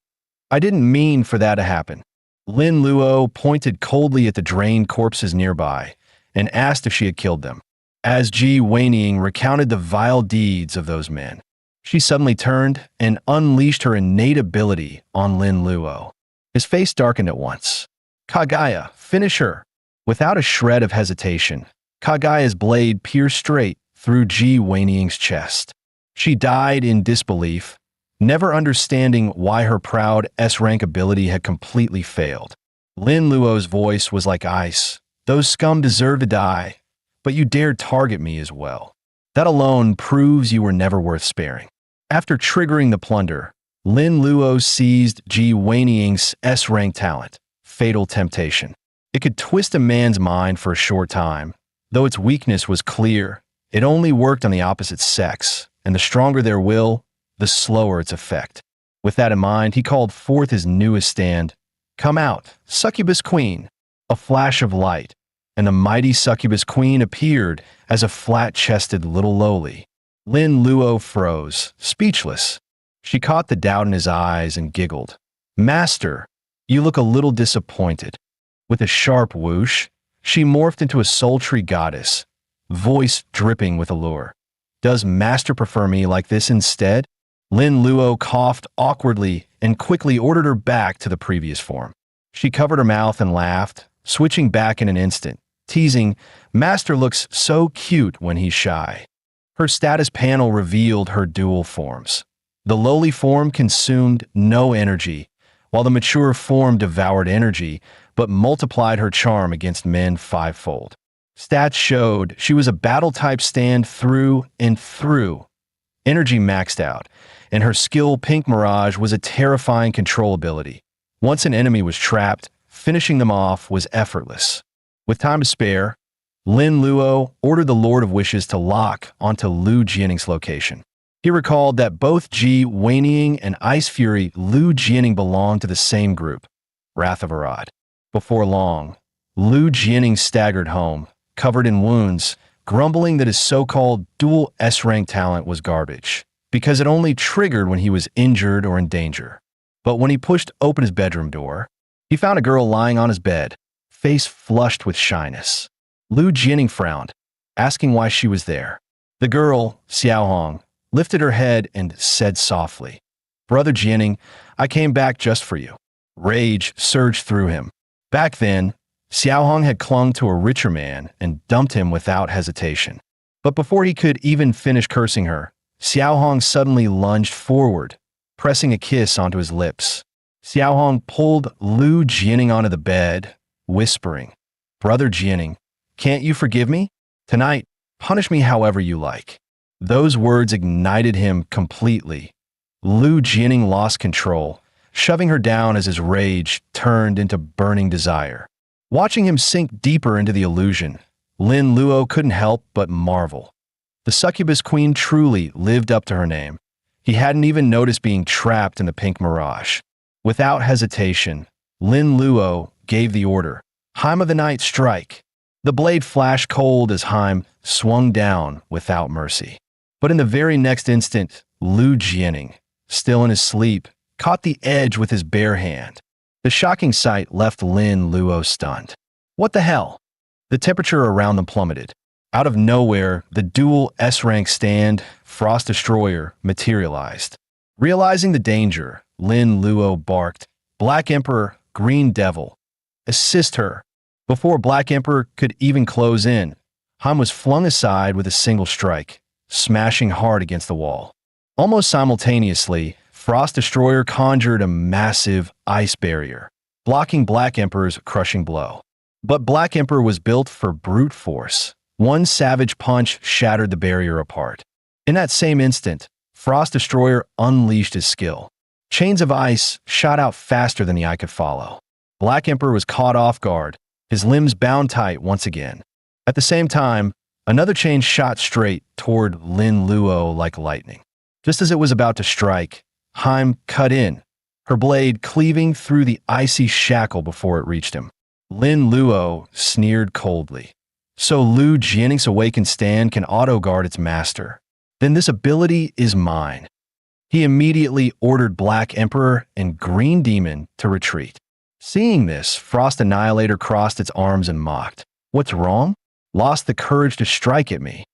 "I didn't mean for that to happen." Lin Luo pointed coldly at the drained corpses nearby and asked if she had killed them. As Ji whinnying recounted the vile deeds of those men, she suddenly turned and unleashed her innate ability on Lin Luo. His face darkened at once. "Kagaya, finish her!" Without a shred of hesitation, Kagaya's blade pierced straight through Ji whinnying's chest. She died in disbelief, never understanding why her proud S-rank ability had completely failed. Lin Luo's voice was like ice. "Those scum deserve to die, but you dared target me as well. That alone proves you were never worth sparing." After triggering the plunder, Lin Luo seized Ji whinnying's S-rank talent, Fatal Temptation. It could twist a man's mind for a short time. Though its weakness was clear, it only worked on the opposite sex, and the stronger their will, the slower its effect. With that in mind, he called forth his newest stand. "Come out, Succubus Queen!" A flash of light, and the mighty Succubus Queen appeared as a flat-chested little lowly. Lin Luo froze, speechless. She caught the doubt in his eyes and giggled. "Master, you look a little disappointed." With a sharp whoosh, she morphed into a sultry goddess, voice dripping with allure. "Does Master prefer me like this instead?" Lin Luo coughed awkwardly and quickly ordered her back to the previous form. She covered her mouth and laughed, switching back in an instant, teasing, "Master looks so cute when he's shy." Her status panel revealed her dual forms. The lowly form consumed no energy, while the mature form devoured energy, but multiplied her charm against men fivefold. Stats showed she was a battle-type stand through and through. Energy maxed out, and her skill Pink Mirage was a terrifying control ability. Once an enemy was trapped, finishing them off was effortless. With time to spare, Lin Luo ordered the Lord of Wishes to lock onto Lu Jianning's location. He recalled that both Ji whinnying and Ice Fury Lu Jianning belonged to the same group, Wrath of Arad. Before long, Lu Jianning staggered home, covered in wounds, grumbling that his so-called dual S-rank talent was garbage, because it only triggered when he was injured or in danger. But when he pushed open his bedroom door, he found a girl lying on his bed, face flushed with shyness. Lu Jianning frowned, asking why she was there. The girl, Xiaohong, lifted her head and said softly, "Brother Jianning, I came back just for you." Rage surged through him. Back then, Xiaohong had clung to a richer man and dumped him without hesitation. But before he could even finish cursing her, Xiaohong suddenly lunged forward, pressing a kiss onto his lips. Xiaohong pulled Lu Jianning onto the bed, whispering, "Brother Jianning, can't you forgive me? Tonight, punish me however you like." Those words ignited him completely. Lu Jianning lost control, shoving her down as his rage turned into burning desire. Watching him sink deeper into the illusion, Lin Luo couldn't help but marvel. The Succubus Queen truly lived up to her name. He hadn't even noticed being trapped in the Pink Mirage. Without hesitation, Lin Luo gave the order, "Heim of the Night, strike!" The blade flashed cold as Heim swung down without mercy. But in the very next instant, Lu Jianning, still in his sleep, caught the edge with his bare hand. The shocking sight left Lin Luo stunned. What the hell? The temperature around them plummeted. Out of nowhere, the dual S-rank stand, Frost Destroyer, materialized. Realizing the danger, Lin Luo barked, "Black Emperor, Green Devil, assist her." Before Black Emperor could even close in, Heim was flung aside with a single strike, smashing hard against the wall. Almost simultaneously, Frost Destroyer conjured a massive ice barrier, blocking Black Emperor's crushing blow. But Black Emperor was built for brute force. One savage punch shattered the barrier apart. In that same instant, Frost Destroyer unleashed his skill. Chains of ice shot out faster than the eye could follow. Black Emperor was caught off guard, his limbs bound tight once again. At the same time, Another chain shot straight toward Lin Luo like lightning. Just as it was about to strike, Heim cut in, her blade cleaving through the icy shackle before it reached him. Lin Luo sneered coldly. So Lu Jianning's awakened stand can auto-guard its master. Then this ability is mine. He immediately ordered Black Emperor and Green Demon to retreat. Seeing this, Frost Annihilator crossed its arms and mocked. What's wrong? Lost the courage to strike at me.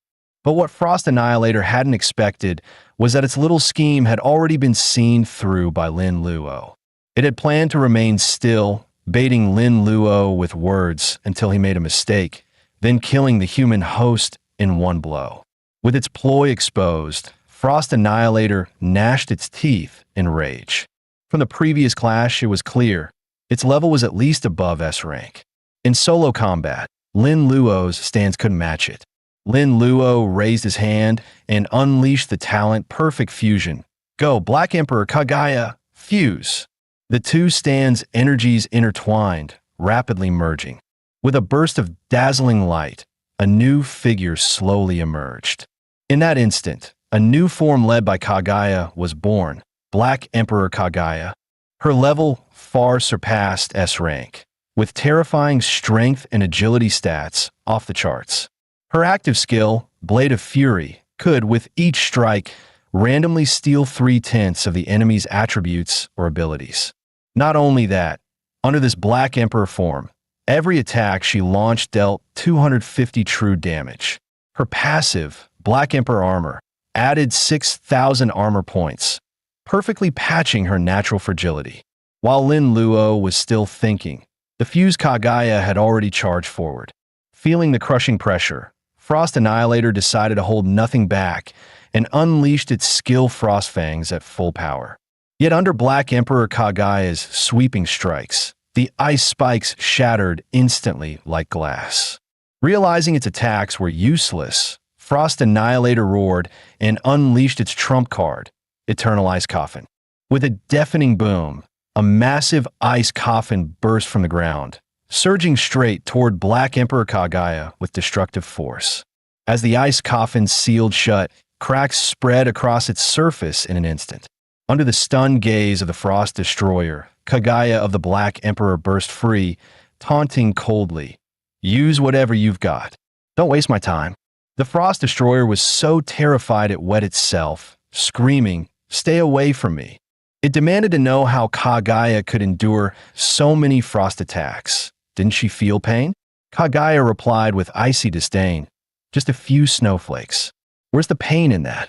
But what Frost Annihilator hadn't expected was that its little scheme had already been seen through by Lin Luo. It had planned to remain still, baiting Lin Luo with words until he made a mistake, then killing the human host in one blow. With its ploy exposed, Frost Annihilator gnashed its teeth in rage. From the previous clash, it was clear. Its level was at least above S rank. In solo combat, Lin Luo's stance couldn't match it. Lin Luo raised his hand and unleashed the talent Perfect Fusion. Go, Black Emperor Kagaya, fuse! The two stands' energies intertwined, rapidly merging. With a burst of dazzling light, a new figure slowly emerged. In that instant, a new form led by Kagaya was born, Black Emperor Kagaya. Her level far surpassed S rank, with terrifying strength and agility stats off the charts. Her active skill, Blade of Fury, could, with each strike, randomly steal 3/10 of the enemy's attributes or abilities. Not only that, under this Black Emperor form, every attack she launched dealt 250 true damage. Her passive, Black Emperor Armor, added 6,000 armor points, perfectly patching her natural fragility. While Lin Luo was still thinking, the fused Kagaya had already charged forward. Feeling the crushing pressure, Frost Annihilator decided to hold nothing back and unleashed its skill Frost Fangs at full power. Yet under Black Emperor Kagaya's sweeping strikes, the ice spikes shattered instantly like glass. Realizing its attacks were useless, Frost Annihilator roared and unleashed its trump card, Eternalized Coffin. With a deafening boom, a massive ice coffin burst from the ground, surging straight toward Black Emperor Kagaya with destructive force. As the ice coffin sealed shut, cracks spread across its surface in an instant. Under the stunned gaze of the Frost Destroyer, Kagaya of the Black Emperor burst free, taunting coldly, "Use whatever you've got. Don't waste my time." The Frost Destroyer was so terrified it wet itself, screaming, "Stay away from me." It demanded to know how Kagaya could endure so many frost attacks. Didn't she feel pain? Kagaya replied with icy disdain, "Just a few snowflakes. Where's the pain in that?"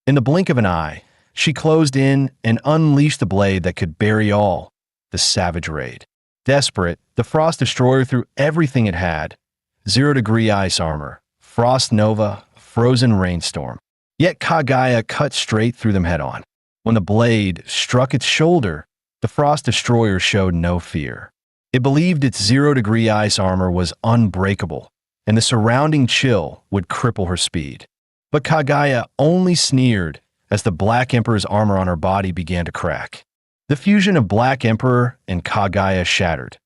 In the blink of an eye, she closed in and unleashed the blade that could bury all, the savage raid. Desperate, the Frost Destroyer threw everything it had: 0-degree ice armor, Frost Nova, Frozen Rainstorm. Yet Kagaya cut straight through them head-on. When the blade struck its shoulder, the Frost Destroyer showed no fear. It believed its 0-degree ice armor was unbreakable, and the surrounding chill would cripple her speed. But Kagaya only sneered as the Black Emperor's armor on her body began to crack. The fusion of Black Emperor and Kagaya shattered.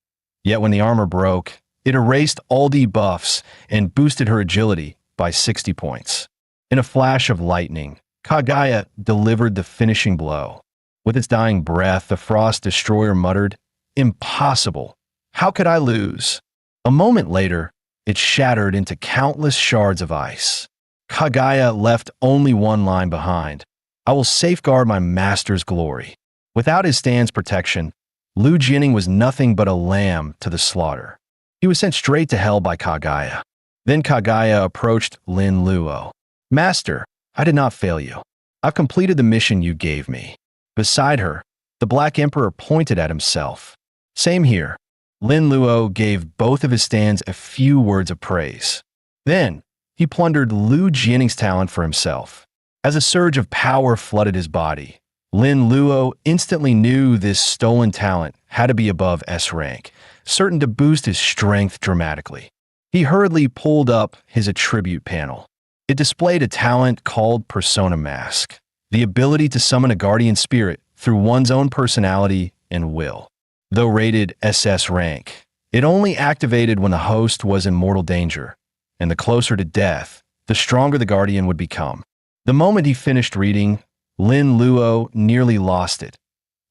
Yet when the armor broke, it erased all debuffs and boosted her agility by 60 points. In a flash of lightning, Kagaya delivered the finishing blow. With its dying breath, the Frost Destroyer muttered, "Impossible. How could I lose?" A moment later, it shattered into countless shards of ice. Kagaya left only one line behind: "I will safeguard my master's glory." Without his stand's protection, Lu Jianning was nothing but a lamb to the slaughter. He was sent straight to hell by Kagaya. Then Kagaya approached Lin Luo. "Master, I did not fail you. I've completed the mission you gave me." Beside her, the Black Emperor pointed at himself. "Same here." Lin Luo gave both of his stands a few words of praise. Then, he plundered Lu Jianning's talent for himself. As a surge of power flooded his body, Lin Luo instantly knew this stolen talent had to be above S rank, certain to boost his strength dramatically. He hurriedly pulled up his attribute panel. It displayed a talent called Persona Mask, the ability to summon a guardian spirit through one's own personality and will. Though rated SS rank, it only activated when the host was in mortal danger, and the closer to death, the stronger the guardian would become. The moment he finished reading, Lin Luo nearly lost it.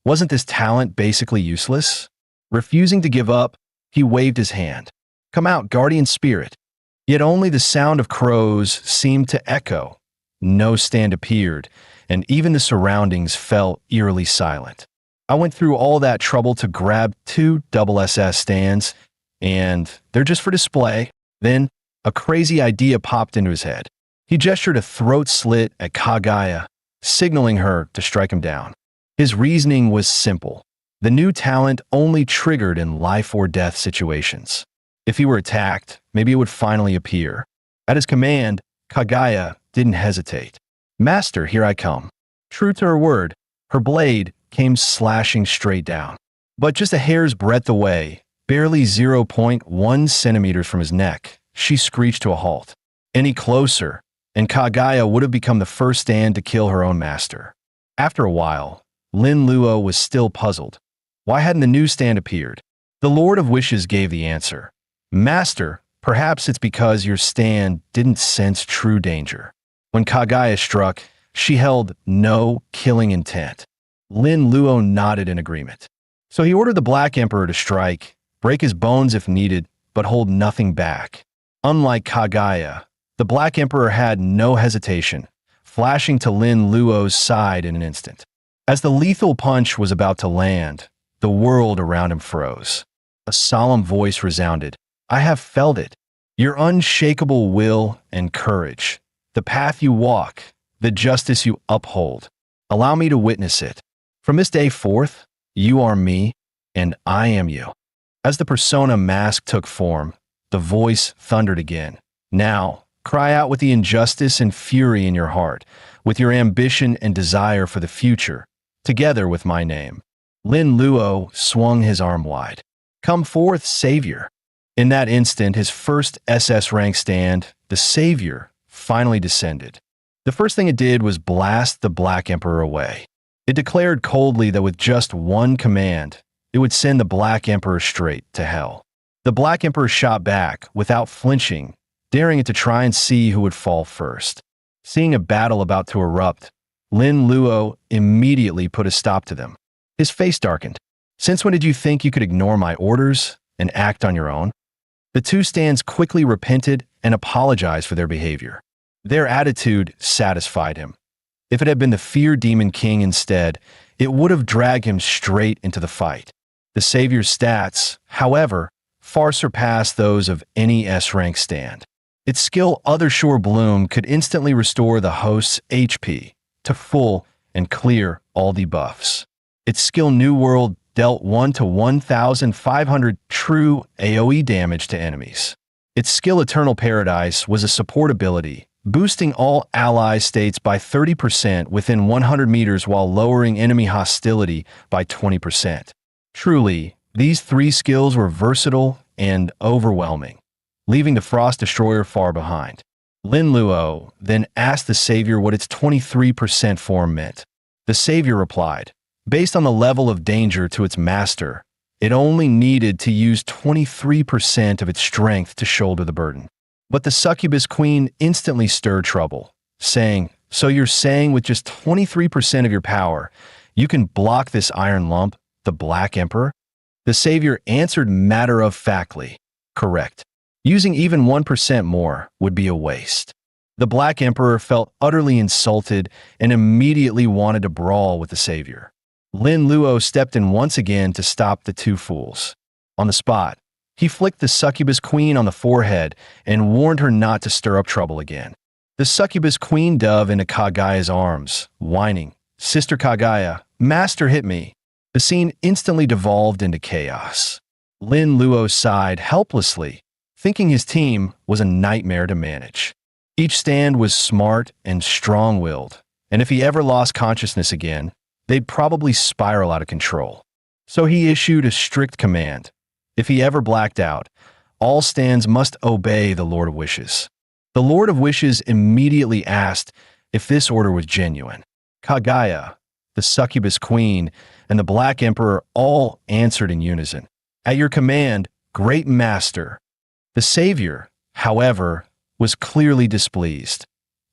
Wasn't this talent basically useless? Refusing to give up, he waved his hand. Come out, guardian spirit. Yet only the sound of crows seemed to echo. No stand appeared, and even the surroundings fell eerily silent. I went through all that trouble to grab 2 SS stands, and they're just for display. Then, a crazy idea popped into his head. He gestured a throat slit at Kagaya, signaling her to strike him down. His reasoning was simple. The new talent only triggered in life or death situations. If he were attacked, maybe it would finally appear. At his command, Kagaya didn't hesitate. Master, here I come. True to her word, her blade came slashing straight down. But just a hair's breadth away, barely 0.1 centimeters from his neck, she screeched to a halt. Any closer, and Kagaya would have become the first stand to kill her own master. After a while, Lin Luo was still puzzled. Why hadn't the new stand appeared? The Lord of Wishes gave the answer. Master, perhaps it's because your stand didn't sense true danger. When Kagaya struck, she held no killing intent. Lin Luo nodded in agreement. So he ordered the Black Emperor to strike, break his bones if needed, but hold nothing back. Unlike Kagaya, the Black Emperor had no hesitation, flashing to Lin Luo's side in an instant. As the lethal punch was about to land, the world around him froze. A solemn voice resounded. I have felt it. Your unshakable will and courage. The path you walk, the justice you uphold. Allow me to witness it. From this day forth, you are me, and I am you. As the persona mask took form, the voice thundered again. Now, cry out with the injustice and fury in your heart, with your ambition and desire for the future, together with my name. Lin Luo swung his arm wide. Come forth, Savior. In that instant, his first SS rank stand, the Savior, finally descended. The first thing it did was blast the Black Emperor away. It declared coldly that with just one command, it would send the Black Emperor straight to hell. The Black Emperor shot back without flinching, daring it to try and see who would fall first. Seeing a battle about to erupt, Lin Luo immediately put a stop to them. His face darkened. Since when did you think you could ignore my orders and act on your own? The 2 stands quickly repented and apologized for their behavior. Their attitude satisfied him. If it had been the Fear Demon King instead, it would have dragged him straight into the fight. The Savior's stats, however, far surpassed those of any S-rank stand. Its skill Othershore Bloom could instantly restore the host's HP to full and clear all debuffs. Its skill New World dealt 1 to 1,500 true AoE damage to enemies. Its skill Eternal Paradise was a support ability, boosting all ally states by 30% within 100 meters while lowering enemy hostility by 20%. Truly, these 3 skills were versatile and overwhelming, leaving the Frost Destroyer far behind. Lin Luo then asked the Savior what its 23% form meant. The Savior replied, based on the level of danger to its master, it only needed to use 23% of its strength to shoulder the burden. But the Succubus Queen instantly stirred trouble, saying, so you're saying with just 23% of your power, you can block this iron lump, the Black Emperor? The Savior answered matter-of-factly, correct. Using even 1% more would be a waste. The Black Emperor felt utterly insulted and immediately wanted to brawl with the Savior. Lin Luo stepped in once again to stop the 2 fools. On the spot, he flicked the Succubus Queen on the forehead and warned her not to stir up trouble again. The Succubus Queen dove into Kagaya's arms, whining, Sister Kagaya, Master hit me. The scene instantly devolved into chaos. Lin Luo sighed helplessly, thinking his team was a nightmare to manage. Each stand was smart and strong-willed, and if he ever lost consciousness again, they'd probably spiral out of control. So he issued a strict command. If he ever blacked out, all stands must obey the Lord of Wishes. The Lord of Wishes immediately asked if this order was genuine. Kagaya, the Succubus Queen, and the Black Emperor all answered in unison. At your command, Great Master. The Savior, however, was clearly displeased.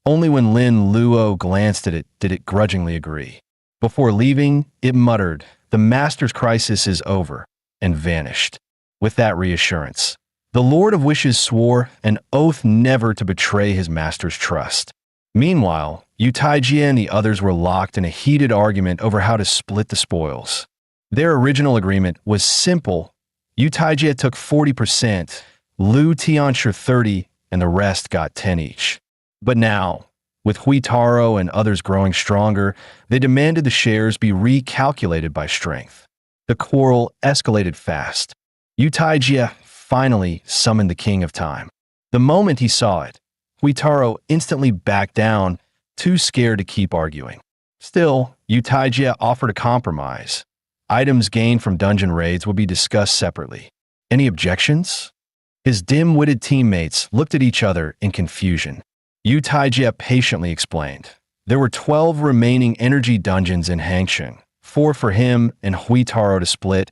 Only when Lin Luo glanced at it did it grudgingly agree. Before leaving, it muttered, "The master's crisis is over," and vanished. With that reassurance, the Lord of Wishes swore an oath never to betray his master's trust. Meanwhile, Yu Taijie and the others were locked in a heated argument over how to split the spoils. Their original agreement was simple. Yu Taijie took 40%, Lu Tianshi 30%, and the rest got 10 each. But now, with Huitaro and others growing stronger, they demanded the shares be recalculated by strength. The quarrel escalated fast. Yu Taijie finally summoned the King of Time. The moment he saw it, Huitaro instantly backed down, too scared to keep arguing. Still, Yu Taijie offered a compromise. Items gained from dungeon raids would be discussed separately. Any objections? His dim-witted teammates looked at each other in confusion. Yu Taijie patiently explained. There were 12 remaining energy dungeons in Hangsheng, 4 for him and Huitaro to split.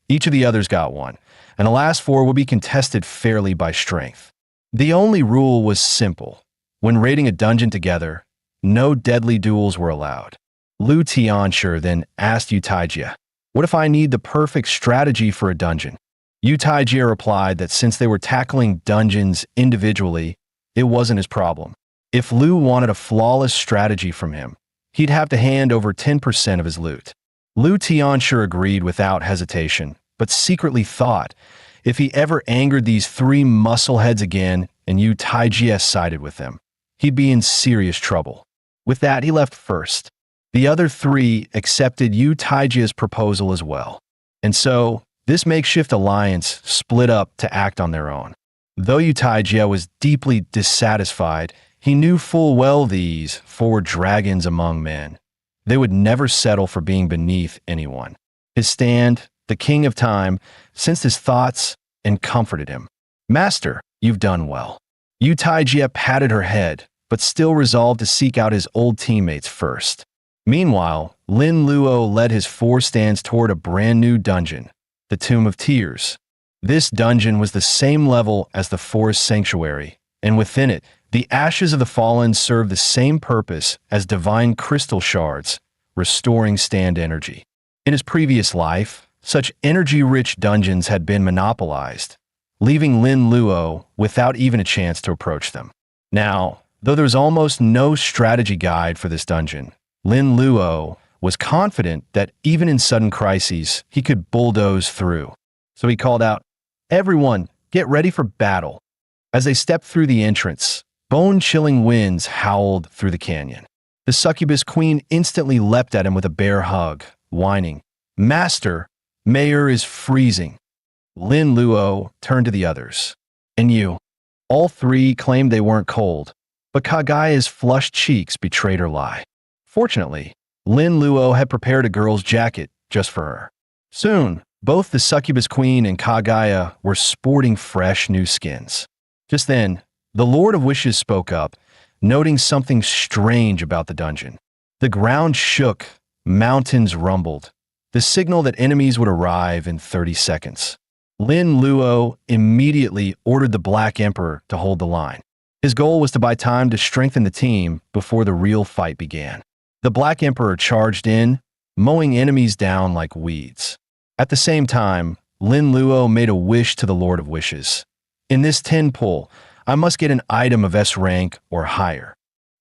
Each of the others got one, and the last 4 would be contested fairly by strength. The only rule was simple. When raiding a dungeon together, no deadly duels were allowed. Lu Tianshi then asked Yu Taijie, "What if I need the perfect strategy for a dungeon?" Yu Taijie replied that since they were tackling dungeons individually, it wasn't his problem. If Lu wanted a flawless strategy from him, he'd have to hand over 10% of his loot. Lu Tianshi agreed without hesitation, but secretly thought, if he ever angered these 3 muscleheads again and Yu Taijie sided with them, he'd be in serious trouble. With that, he left first. The other 3 accepted Yu Taijie's proposal as well. And so, this makeshift alliance split up to act on their own. Though Yu Taijie was deeply dissatisfied, he knew full well these 4 dragons among men. They would never settle for being beneath anyone. His stand, the King of Time, sensed his thoughts and comforted him. "Master, you've done well." Yu Taijie patted her head, but still resolved to seek out his old teammates first. Meanwhile, Lin Luo led his 4 stands toward a brand new dungeon, the Tomb of Tears. This dungeon was the same level as the Forest Sanctuary, and within it, the ashes of the fallen served the same purpose as divine crystal shards, restoring stand energy. In his previous life, such energy-rich dungeons had been monopolized, leaving Lin Luo without even a chance to approach them. Now, though there was almost no strategy guide for this dungeon, Lin Luo was confident that even in sudden crises, he could bulldoze through. So he called out, "Everyone, get ready for battle." As they stepped through the entrance, bone-chilling winds howled through the canyon. The succubus queen instantly leapt at him with a bear hug, whining, "Master, Mayor is freezing." Lin Luo turned to the others. "And you?" All 3 claimed they weren't cold, but Kagaya's flushed cheeks betrayed her lie. Fortunately, Lin Luo had prepared a girl's jacket just for her. Soon, both the succubus queen and Kagaya were sporting fresh new skins. Just then, the Lord of Wishes spoke up, noting something strange about the dungeon. The ground shook, mountains rumbled, the signal that enemies would arrive in 30 seconds. Lin Luo immediately ordered the Black Emperor to hold the line. His goal was to buy time to strengthen the team before the real fight began. The Black Emperor charged in, mowing enemies down like weeds. At the same time, Lin Luo made a wish to the Lord of Wishes. "In this 10 pull, I must get an item of S rank or higher."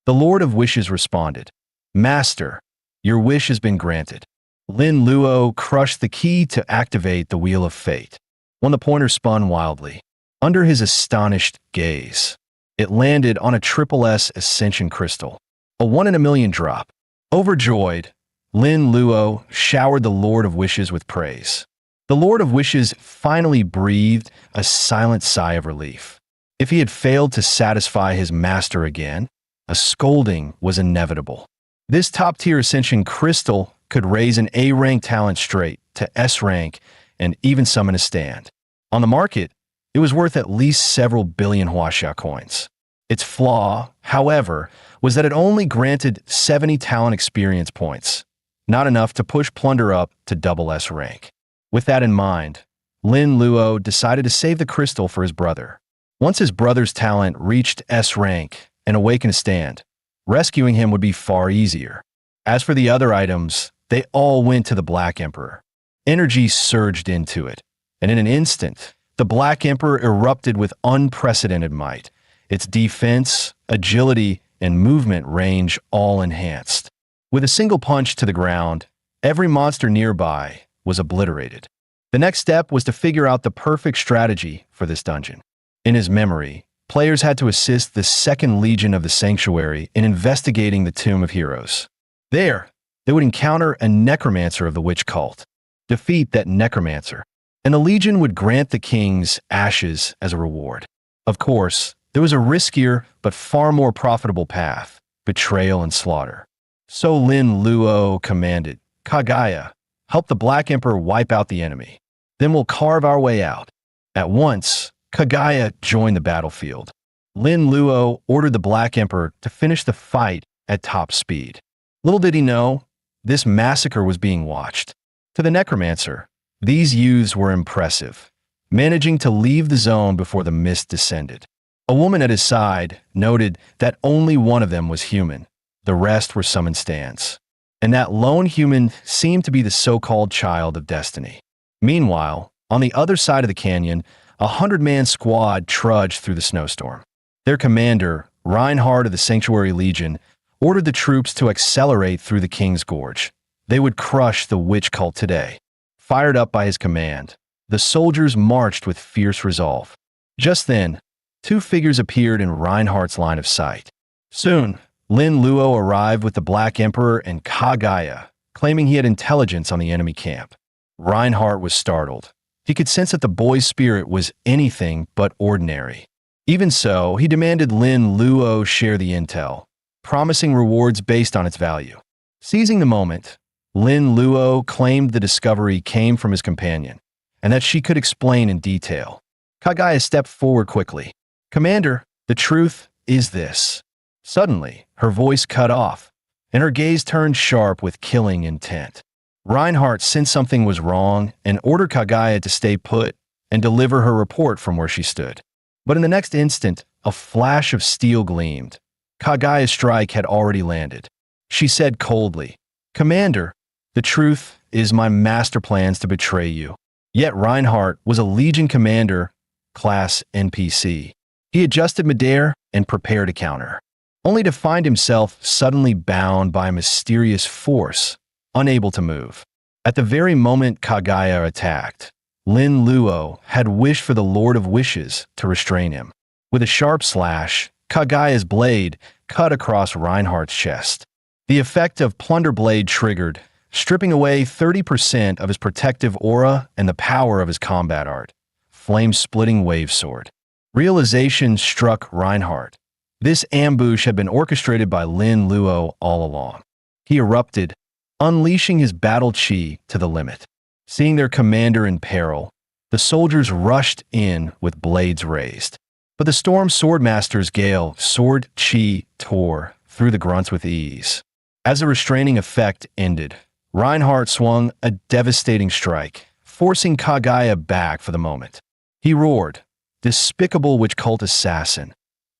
The Lord of Wishes responded, "Master, your wish has been granted." Lin Luo crushed the key to activate the Wheel of Fate. When the pointer spun wildly, under his astonished gaze, it landed on a triple S Ascension Crystal, a 1 in a million drop. Overjoyed, Lin Luo showered the Lord of Wishes with praise. The Lord of Wishes finally breathed a silent sigh of relief. If he had failed to satisfy his master again, a scolding was inevitable. This top-tier Ascension Crystal could raise an A-rank talent straight to S rank and even summon a stand. On the market, it was worth at least several billion Huaxia coins. Its flaw, however, was that it only granted 70 talent experience points, not enough to push Plunder up to double S rank. With that in mind, Lin Luo decided to save the crystal for his brother. Once his brother's talent reached S rank and awakened a stand, rescuing him would be far easier. As for the other items, they all went to the Black Emperor. Energy surged into it, and in an instant, the Black Emperor erupted with unprecedented might, its defense, agility, and movement range all enhanced. With a single punch to the ground, every monster nearby was obliterated. The next step was to figure out the perfect strategy for this dungeon. In his memory, players had to assist the Second Legion of the Sanctuary in investigating the Tomb of Heroes. There, they would encounter a necromancer of the witch cult. Defeat that necromancer, and the Legion would grant the king's ashes as a reward. Of course, there was a riskier but far more profitable path: betrayal and slaughter. So Lin Luo commanded, "Kagaya, help the Black Emperor wipe out the enemy. Then we'll carve our way out." At once, Kagaya joined the battlefield. Lin Luo ordered the Black Emperor to finish the fight at top speed. Little did he know, this massacre was being watched. To the necromancer, these youths were impressive, managing to leave the zone before the mist descended. A woman at his side noted that only one of them was human. The rest were summoned stands. And that lone human seemed to be the so-called child of destiny. Meanwhile, on the other side of the canyon, 100-man squad trudged through the snowstorm. Their commander, Reinhard of the Sanctuary Legion, ordered the troops to accelerate through the King's Gorge. They would crush the witch cult today. Fired up by his command, the soldiers marched with fierce resolve. Just then, two figures appeared in Reinhardt's line of sight. Soon, Lin Luo arrived with the Black Emperor and Kagaya, claiming he had intelligence on the enemy camp. Reinhardt was startled. He could sense that the boy's spirit was anything but ordinary. Even so, he demanded Lin Luo share the intel, promising rewards based on its value. Seizing the moment, Lin Luo claimed the discovery came from his companion, and that she could explain in detail. Kagaya stepped forward quickly. "Commander, the truth is this." Suddenly, her voice cut off, and her gaze turned sharp with killing intent. Reinhardt sensed something was wrong and ordered Kagaya to stay put and deliver her report from where she stood. But in the next instant, a flash of steel gleamed. Kagaya's strike had already landed. She said coldly, "Commander, the truth is my master plans to betray you." Yet Reinhardt was a Legion commander, class NPC. He adjusted midair and prepared to counter, only to find himself suddenly bound by a mysterious force, unable to move. At the very moment Kagaya attacked, Lin Luo had wished for the Lord of Wishes to restrain him. With a sharp slash, Kagaya's blade cut across Reinhardt's chest. The effect of Plunder Blade triggered, stripping away 30% of his protective aura and the power of his combat art. Flame-splitting wave sword. Realization struck Reinhardt. This ambush had been orchestrated by Lin Luo all along. He erupted, unleashing his battle chi to the limit. Seeing their commander in peril, the soldiers rushed in with blades raised. But the Storm Swordmaster's gale sword chi tore through the grunts with ease. As the restraining effect ended, Reinhardt swung a devastating strike, forcing Kagaya back for the moment. He roared, "Despicable witch cult assassin!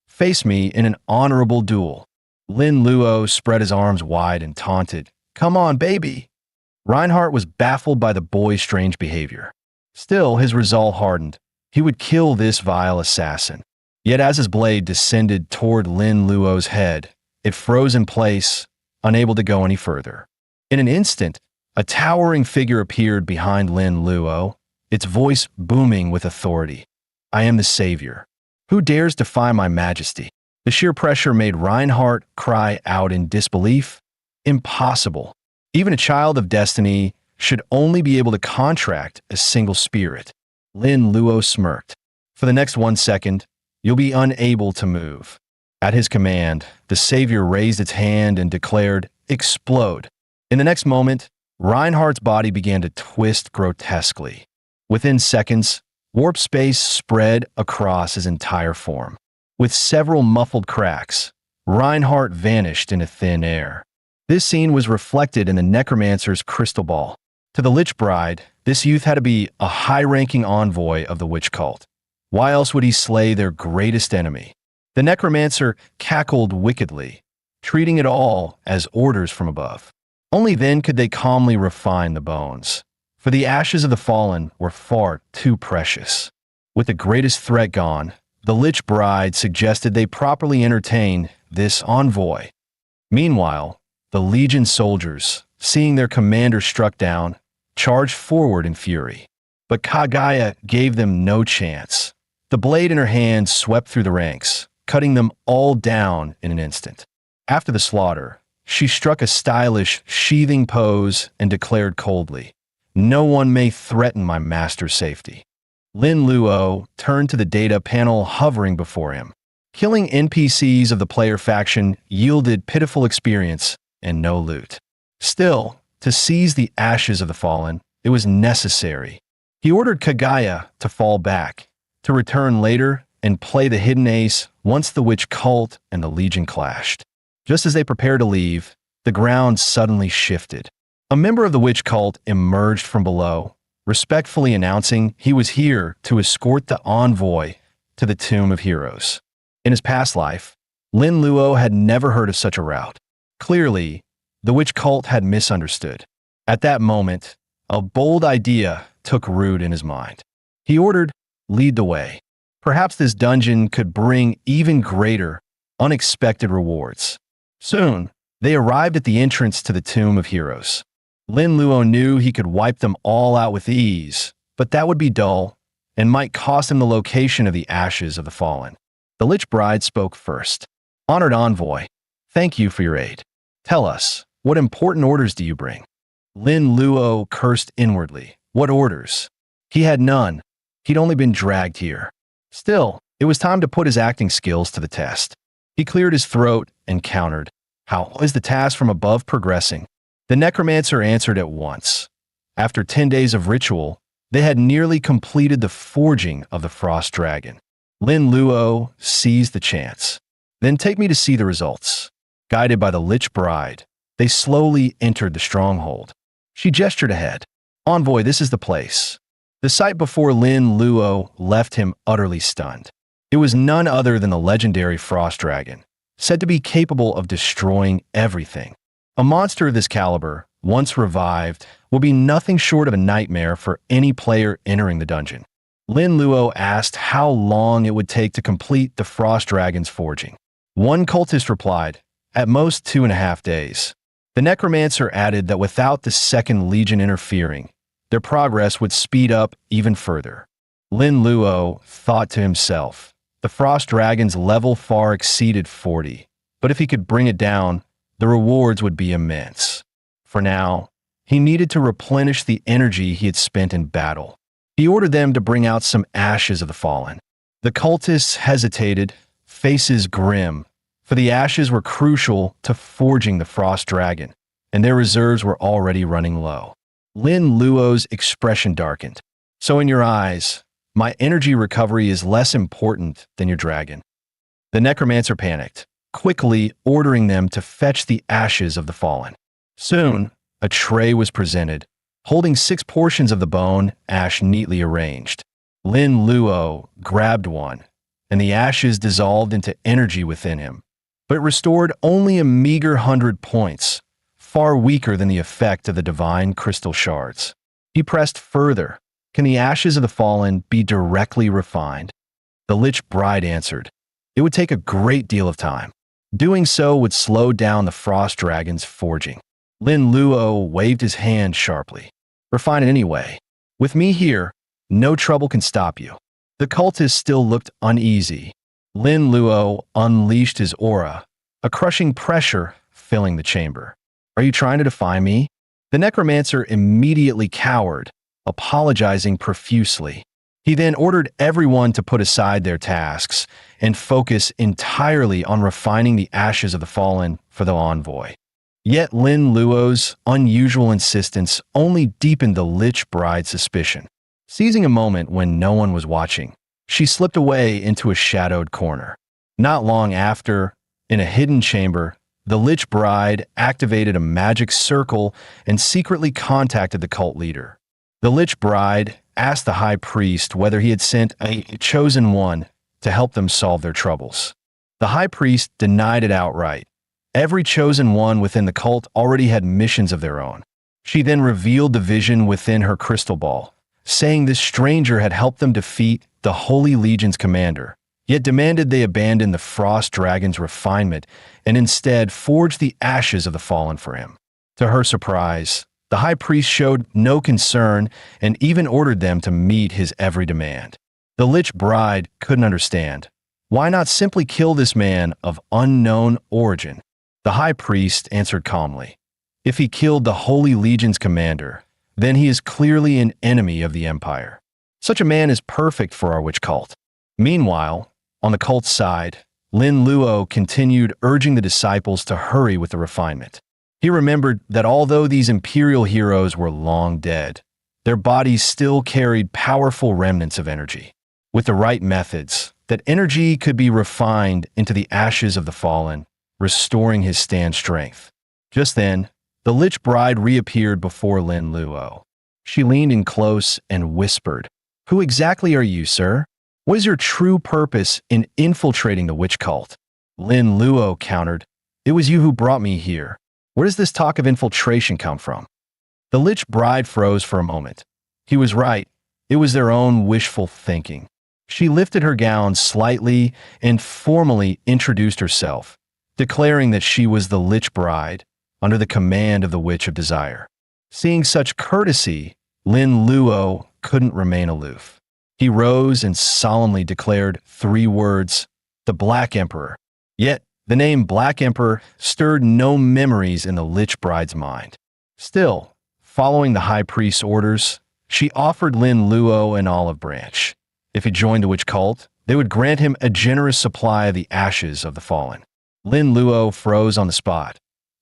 Face me in an honorable duel." Lin Luo spread his arms wide and taunted, "Come on, baby!" Reinhardt was baffled by the boy's strange behavior. Still, his resolve hardened. He would kill this vile assassin. Yet as his blade descended toward Lin Luo's head, it froze in place, unable to go any further. In an instant, a towering figure appeared behind Lin Luo, its voice booming with authority. "I am the savior. Who dares defy my majesty?" The sheer pressure made Reinhardt cry out in disbelief. Impossible. Even a child of destiny should only be able to contract a single spirit. Lin Luo smirked. "For the next 1 second, you'll be unable to move." At his command, the savior raised its hand and declared, "Explode." In the next moment, Reinhardt's body began to twist grotesquely. Within seconds, warp space spread across his entire form. With several muffled cracks, Reinhardt vanished into thin air. This scene was reflected in the necromancer's crystal ball. To the Lich Bride, this youth had to be a high-ranking envoy of the witch cult. Why else would he slay their greatest enemy? The necromancer cackled wickedly, treating it all as orders from above. Only then could they calmly refine the bones, for the ashes of the fallen were far too precious. With the greatest threat gone, the Lich Bride suggested they properly entertain this envoy. Meanwhile, the Legion soldiers, seeing their commander struck down, charged forward in fury. But Kagaya gave them no chance. The blade in her hand swept through the ranks, cutting them all down in an instant. After the slaughter, she struck a stylish, sheathing pose and declared coldly, "No one may threaten my master's safety." Lin Luo turned to the data panel hovering before him. Killing NPCs of the player faction yielded pitiful experience and no loot. Still, to seize the ashes of the fallen, it was necessary. He ordered Kagaya to fall back, to return later and play the hidden ace once the witch cult and the Legion clashed. Just as they prepared to leave, the ground suddenly shifted. A member of the witch cult emerged from below, respectfully announcing he was here to escort the envoy to the Tomb of Heroes. In his past life, Lin Luo had never heard of such a route. Clearly, the witch cult had misunderstood. At that moment, a bold idea took root in his mind. He ordered, "Lead the way." Perhaps this dungeon could bring even greater, unexpected rewards. Soon, they arrived at the entrance to the Tomb of Heroes. Lin Luo knew he could wipe them all out with ease, but that would be dull and might cost him the location of the ashes of the fallen. The Lich Bride spoke first. "Honored envoy, thank you for your aid. Tell us, what important orders do you bring?" Lin Luo cursed inwardly. What orders? He had none. He'd only been dragged here. Still, it was time to put his acting skills to the test. He cleared his throat and countered, "How is the task from above progressing?" The necromancer answered at once. After 10 days of ritual, they had nearly completed the forging of the frost dragon. Lin Luo seized the chance. "Then take me to see the results." Guided by the Lich Bride, they slowly entered the stronghold. She gestured ahead. "Envoy, this is the place." The sight before Lin Luo left him utterly stunned. It was none other than the legendary frost dragon, said to be capable of destroying everything. A monster of this caliber, once revived, will be nothing short of a nightmare for any player entering the dungeon. Lin Luo asked how long it would take to complete the frost dragon's forging. One cultist replied, "At most 2.5 days." The necromancer added that without the Second Legion interfering, their progress would speed up even further. Lin Luo thought to himself, the frost dragon's level far exceeded 40, but if he could bring it down, the rewards would be immense. For now, he needed to replenish the energy he had spent in battle. He ordered them to bring out some ashes of the fallen. The cultists hesitated, faces grim, for the ashes were crucial to forging the frost dragon, and their reserves were already running low. Lin Luo's expression darkened. "So in your eyes, my energy recovery is less important than your dragon." The necromancer panicked, quickly ordering them to fetch the ashes of the fallen. Soon, a tray was presented, holding 6 portions of the bone ash neatly arranged. Lin Luo grabbed one, and the ashes dissolved into energy within him, but it restored only a meager 100 points, far weaker than the effect of the divine crystal shards. He pressed further. "Can the ashes of the fallen be directly refined?" The Lich Bride answered, "It would take a great deal of time. Doing so would slow down the frost dragon's forging." Lin Luo waved his hand sharply. "Refine it anyway. With me here, no trouble can stop you." The cultist still looked uneasy. Lin Luo unleashed his aura, a crushing pressure filling the chamber. "Are you trying to defy me?" The necromancer immediately cowered, apologizing profusely. He then ordered everyone to put aside their tasks and focus entirely on refining the ashes of the fallen for the envoy. Yet Lin Luo's unusual insistence only deepened the Lich Bride's suspicion. Seizing a moment when no one was watching, she slipped away into a shadowed corner. Not long after, in a hidden chamber, the Lich Bride activated a magic circle and secretly contacted the cult leader. The Lich Bride asked the high priest whether he had sent a chosen one to help them solve their troubles. The high priest denied it outright. Every chosen one within the cult already had missions of their own. She then revealed the vision within her crystal ball, saying this stranger had helped them defeat the Holy Legion's commander, yet demanded they abandon the Frost Dragon's refinement and instead forge the ashes of the fallen for him. To her surprise, the high priest showed no concern and even ordered them to meet his every demand. The Lich Bride couldn't understand. Why not simply kill this man of unknown origin? The high priest answered calmly. If he killed the Holy Legion's commander, then he is clearly an enemy of the Empire. Such a man is perfect for our witch cult. Meanwhile, on the cult's side, Lin Luo continued urging the disciples to hurry with the refinement. He remembered that although these imperial heroes were long dead, their bodies still carried powerful remnants of energy. With the right methods, that energy could be refined into the ashes of the fallen, restoring his stand strength. Just then, the Lich Bride reappeared before Lin Luo. She leaned in close and whispered, "Who exactly are you, sir? What is your true purpose in infiltrating the witch cult?" Lin Luo countered, "It was you who brought me here. Where does this talk of infiltration come from?" The Lich Bride froze for a moment. He was right. It was their own wishful thinking. She lifted her gown slightly and formally introduced herself, declaring that she was the Lich Bride, under the command of the Witch of Desire. Seeing such courtesy, Lin Luo couldn't remain aloof. He rose and solemnly declared 3 words, "The Black Emperor." Yet, the name Black Emperor stirred no memories in the Lich Bride's mind. Still, following the high priest's orders, she offered Lin Luo an olive branch. If he joined the witch cult, they would grant him a generous supply of the ashes of the fallen. Lin Luo froze on the spot.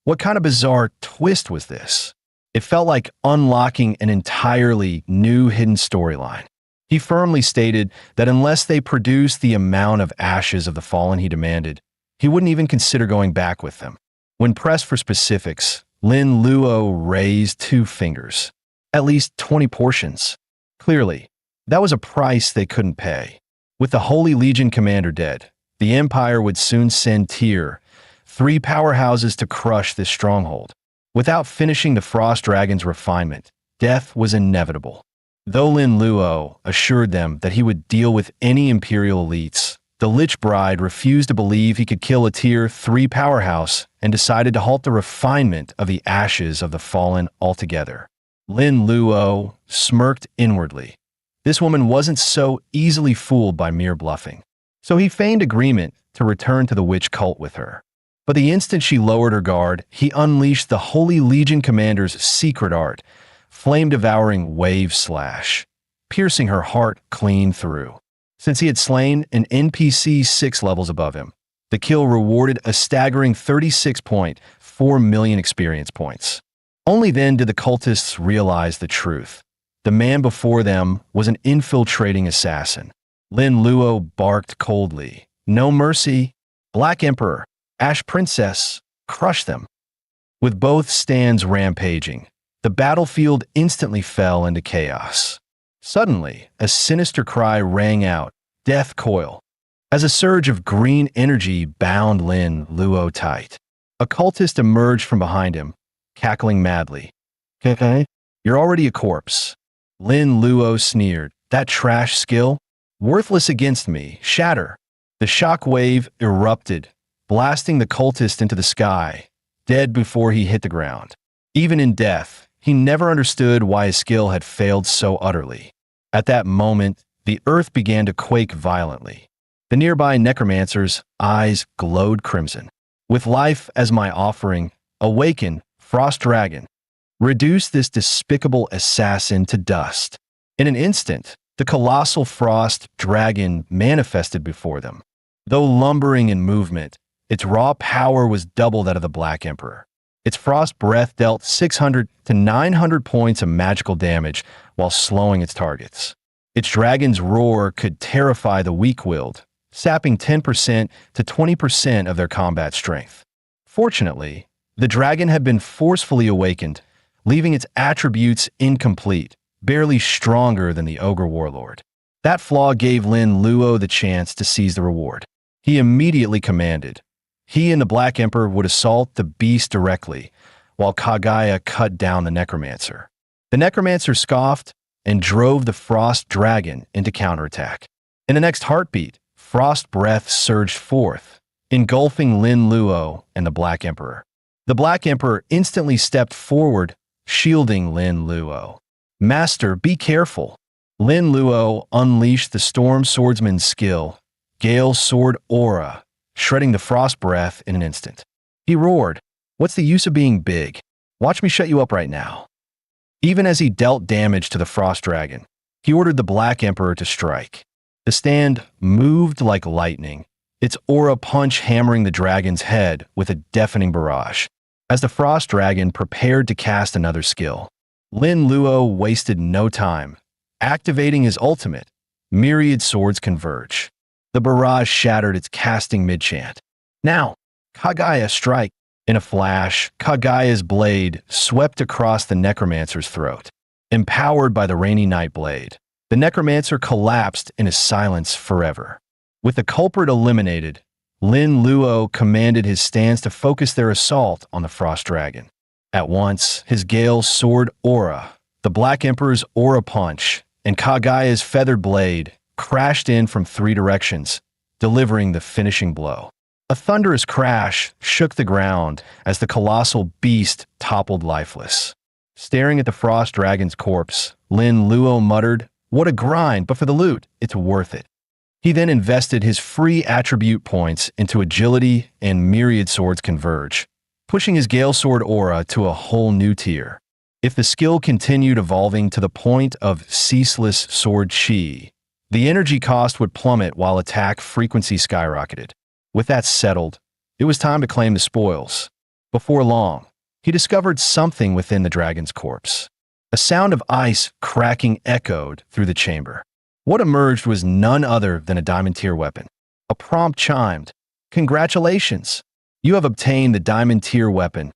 What kind of bizarre twist was this? It felt like unlocking an entirely new hidden storyline. He firmly stated that unless they produced the amount of ashes of the fallen he demanded, he wouldn't even consider going back with them. When pressed for specifics, Lin Luo raised 2 fingers. At least 20 portions. Clearly, that was a price they couldn't pay. With the Holy Legion commander dead, the Empire would soon send Tyr, 3 powerhouses to crush this stronghold. Without finishing the Frost Dragon's refinement, death was inevitable. Though Lin Luo assured them that he would deal with any Imperial elites, the Lich Bride refused to believe he could kill a Tier 3 powerhouse and decided to halt the refinement of the ashes of the fallen altogether. Lin Luo smirked inwardly. This woman wasn't so easily fooled by mere bluffing. So he feigned agreement to return to the witch cult with her. But the instant she lowered her guard, he unleashed the Holy Legion commander's secret art, flame-devouring wave slash, piercing her heart clean through. Since he had slain an NPC 6 levels above him, the kill rewarded a staggering 36.4 million experience points. Only then did the cultists realize the truth. The man before them was an infiltrating assassin. Lin Luo barked coldly. No mercy. Black Emperor, Ash Princess, crush them. With both stands rampaging, the battlefield instantly fell into chaos. Suddenly, a sinister cry rang out, "Death Coil," as a surge of green energy bound Lin Luo tight. A cultist emerged from behind him, cackling madly. "Okay, you're already a corpse." Lin Luo sneered. "That trash skill? Worthless against me. Shatter." The shock wave erupted, blasting the cultist into the sky, dead before he hit the ground. Even in death, he never understood why his skill had failed so utterly. At that moment, the earth began to quake violently. The nearby necromancer's eyes glowed crimson. "With life as my offering, awaken, Frost Dragon. Reduce this despicable assassin to dust." In an instant, the colossal Frost Dragon manifested before them. Though lumbering in movement, its raw power was double that of the Black Emperor. Its frost breath dealt 600 to 900 points of magical damage while slowing its targets. Its dragon's roar could terrify the weak-willed, sapping 10% to 20% of their combat strength. Fortunately, the dragon had been forcefully awakened, leaving its attributes incomplete, barely stronger than the ogre warlord. That flaw gave Lin Luo the chance to seize the reward. He immediately commanded. He and the Black Emperor would assault the beast directly, while Kagaya cut down the necromancer. The necromancer scoffed and drove the frost dragon into counterattack. In the next heartbeat, frost breath surged forth, engulfing Lin Luo and the Black Emperor. The Black Emperor instantly stepped forward, shielding Lin Luo. "Master, be careful." Lin Luo unleashed the Storm Swordsman's skill, Gale Sword Aura, shredding the frost breath in an instant. He roared, "What's the use of being big? Watch me shut you up right now." Even as he dealt damage to the frost dragon, he ordered the Black Emperor to strike. The stand moved like lightning, its aura punch hammering the dragon's head with a deafening barrage. As the frost dragon prepared to cast another skill, Lin Luo wasted no time. Activating his ultimate, myriad swords converge. The barrage shattered its casting mid-chant. "Now, Kagaya, strike!" In a flash, Kagaya's blade swept across the necromancer's throat. Empowered by the rainy night blade, the necromancer collapsed in a silence forever. With the culprit eliminated, Lin Luo commanded his stands to focus their assault on the frost dragon. At once, his Gale Sword Aura, the Black Emperor's Aura Punch, and Kagaya's feathered blade crashed in from three directions, delivering the finishing blow. A thunderous crash shook the ground as the colossal beast toppled lifeless. Staring at the frost dragon's corpse, Lin Luo muttered, "What a grind, but for the loot, it's worth it." He then invested his free attribute points into agility and myriad swords converge, pushing his Gale Sword Aura to a whole new tier. If the skill continued evolving to the point of ceaseless sword chi, the energy cost would plummet while attack frequency skyrocketed. With that settled, it was time to claim the spoils. Before long, he discovered something within the dragon's corpse. A sound of ice cracking echoed through the chamber. What emerged was none other than a diamond tier weapon. A prompt chimed, "Congratulations! You have obtained the diamond tier weapon,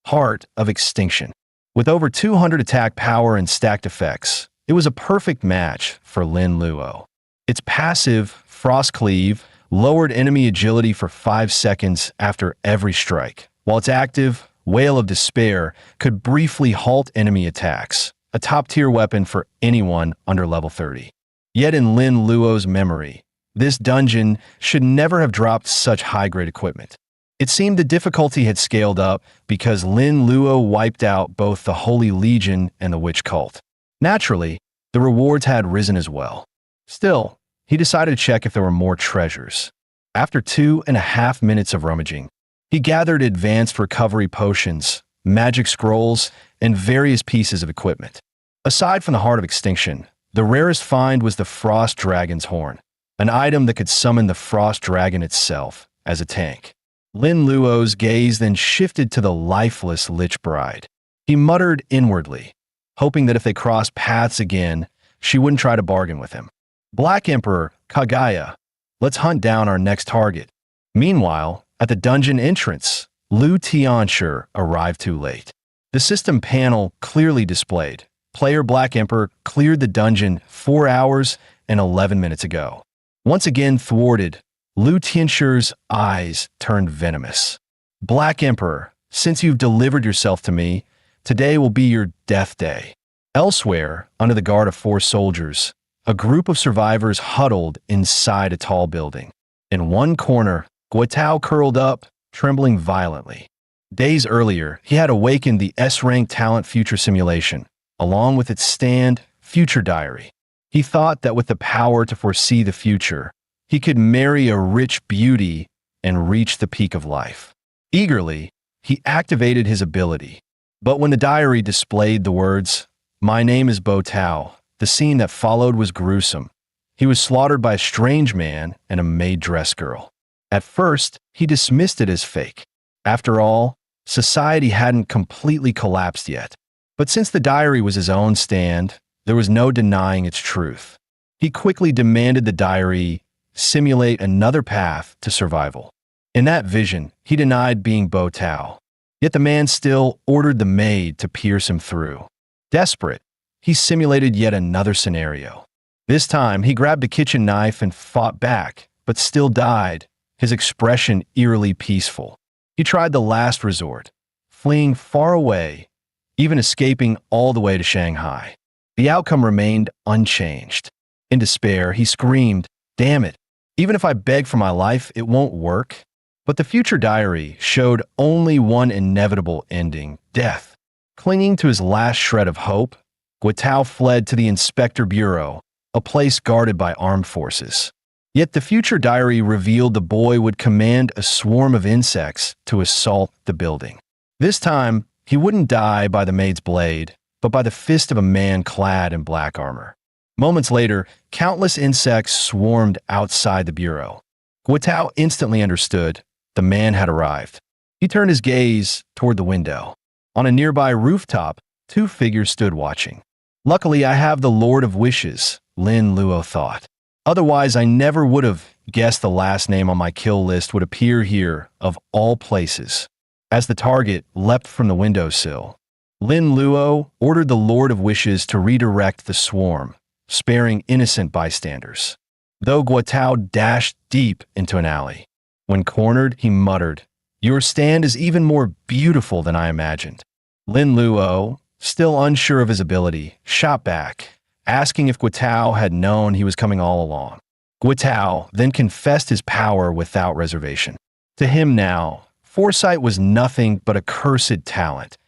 Heart of Extinction." With over 200 attack power and stacked effects, it was a perfect match for Lin Luo. Its passive, Frost Cleave, lowered enemy agility for 5 seconds after every strike, while its active, Wail of Despair, could briefly halt enemy attacks, a top-tier weapon for anyone under level 30. Yet in Lin Luo's memory, this dungeon should never have dropped such high-grade equipment. It seemed the difficulty had scaled up because Lin Luo wiped out both the Holy Legion and the Witch Cult. Naturally, the rewards had risen as well. Still, he decided to check if there were more treasures. After 2.5 minutes of rummaging, he gathered advanced recovery potions, magic scrolls, and various pieces of equipment. Aside from the Heart of Extinction, the rarest find was the Frost Dragon's Horn, an item that could summon the Frost Dragon itself as a tank. Lin Luo's gaze then shifted to the lifeless Lich Bride. He muttered inwardly, hoping that if they crossed paths again, she wouldn't try to bargain with him. Black Emperor, Kagaya, let's hunt down our next target. Meanwhile, at the dungeon entrance, Lu Tianshi arrived too late. The system panel clearly displayed, player Black Emperor cleared the dungeon 4 hours and 11 minutes ago. Once again thwarted, Lu Tianshi's eyes turned venomous. Black Emperor, since you've delivered yourself to me, today will be your death day. Elsewhere, under the guard of 4 soldiers, a group of survivors huddled inside a tall building. In one corner, Guitao curled up, trembling violently. Days earlier, he had awakened the S-rank talent future simulation, along with its stand, Future Diary. He thought that with the power to foresee the future, he could marry a rich beauty and reach the peak of life. Eagerly, he activated his ability. But when the diary displayed the words, "My name is Bo Tao," the scene that followed was gruesome. He was slaughtered by a strange man and a maid dress girl. At first, he dismissed it as fake. After all, society hadn't completely collapsed yet. But since the diary was his own stand, there was no denying its truth. He quickly demanded the diary simulate another path to survival. In that vision, he denied being Bo Tao. Yet the man still ordered the maid to pierce him through. Desperate, he simulated yet another scenario. This time, he grabbed a kitchen knife and fought back, but still died, his expression eerily peaceful. He tried the last resort, fleeing far away, even escaping all the way to Shanghai. The outcome remained unchanged. In despair, he screamed, "Damn it! Even if I beg for my life, it won't work." But the future diary showed only one inevitable ending: death. Clinging to his last shred of hope, Guotao fled to the Inspector Bureau, a place guarded by armed forces. Yet the future diary revealed the boy would command a swarm of insects to assault the building. This time, he wouldn't die by the maid's blade, but by the fist of a man clad in black armor. Moments later, countless insects swarmed outside the bureau. Guotao instantly understood the man had arrived. He turned his gaze toward the window. On a nearby rooftop, two figures stood watching. "Luckily, I have the Lord of Wishes," Lin Luo thought. "Otherwise, I never would have guessed the last name on my kill list would appear here, of all places." As the target leapt from the windowsill, Lin Luo ordered the Lord of Wishes to redirect the swarm, sparing innocent bystanders. Though Guotao dashed deep into an alley. When cornered, he muttered, "Your stand is even more beautiful than I imagined." Lin Luo, still unsure of his ability, shot back, asking if Guotao had known he was coming all along. Guotao then confessed his power without reservation. To him now, foresight was nothing but a cursed talent,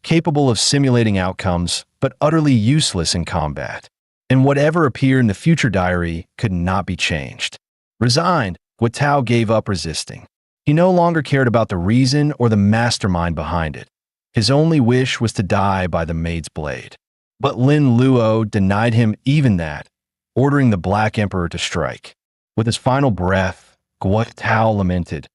capable of simulating outcomes, but utterly useless in combat. And whatever appeared in the future diary could not be changed. Resigned, Guotao gave up resisting. He no longer cared about the reason or the mastermind behind it. His only wish was to die by the maid's blade. But Lin Luo denied him even that, ordering the Black Emperor to strike. With his final breath, Guotao lamented.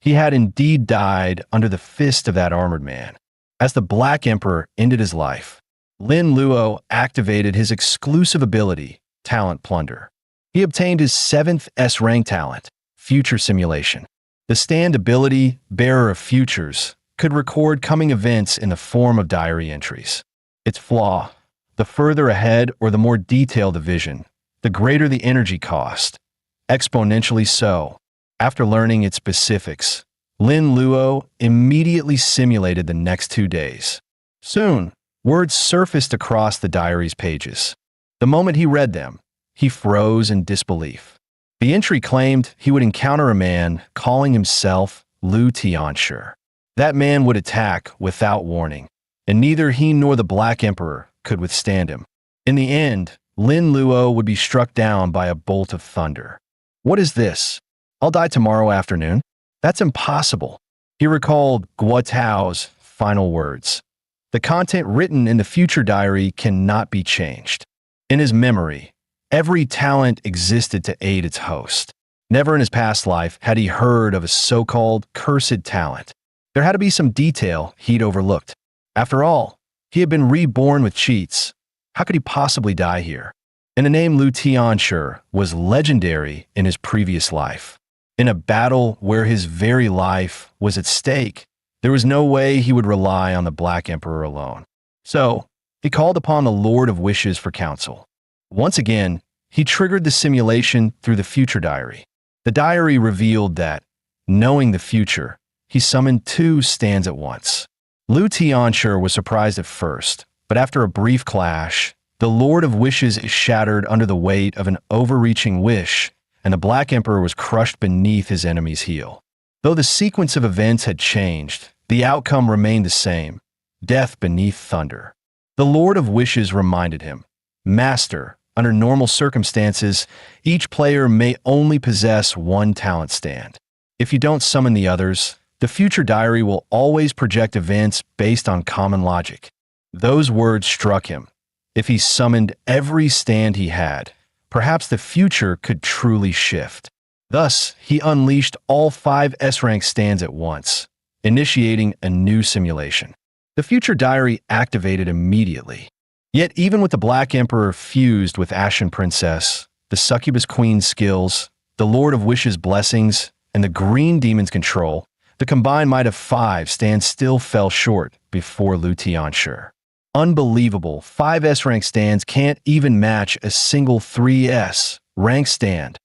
He had indeed died under the fist of that armored man. As the Black Emperor ended his life, Lin Luo activated his exclusive ability, Talent Plunder. He obtained his 7th S-rank talent, Future Simulation. The stand ability, Bearer of Futures, could record coming events in the form of diary entries. Its flaw: the further ahead or the more detailed the vision, the greater the energy cost. Exponentially so. After learning its specifics, Lin Luo immediately simulated the next 2 days. Soon, words surfaced across the diary's pages. The moment he read them, he froze in disbelief. The entry claimed he would encounter a man calling himself Lu Tianshi. That man would attack without warning, and neither he nor the Black Emperor could withstand him. In the end, Lin Luo would be struck down by a bolt of thunder. "What is this? I'll die tomorrow afternoon? That's impossible." He recalled Guotao's final words. The content written in the future diary cannot be changed. In his memory, every talent existed to aid its host. Never in his past life had he heard of a so-called cursed talent. There had to be some detail he'd overlooked. After all, he had been reborn with cheats. How could he possibly die here? And the name Lu Tianshi was legendary in his previous life. In a battle where his very life was at stake, there was no way he would rely on the Black Emperor alone. So, he called upon the Lord of Wishes for counsel. Once again, he triggered the simulation through the future diary. The diary revealed that, knowing the future, he summoned 2 stands at once. Lu Tianshi was surprised at first, but after a brief clash, the Lord of Wishes is shattered under the weight of an overreaching wish, and the Black Emperor was crushed beneath his enemy's heel. Though the sequence of events had changed, the outcome remained the same: death beneath thunder. The Lord of Wishes reminded him, "Master, under normal circumstances, each player may only possess 1 talent stand. If you don't summon the others, the future diary will always project events based on common logic." Those words struck him. If he summoned every stand he had, perhaps the future could truly shift. Thus, he unleashed all 5 S-rank stands at once, initiating a new simulation. The future diary activated immediately. Yet even with the Black Emperor fused with Ashen Princess, the Succubus Queen's skills, the Lord of Wishes' blessings, and the Green Demon's control, the combined might of 5 stands still fell short before Lu Tianshi. Unbelievable, 5S rank stands can't even match a single 3S rank stand.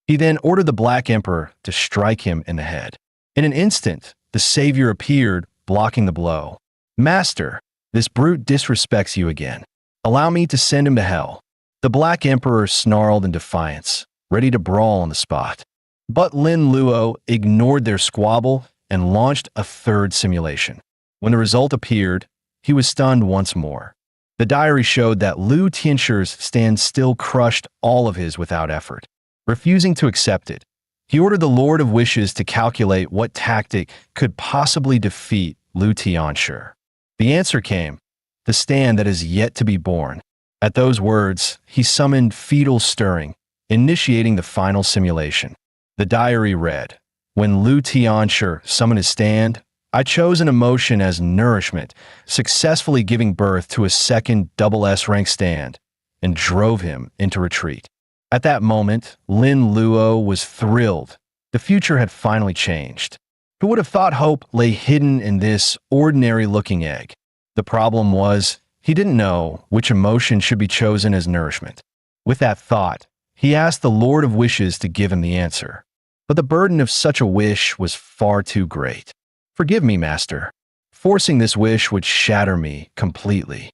He then ordered the Black Emperor to strike him in the head. In an instant, the savior appeared, blocking the blow. Master, this brute disrespects you again. Allow me to send him to hell. The Black Emperor snarled in defiance, ready to brawl on the spot. But Lin Luo ignored their squabble and launched a third simulation. When the result appeared, he was stunned once more. The diary showed that Lu Tianshir's stand still crushed all of his without effort. Refusing to accept it, he ordered the Lord of Wishes to calculate what tactic could possibly defeat Lu Tianshir. The answer came, the stand that is yet to be born. At those words, he summoned fetal stirring, initiating the final simulation. The diary read, when Lu Tianshir summoned his stand, I chose an emotion as nourishment, successfully giving birth to a second double S rank stand, and drove him into retreat. At that moment, Lin Luo was thrilled. The future had finally changed. Who would have thought hope lay hidden in this ordinary-looking egg? The problem was, he didn't know which emotion should be chosen as nourishment. With that thought, he asked the Lord of Wishes to give him the answer. But the burden of such a wish was far too great. Forgive me, Master. Forcing this wish would shatter me completely.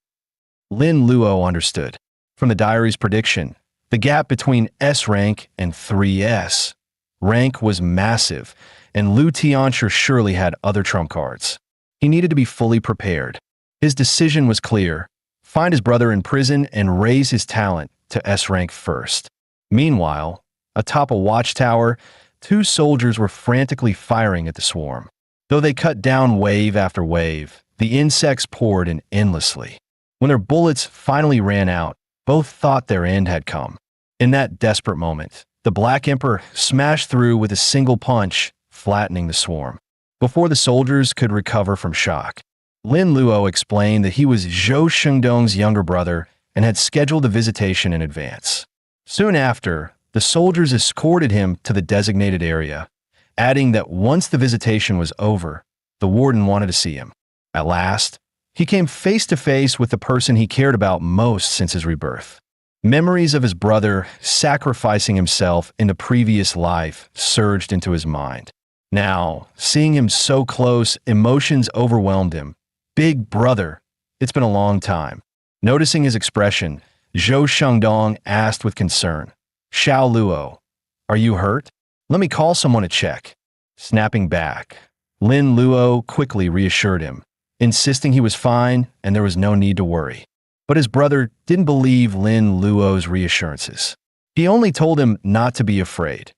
Lin Luo understood. From the diary's prediction, the gap between S rank and 3S rank was massive, and Lu Tianshir surely had other trump cards. He needed to be fully prepared. His decision was clear: find his brother in prison and raise his talent to S rank first. Meanwhile, atop a watchtower, 2 soldiers were frantically firing at the swarm. Though they cut down wave after wave, the insects poured in endlessly. When their bullets finally ran out, both thought their end had come. In that desperate moment, the Black Emperor smashed through with a single punch, flattening the swarm. Before the soldiers could recover from shock, Lin Luo explained that he was Zhou Shengdong's younger brother and had scheduled the visitation in advance. Soon after, the soldiers escorted him to the designated area, adding that once the visitation was over, the warden wanted to see him. At last, he came face to face with the person he cared about most since his rebirth. Memories of his brother sacrificing himself in the previous life surged into his mind. Now, seeing him so close, emotions overwhelmed him. Big brother, it's been a long time. Noticing his expression, Zhou Shengdong asked with concern, Xiao Luo, are you hurt? Let me call someone to check. Snapping back, Lin Luo quickly reassured him, insisting he was fine and there was no need to worry. But his brother didn't believe Lin Luo's reassurances. He only told him not to be afraid.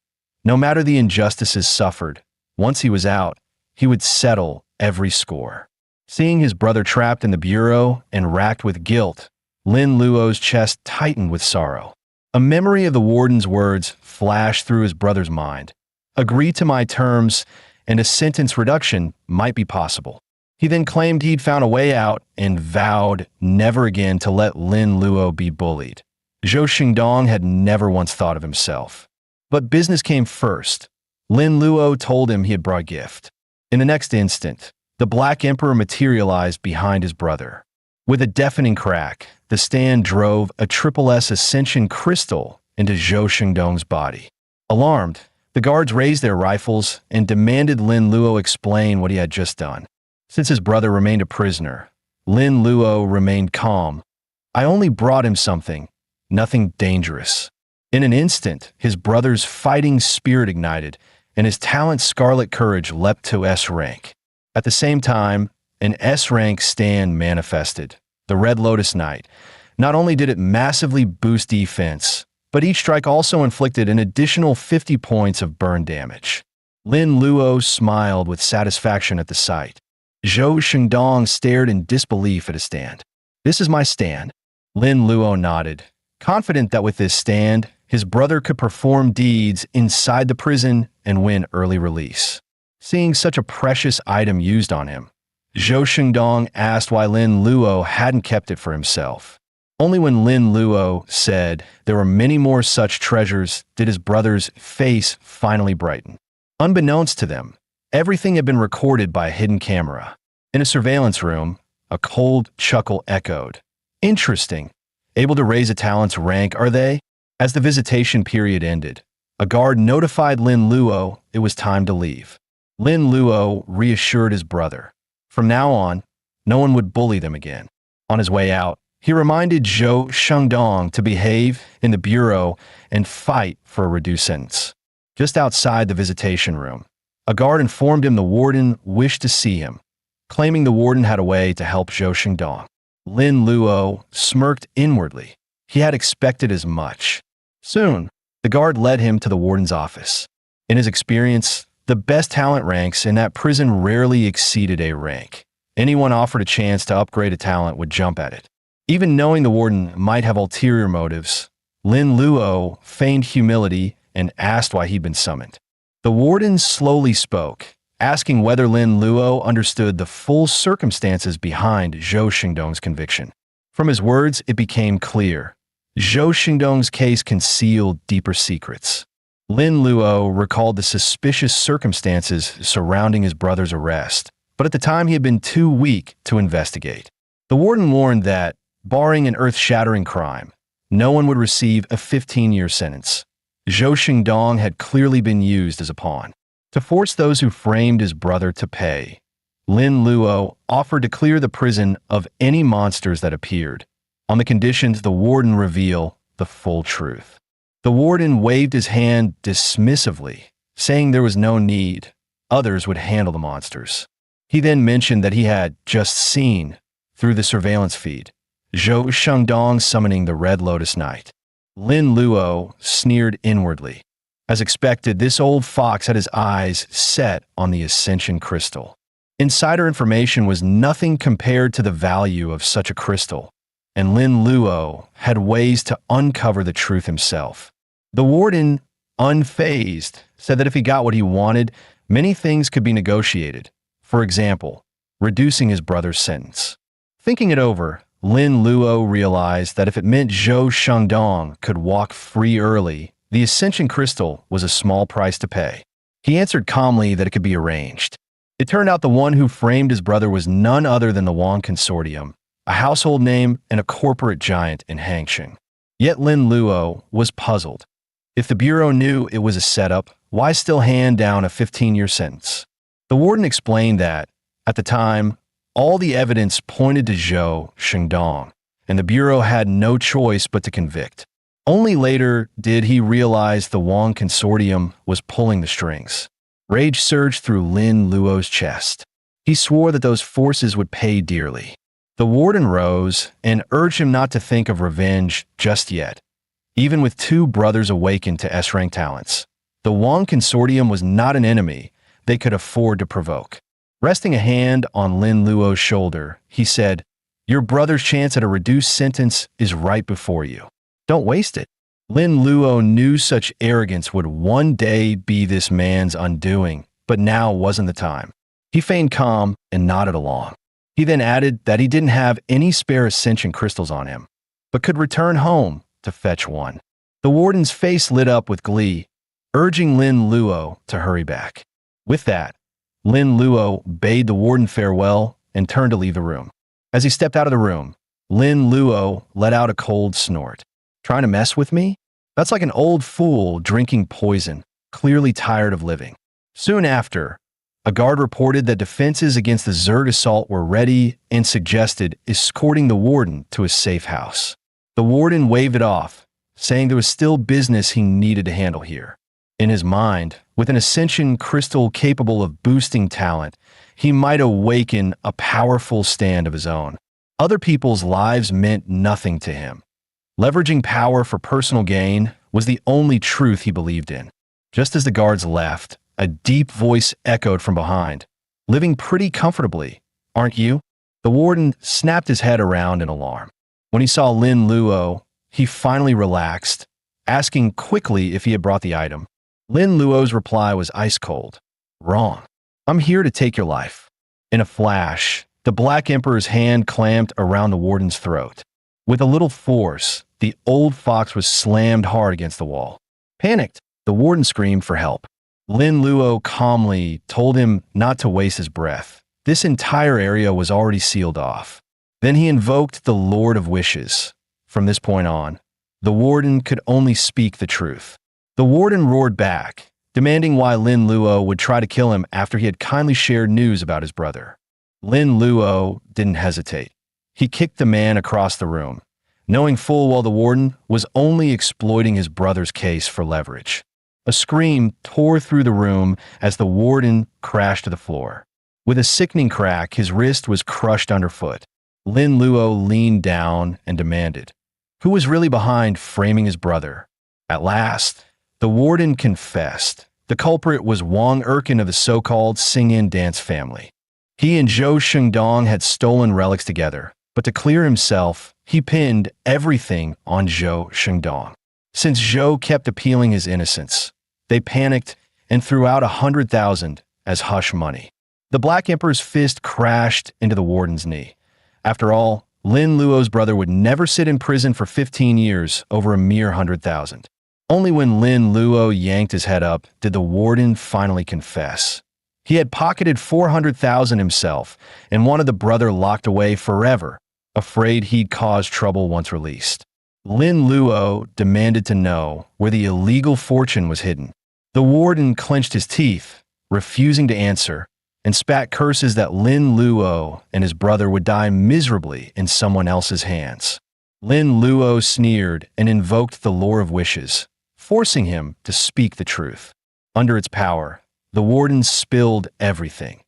No matter the injustices suffered, once he was out, he would settle every score. Seeing his brother trapped in the bureau and racked with guilt, Lin Luo's chest tightened with sorrow. A memory of the warden's words flashed through his brother's mind. Agree to my terms, and a sentence reduction might be possible. He then claimed he'd found a way out and vowed never again to let Lin Luo be bullied. Zhou Shengdong had never once thought of himself. But business came first. Lin Luo told him he had brought a gift. In the next instant, the Black Emperor materialized behind his brother. With a deafening crack, the stand drove a Triple S Ascension crystal into Zhou Shengdong's body. Alarmed, the guards raised their rifles and demanded Lin Luo explain what he had just done. Since his brother remained a prisoner, Lin Luo remained calm. I only brought him something, nothing dangerous. In an instant, his brother's fighting spirit ignited, and his talent Scarlet Courage leapt to S rank. At the same time, an S rank stand manifested, the Red Lotus Knight. Not only did it massively boost defense, but each strike also inflicted an additional 50 points of burn damage. Lin Luo smiled with satisfaction at the sight. Zhou Shengdong stared in disbelief at his stand. This is my stand. Lin Luo nodded, confident that with this stand, his brother could perform deeds inside the prison and win early release. Seeing such a precious item used on him, Zhou Shengdong asked why Lin Luo hadn't kept it for himself. Only when Lin Luo said there were many more such treasures did his brother's face finally brighten. Unbeknownst to them, everything had been recorded by a hidden camera. In a surveillance room, A cold chuckle echoed. Interesting. Able to raise a talent's rank, are they? As the visitation period ended, a guard notified Lin Luo it was time to leave. Lin Luo reassured his brother. From now on, no one would bully them again. On his way out, he reminded Zhou Shengdong to behave in the bureau and fight for a reduced sentence. Just outside the visitation room, a guard informed him the warden wished to see him, claiming the warden had a way to help Zhou Shengdong. Lin Luo smirked inwardly. He had expected as much. Soon, the guard led him to the warden's office. In his experience, the best talent ranks in that prison rarely exceeded A rank. Anyone offered a chance to upgrade a talent would jump at it. Even knowing the warden might have ulterior motives, Lin Luo feigned humility and asked why he'd been summoned. The warden slowly spoke, asking whether Lin Luo understood the full circumstances behind Zhou Shengdong's conviction. From his words, it became clear. Zhou Shengdong's case concealed deeper secrets. Lin Luo recalled the suspicious circumstances surrounding his brother's arrest, but at the time he had been too weak to investigate. The warden warned that, barring an earth-shattering crime, no one would receive a 15-year sentence. Zhou Shengdong had clearly been used as a pawn. To force those who framed his brother to pay, Lin Luo offered to clear the prison of any monsters that appeared, on the conditions the warden reveal the full truth. The warden waved his hand dismissively, saying there was no need. Others would handle the monsters. He then mentioned that he had just seen, through the surveillance feed, Zhou Shengdong summoning the Red Lotus Knight. Lin Luo sneered inwardly. As expected, this old fox had his eyes set on the Ascension Crystal. Insider information was nothing compared to the value of such a crystal, and Lin Luo had ways to uncover the truth himself. The warden, unfazed, said that if he got what he wanted, many things could be negotiated. For example, reducing his brother's sentence. Thinking it over, Lin Luo realized that if it meant Zhou Shengdong could walk free early, the Ascension Crystal was a small price to pay. He answered calmly that it could be arranged. It turned out the one who framed his brother was none other than the Wang Consortium, a household name and a corporate giant in Hangsheng. Yet Lin Luo was puzzled. If the Bureau knew it was a setup, why still hand down a 15-year sentence? The warden explained that, at the time, all the evidence pointed to Zhou Shengdong, and the Bureau had no choice but to convict. Only later did he realize the Wang Consortium was pulling the strings. Rage surged through Lin Luo's chest. He swore that those forces would pay dearly. The warden rose and urged him not to think of revenge just yet. Even with two brothers awakened to S-rank talents, the Wang Consortium was not an enemy they could afford to provoke. Resting a hand on Lin Luo's shoulder, he said, "Your brother's chance at a reduced sentence is right before you. Don't waste it." Lin Luo knew such arrogance would one day be this man's undoing, but now wasn't the time. He feigned calm and nodded along. He then added that he didn't have any spare Ascension crystals on him, but could return home to fetch one. The warden's face lit up with glee, urging Lin Luo to hurry back. With that, Lin Luo bade the warden farewell and turned to leave the room. As he stepped out of the room, Lin Luo let out a cold snort. "Trying to mess with me? That's like an old fool drinking poison, clearly tired of living." Soon after, a guard reported that defenses against the Zerg assault were ready and suggested escorting the warden to a safe house. The warden waved it off, saying there was still business he needed to handle here. In his mind, with an Ascension crystal capable of boosting talent, he might awaken a powerful stand of his own. Other people's lives meant nothing to him. Leveraging power for personal gain was the only truth he believed in. Just as the guards left, a deep voice echoed from behind. "Living pretty comfortably, aren't you?" The warden snapped his head around in alarm. When he saw Lin Luo, he finally relaxed, asking quickly if he had brought the item. Lin Luo's reply was ice cold. "Wrong. I'm here to take your life." In a flash, the Black Emperor's hand clamped around the warden's throat. With a little force, the old fox was slammed hard against the wall. Panicked, the warden screamed for help. Lin Luo calmly told him not to waste his breath, This entire area was already sealed off. Then he invoked the Lord of Wishes. From this point on, the warden could only speak the truth. The warden roared back, demanding why Lin Luo would try to kill him after he had kindly shared news about his brother. Lin Luo didn't hesitate. He kicked the man across the room, knowing full well the warden was only exploiting his brother's case for leverage. A scream tore through the room as the warden crashed to the floor. With a sickening crack, his wrist was crushed underfoot. Lin Luo leaned down and demanded, who was really behind framing his brother? At last, the warden confessed. The culprit was Wang Erkin of the so-called Xingyan dance family. He and Zhou Shengdong had stolen relics together, but to clear himself, he pinned everything on Zhou Shengdong. Since Zhou kept appealing his innocence, they panicked and threw out 100,000 as hush money. The Black Emperor's fist crashed into the warden's knee. After all, Lin Luo's brother would never sit in prison for 15 years over a mere 100,000. Only when Lin Luo yanked his head up did the warden finally confess. He had pocketed 400,000 himself and wanted the brother locked away forever, afraid he'd cause trouble once released. Lin Luo demanded to know where the illegal fortune was hidden. The warden clenched his teeth, refusing to answer, and spat curses that Lin Luo and his brother would die miserably in someone else's hands. Lin Luo sneered and invoked the Lord of Wishes, forcing him to speak the truth. Under its power, the warden spilled everything.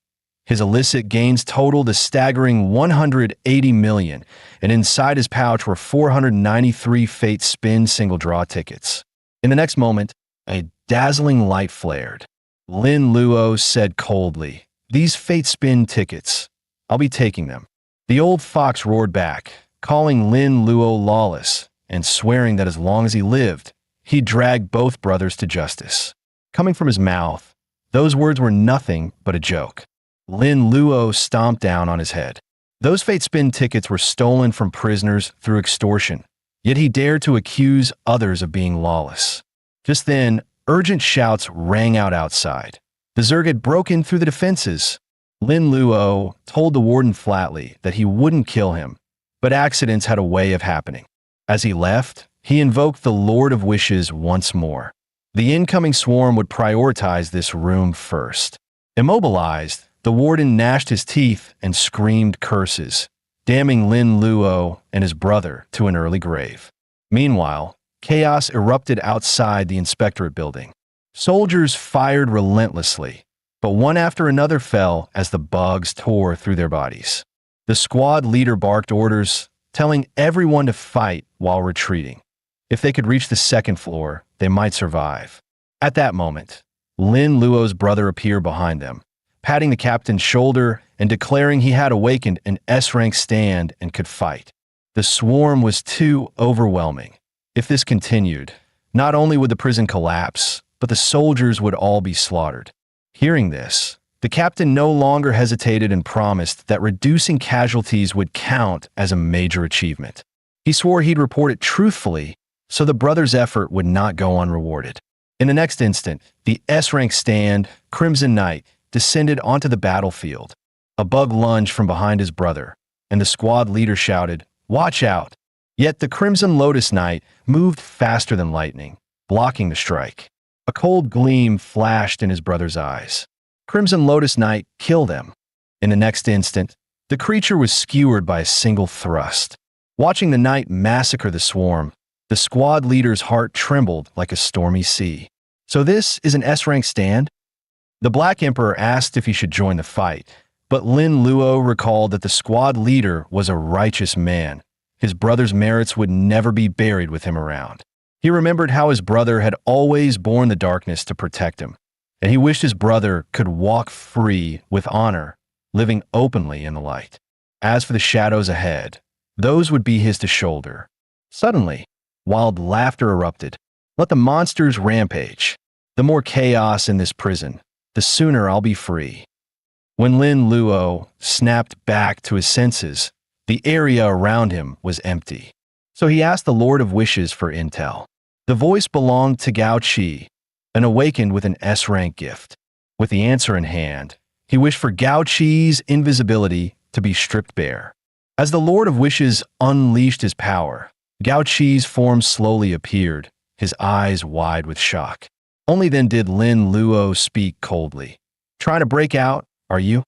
His illicit gains totaled a staggering 180 million, and inside his pouch were 493 Fate Spin single draw tickets. In the next moment, a dazzling light flared. Lin Luo said coldly, "These Fate Spin tickets, I'll be taking them." The old fox roared back, calling Lin Luo lawless and swearing that as long as he lived, he'd drag both brothers to justice. Coming from his mouth, those words were nothing but a joke. Lin Luo stomped down on his head. Those Fate Spin tickets were stolen from prisoners through extortion, yet he dared to accuse others of being lawless. Just then, urgent shouts rang out outside. The Zerg had broken through the defenses. Lin Luo told the warden flatly that he wouldn't kill him, but accidents had a way of happening. As he left, he invoked the Lord of Wishes once more. The incoming swarm would prioritize this room first. Immobilized, the warden gnashed his teeth and screamed curses, damning Lin Luo and his brother to an early grave. Meanwhile, chaos erupted outside the inspectorate building. Soldiers fired relentlessly, but one after another fell as the bugs tore through their bodies. The squad leader barked orders, telling everyone to fight while retreating. If they could reach the second floor, they might survive. At that moment, Lin Luo's brother appeared behind them, patting the captain's shoulder and declaring he had awakened an S-rank stand and could fight. The swarm was too overwhelming. If this continued, not only would the prison collapse, but the soldiers would all be slaughtered. Hearing this, the captain no longer hesitated and promised that reducing casualties would count as a major achievement. He swore he'd report it truthfully, so the brothers' effort would not go unrewarded. In the next instant, the S-rank stand, Crimson Knight, descended onto the battlefield. A bug lunged from behind his brother, and the squad leader shouted, "Watch out!" Yet the Crimson Lotus Knight moved faster than lightning, blocking the strike. A cold gleam flashed in his brother's eyes. Crimson Lotus Knight killed him. In the next instant, the creature was skewered by a single thrust. Watching the knight massacre the swarm, the squad leader's heart trembled like a stormy sea. So this is an S-rank stand? The Black Emperor asked if he should join the fight, but Lin Luo recalled that the squad leader was a righteous man. His brother's merits would never be buried with him around. He remembered how his brother had always borne the darkness to protect him, and he wished his brother could walk free with honor, living openly in the light. As for the shadows ahead, those would be his to shoulder. Suddenly, wild laughter erupted. Let the monsters rampage. The more chaos in this prison, the sooner I'll be free. When Lin Luo snapped back to his senses, the area around him was empty. So he asked the Lord of Wishes for intel. The voice belonged to Gao Qi, and awakened with an S-rank gift. With the answer in hand, He wished for Gao Qi's invisibility to be stripped bare. As the Lord of Wishes unleashed his power, Gao Qi's form slowly appeared, his eyes wide with shock. Only then did Lin Luo speak coldly. "Trying to break out, are you?"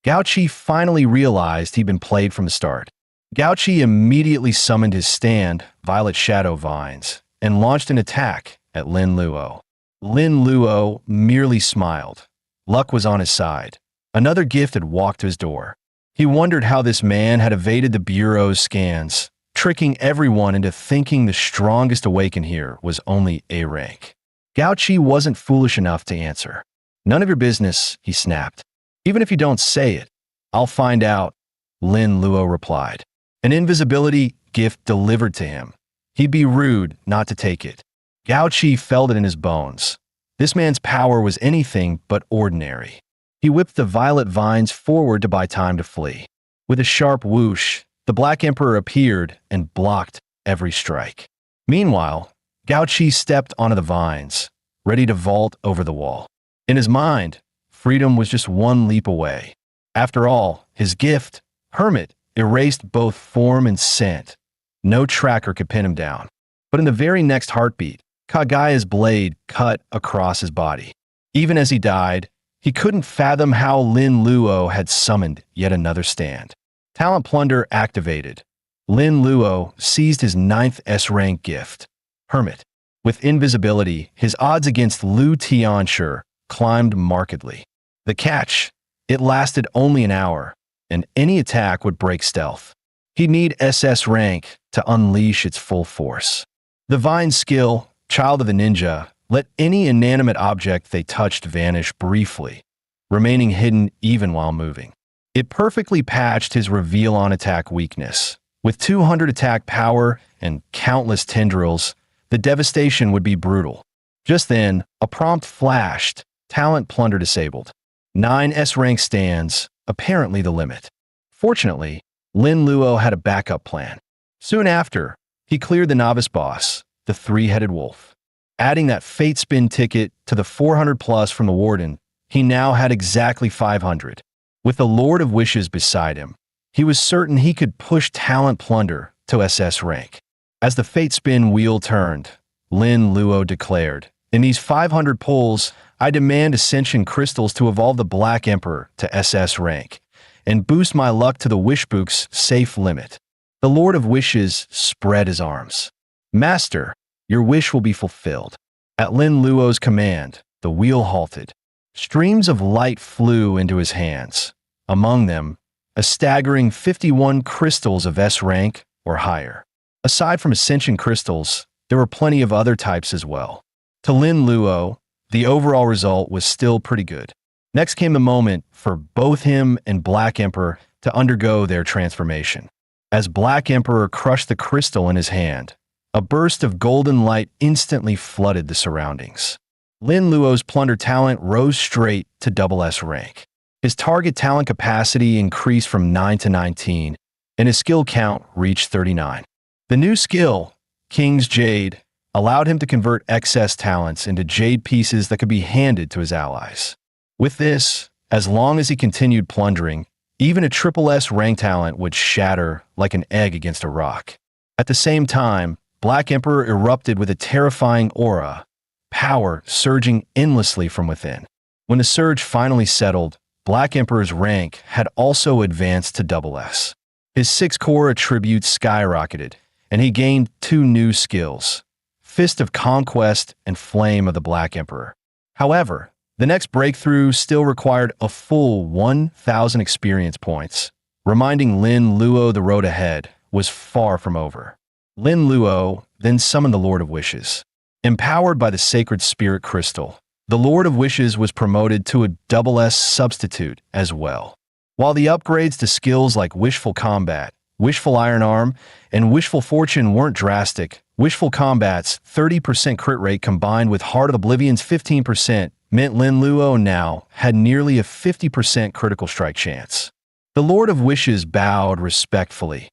Gao Qi finally realized he'd been played from the start. Gao Qi immediately summoned his stand, Violet Shadow Vines, and launched an attack at Lin Luo. Lin Luo merely smiled. Luck was on his side. Another gift had walked to his door. He wondered how this man had evaded the Bureau's scans, tricking everyone into thinking the strongest awaken here was only A rank. Gao Qi wasn't foolish enough to answer. "None of your business," he snapped. "Even if you don't say it, I'll find out," Lin Luo replied. An invisibility gift delivered to him. He'd be rude not to take it. Gao Qi felt it in his bones. This man's power was anything but ordinary. He whipped the violet vines forward to buy time to flee. With a sharp whoosh, the Black Emperor appeared and blocked every strike. Meanwhile, Gao Qi stepped onto the vines, ready to vault over the wall. In his mind, freedom was just one leap away. After all, his gift, Hermit, erased both form and scent. No tracker could pin him down. But in the very next heartbeat, Kagaya's blade cut across his body. Even as he died, he couldn't fathom how Lin Luo had summoned yet another stand. Talent Plunder activated. Lin Luo seized his 9th S-rank gift, Hermit. With invisibility, his odds against Lu Tianshi climbed markedly. The catch, it lasted only an hour, and any attack would break stealth. He'd need SS rank to unleash its full force. The Vine skill, Child of the Ninja, let any inanimate object they touched vanish briefly, remaining hidden even while moving. It perfectly patched his reveal on attack weakness. With 200 attack power and countless tendrils, the devastation would be brutal. Just then, a prompt flashed, Talent Plunder disabled. 9 S-rank stands, apparently the limit. Fortunately, Lin Luo had a backup plan. Soon after, he cleared the novice boss, the 3-headed wolf. Adding that fate spin ticket to the 400 plus from the warden, he now had exactly 500. With the Lord of Wishes beside him, he was certain he could push Talent Plunder to SS rank. As the fate spin wheel turned, Lin Luo declared, "In these 500 pulls, I demand Ascension Crystals to evolve the Black Emperor to SS rank and boost my luck to the Wishbook's safe limit." The Lord of Wishes spread his arms. "Master, your wish will be fulfilled." At Lin Luo's command, the wheel halted. Streams of light flew into his hands. Among them, a staggering 51 crystals of S rank or higher. Aside from Ascension Crystals, there were plenty of other types as well. To Lin Luo, the overall result was still pretty good. Next came the moment for both him and Black Emperor to undergo their transformation. As Black Emperor crushed the crystal in his hand, a burst of golden light instantly flooded the surroundings. Lin Luo's plunder talent rose straight to double S rank. His target talent capacity increased from 9 to 19, and his skill count reached 39. The new skill, King's Jade, allowed him to convert excess talents into jade pieces that could be handed to his allies. With this, as long as he continued plundering, even a triple S rank talent would shatter like an egg against a rock. At the same time, Black Emperor erupted with a terrifying aura, power surging endlessly from within. When the surge finally settled, Black Emperor's rank had also advanced to double S. His 6 core attributes skyrocketed, and he gained 2 new skills, Fist of Conquest and Flame of the Black Emperor. However, the next breakthrough still required a full 1,000 experience points, reminding Lin Luo the road ahead was far from over. Lin Luo then summoned the Lord of Wishes. Empowered by the Sacred Spirit Crystal, the Lord of Wishes was promoted to a double S substitute as well. While the upgrades to skills like Wishful Combat, Wishful Iron Arm, and Wishful Fortune weren't drastic, Wishful Combat's 30% crit rate combined with Heart of Oblivion's 15% meant Lin Luo now had nearly a 50% critical strike chance. The Lord of Wishes bowed respectfully.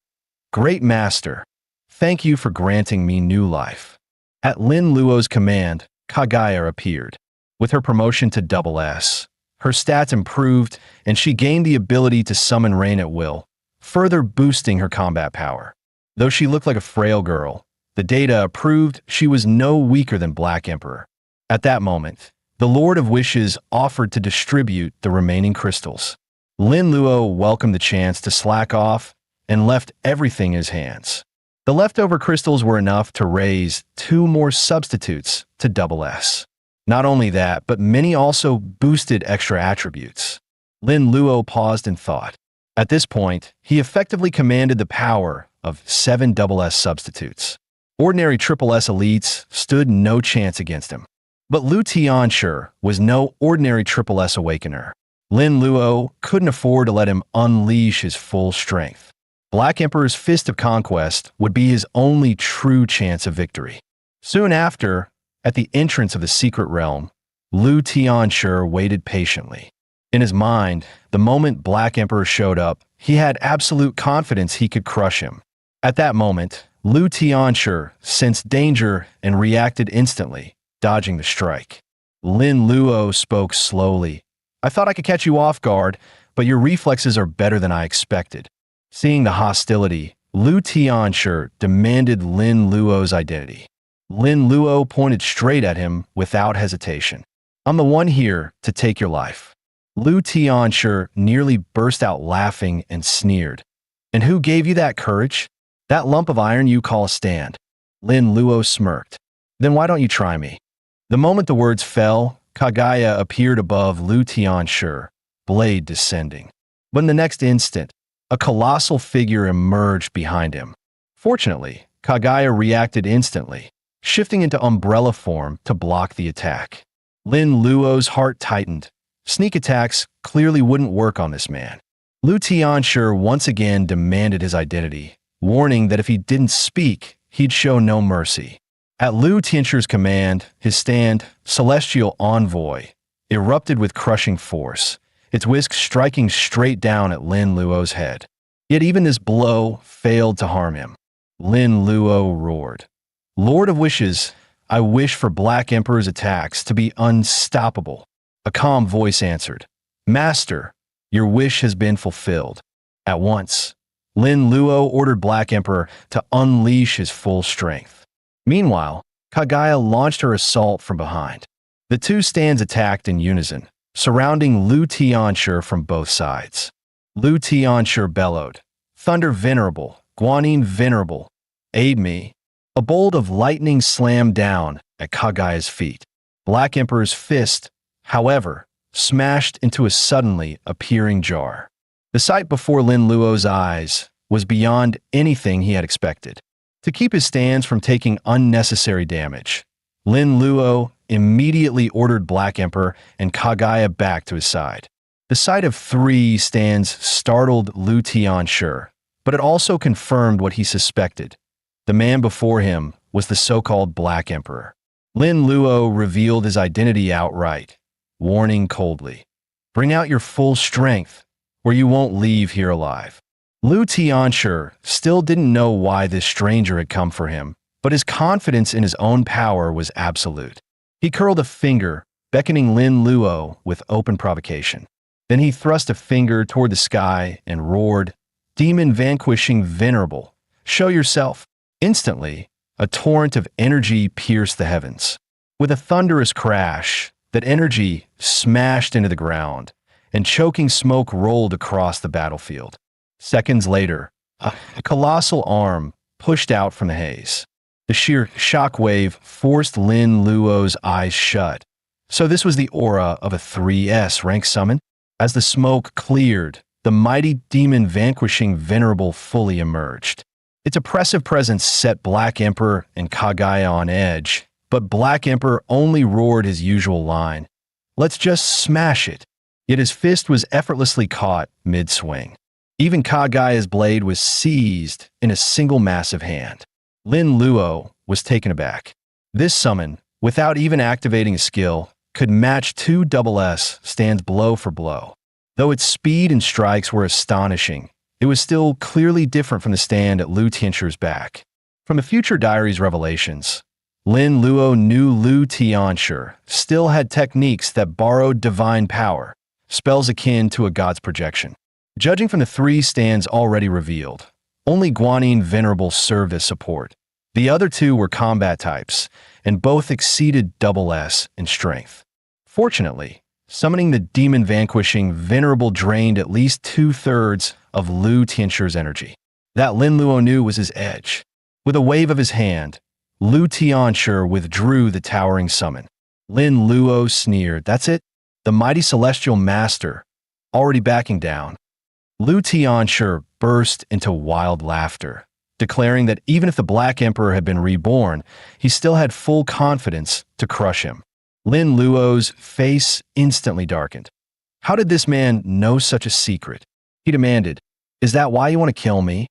"Great Master, thank you for granting me new life." At Lin Luo's command, Kagaya appeared. With her promotion to double S, Her stats improved, and she gained the ability to summon rain at will, further boosting her combat power. Though she looked like a frail girl, the data proved she was no weaker than Black Emperor. At that moment, the Lord of Wishes offered to distribute the remaining crystals. Lin Luo welcomed the chance to slack off and left everything in his hands. The leftover crystals were enough to raise 2 more substitutes to SS. Not only that, but many also boosted extra attributes. Lin Luo paused in thought. At this point, he effectively commanded the power of 7 SS substitutes. Ordinary SS elites stood no chance against him. But Lu Tianshi was no ordinary SS awakener. Lin Luo couldn't afford to let him unleash his full strength. Black Emperor's Fist of Conquest would be his only true chance of victory. Soon after, at the entrance of the secret realm, Lu Tianshi waited patiently. In his mind, the moment Black Emperor showed up, he had absolute confidence he could crush him. At that moment, Lu Tianshi sensed danger and reacted instantly, dodging the strike. Lin Luo spoke slowly. "I thought I could catch you off guard, but your reflexes are better than I expected." Seeing the hostility, Lu Tianshi demanded Lin Luo's identity. Lin Luo pointed straight at him without hesitation. "I'm the one here to take your life." Lu Tianshi nearly burst out laughing and sneered. "And who gave you that courage? That lump of iron you call a stand?" Lin Luo smirked. "Then why don't you try me?" The moment the words fell, Kaguya appeared above Lu Tianshi, blade descending. But in the next instant, a colossal figure emerged behind him. Fortunately, Kaguya reacted instantly, shifting into umbrella form to block the attack. Lin Luo's heart tightened. Sneak attacks clearly wouldn't work on this man. Lu Tianshi once again demanded his identity, warning that if he didn't speak, he'd show no mercy. At Lu Tianshi's command, his stand, Celestial Envoy, erupted with crushing force, its whisk striking straight down at Lin Luo's head. Yet even this blow failed to harm him. Lin Luo roared. "Lord of Wishes, I wish for Black Emperor's attacks to be unstoppable." A calm voice answered. "Master, your wish has been fulfilled." At once, Lin Luo ordered Black Emperor to unleash his full strength. Meanwhile, Kaguya launched her assault from behind. The two stands attacked in unison, surrounding Lu Tianshi from both sides. Lu Tianshi bellowed, "Thunder Venerable, Guanyin Venerable, aid me." A bolt of lightning slammed down at Kaguya's feet. Black Emperor's fist, however, smashed into a suddenly appearing jar. The sight before Lin Luo's eyes was beyond anything he had expected. To keep his stands from taking unnecessary damage, Lin Luo immediately ordered Black Emperor and Kaguya back to his side. The sight of 3 stands startled Lu Tianshi, but it also confirmed what he suspected. The man before him was the so-called Black Emperor. Lin Luo revealed his identity outright, warning coldly, "Bring out your full strength, or you won't leave here alive." Lu Tianshi still didn't know why this stranger had come for him, but his confidence in his own power was absolute. He curled a finger, beckoning Lin Luo with open provocation. Then he thrust a finger toward the sky and roared, "Demon vanquishing Venerable, show yourself." Instantly, a torrent of energy pierced the heavens. With a thunderous crash, that energy smashed into the ground, and choking smoke rolled across the battlefield. Seconds later, a colossal arm pushed out from the haze. The sheer shockwave forced Lin Luo's eyes shut. So this was the aura of a 3S rank summon? As the smoke cleared, the mighty demon vanquishing Venerable fully emerged. Its oppressive presence set Black Emperor and Kaguya on edge, but Black Emperor only roared his usual line, "Let's just smash it." Yet his fist was effortlessly caught mid-swing. Even Kaguya's blade was seized in a single massive hand. Lin Luo was taken aback. This summon, without even activating a skill, could match 2 SS stands blow for blow. Though its speed and strikes were astonishing, it was still clearly different from the stand at Lu Tianshi's back. From the Future Diaries revelations, Lin Luo knew Lu Tianshi still had techniques that borrowed divine power, spells akin to a god's projection. Judging from the 3 stands already revealed, only Guanyin Venerable served as support. The other 2 were combat types, and both exceeded S in strength. Fortunately, summoning the demon-vanquishing Venerable drained at least 2/3 of Lu Tianchu's energy. That Lin Luo knew was his edge. With a wave of his hand, Lu Tianchu withdrew the towering summon. Lin Luo sneered, "That's it? The mighty celestial master, already backing down." Lu Tianchu burst into wild laughter, declaring that even if the Black Emperor had been reborn, he still had full confidence to crush him. Lin Luo's face instantly darkened. How did this man know such a secret? He demanded, "Is that why you want to kill me?"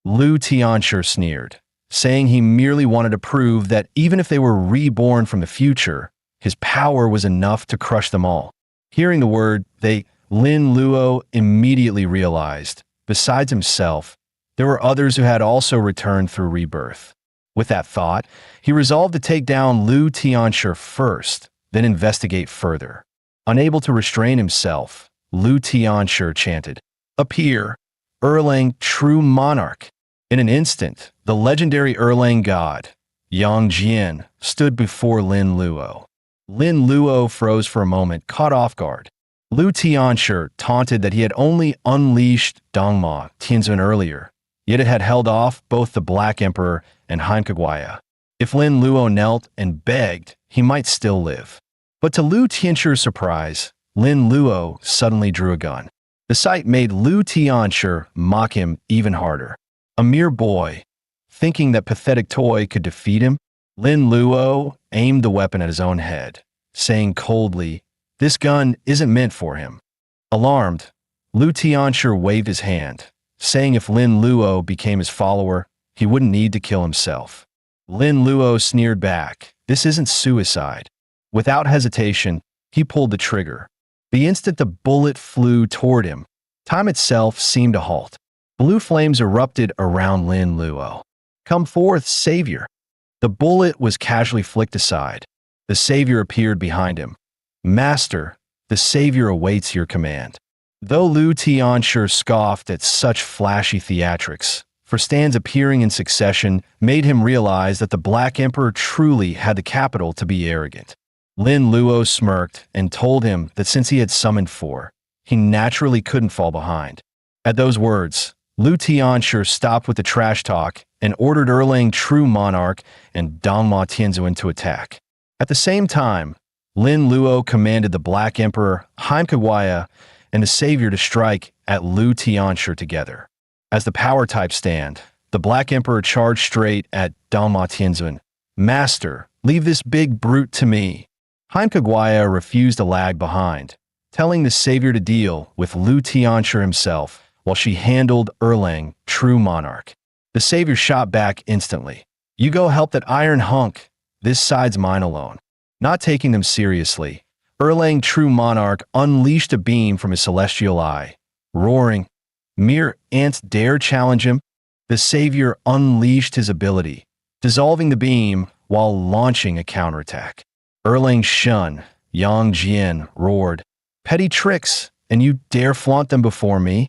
Lu Tianchu sneered, saying he merely wanted to prove that even if they were reborn from the future, his power was enough to crush them all. Hearing the word, Lin Luo immediately realized, besides himself, there were others who had also returned through rebirth. With that thought, he resolved to take down Lu Tianchu first, then investigate further. Unable to restrain himself, Lu Tianchu chanted, "Appear, Erlang, true monarch." In an instant, the legendary Erlang god, Yang Jian, stood before Lin Luo. Lin Luo froze for a moment, caught off guard. Lu Tianchu taunted that he had only unleashed Dongma Tianzun earlier, yet it had held off both the Black Emperor and Heimkagwaya. If Lin Luo knelt and begged, he might still live. But to Lu Tianchu's surprise, Lin Luo suddenly drew a gun. The sight made Lu Tianchu mock him even harder. A mere boy, thinking that pathetic toy could defeat him, Lin Luo aimed the weapon at his own head, saying coldly, "This gun isn't meant for him." Alarmed, Lu Tianchu waved his hand, saying if Lin Luo became his follower, he wouldn't need to kill himself. Lin Luo sneered back, "This isn't suicide." Without hesitation, he pulled the trigger. The instant the bullet flew toward him, time itself seemed to halt. Blue flames erupted around Lin Luo. "Come forth, savior." The bullet was casually flicked aside. The savior appeared behind him. "Master, the savior awaits your command." Though Lu Tianchu scoffed at such flashy theatrics, for stands appearing in succession made him realize that the Black Emperor truly had the capital to be arrogant. Lin Luo smirked and told him that since he had summoned 4, he naturally couldn't fall behind. At those words, Lu Tianchu stopped with the trash talk and ordered Erlang True Monarch and Dongma Tianzun to attack. At the same time, Lin Luo commanded the Black Emperor, Heimkagwaya, and the Savior to strike at Lu Tianchu together. As the power type stand, the Black Emperor charged straight at Dongma Tianzun. "Master, leave this big brute to me." Heimkagwaya refused to lag behind, telling the Savior to deal with Lu Tianchu himself while she handled Erlang, True Monarch. The Savior shot back instantly. "You go help that iron hunk. This side's mine alone." Not taking them seriously, Erlang True Monarch unleashed a beam from his celestial eye, roaring, "Mere ants dare challenge him?" The Savior unleashed his ability, dissolving the beam while launching a counterattack. Erlang Shun, Yang Jian, roared, "Petty tricks, and you dare flaunt them before me?"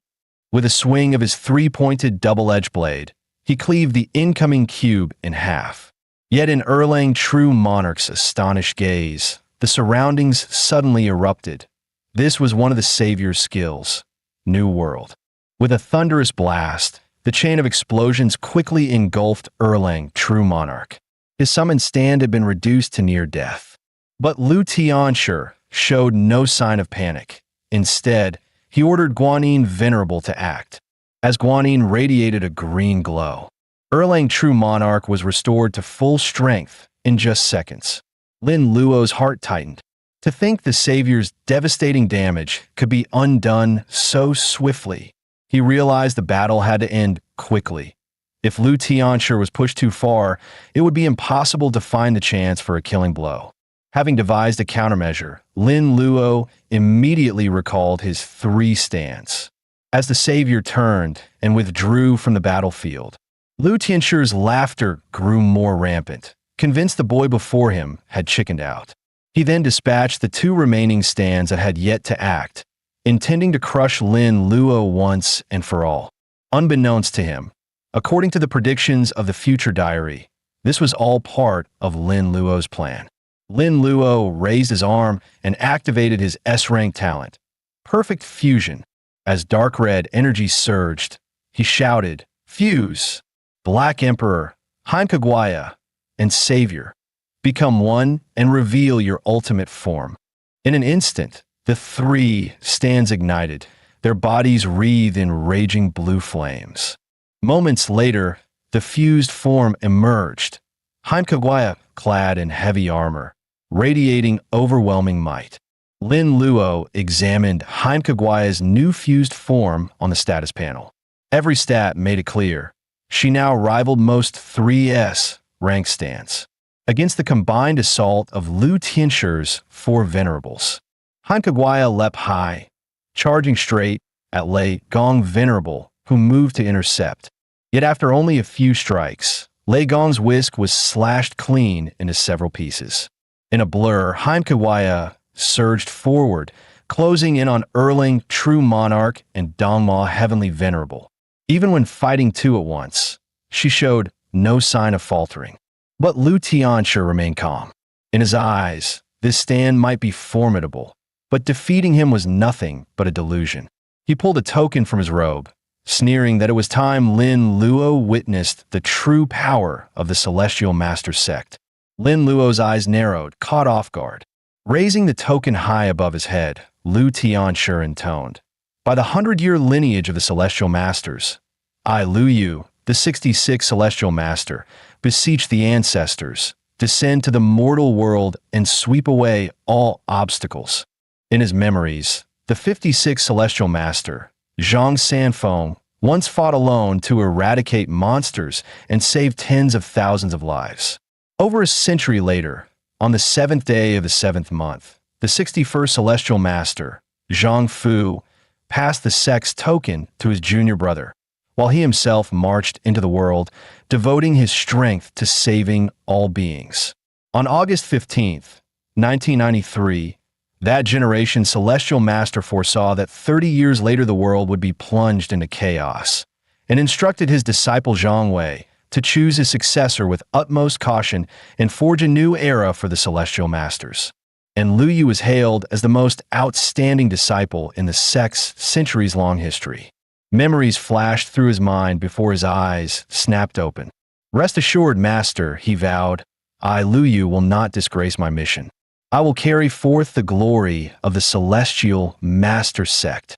With a swing of his 3-pointed double-edged blade, he cleaved the incoming cube in half. Yet in Erlang True Monarch's astonished gaze, the surroundings suddenly erupted. This was one of the Savior's skills, New World. With a thunderous blast, the chain of explosions quickly engulfed Erlang True Monarch. His summoned stand had been reduced to near death. But Lu Tianchu showed no sign of panic. Instead, he ordered Guanyin Venerable to act. As Guanyin radiated a green glow, Erlang True Monarch was restored to full strength in just seconds. Lin Luo's heart tightened. To think the Savior's devastating damage could be undone so swiftly. He realized the battle had to end quickly. If Lu Tianchu was pushed too far, it would be impossible to find the chance for a killing blow. Having devised a countermeasure, Lin Luo immediately recalled his 3 stands. As the Savior turned and withdrew from the battlefield, Lu Tianchu's laughter grew more rampant, convinced the boy before him had chickened out. He then dispatched the 2 remaining stands that had yet to act, intending to crush Lin Luo once and for all. Unbeknownst to him, according to the predictions of the future diary, this was all part of Lin Luo's plan. Lin Luo raised his arm and activated his S-rank talent. Perfect fusion. As dark red energy surged, he shouted, "Fuse! Black Emperor, Heimkagwaya, and Savior, become one and reveal your ultimate form." In an instant, the three stands ignited, their bodies wreathed in raging blue flames. Moments later, the fused form emerged, Heimkagwaya clad in heavy armor, radiating overwhelming might. Lin Luo examined Heimkagwaya's new fused form on the status panel. Every stat made it clear. She now rivaled most 3S rank stands. Against the combined assault of Lu Tianshur's four venerables, Heimkagwaya leapt high, charging straight at Lei Gong Venerable, who moved to intercept. Yet after only a few strikes, Lei Gong's whisk was slashed clean into several pieces. In a blur, Heimkagwaya surged forward, closing in on Erling, True Monarch, and Dongma Heavenly Venerable. Even when fighting two at once, she showed no sign of faltering. But Lu Tianxue remained calm. In his eyes, this stand might be formidable, but defeating him was nothing but a delusion. He pulled a token from his robe, sneering that it was time Lin Luo witnessed the true power of the Celestial Master sect. Lin Luo's eyes narrowed, caught off guard. Raising the token high above his head, Lu Tianxue intoned, "By the 100-year lineage of the Celestial Masters, I, Lu Yu, the 66th Celestial Master, beseech the ancestors, descend to the mortal world and sweep away all obstacles." In his memories, the 56th Celestial Master, Zhang Sanfeng, once fought alone to eradicate monsters and save tens of thousands of lives. Over a century later, on the 7th day of the 7th month, the 61st Celestial Master, Zhang Fu, passed the sect's token to his junior brother, while he himself marched into the world, devoting his strength to saving all beings. On August 15th, 1993, that generation's Celestial Master foresaw that 30 years later the world would be plunged into chaos, and instructed his disciple Zhang Wei to choose his successor with utmost caution and forge a new era for the Celestial Masters. And Lu Yu was hailed as the most outstanding disciple in the sect's centuries-long history. Memories flashed through his mind before his eyes snapped open. "Rest assured, Master," he vowed, "I, Lu Yu, will not disgrace my mission. I will carry forth the glory of the Celestial Master sect."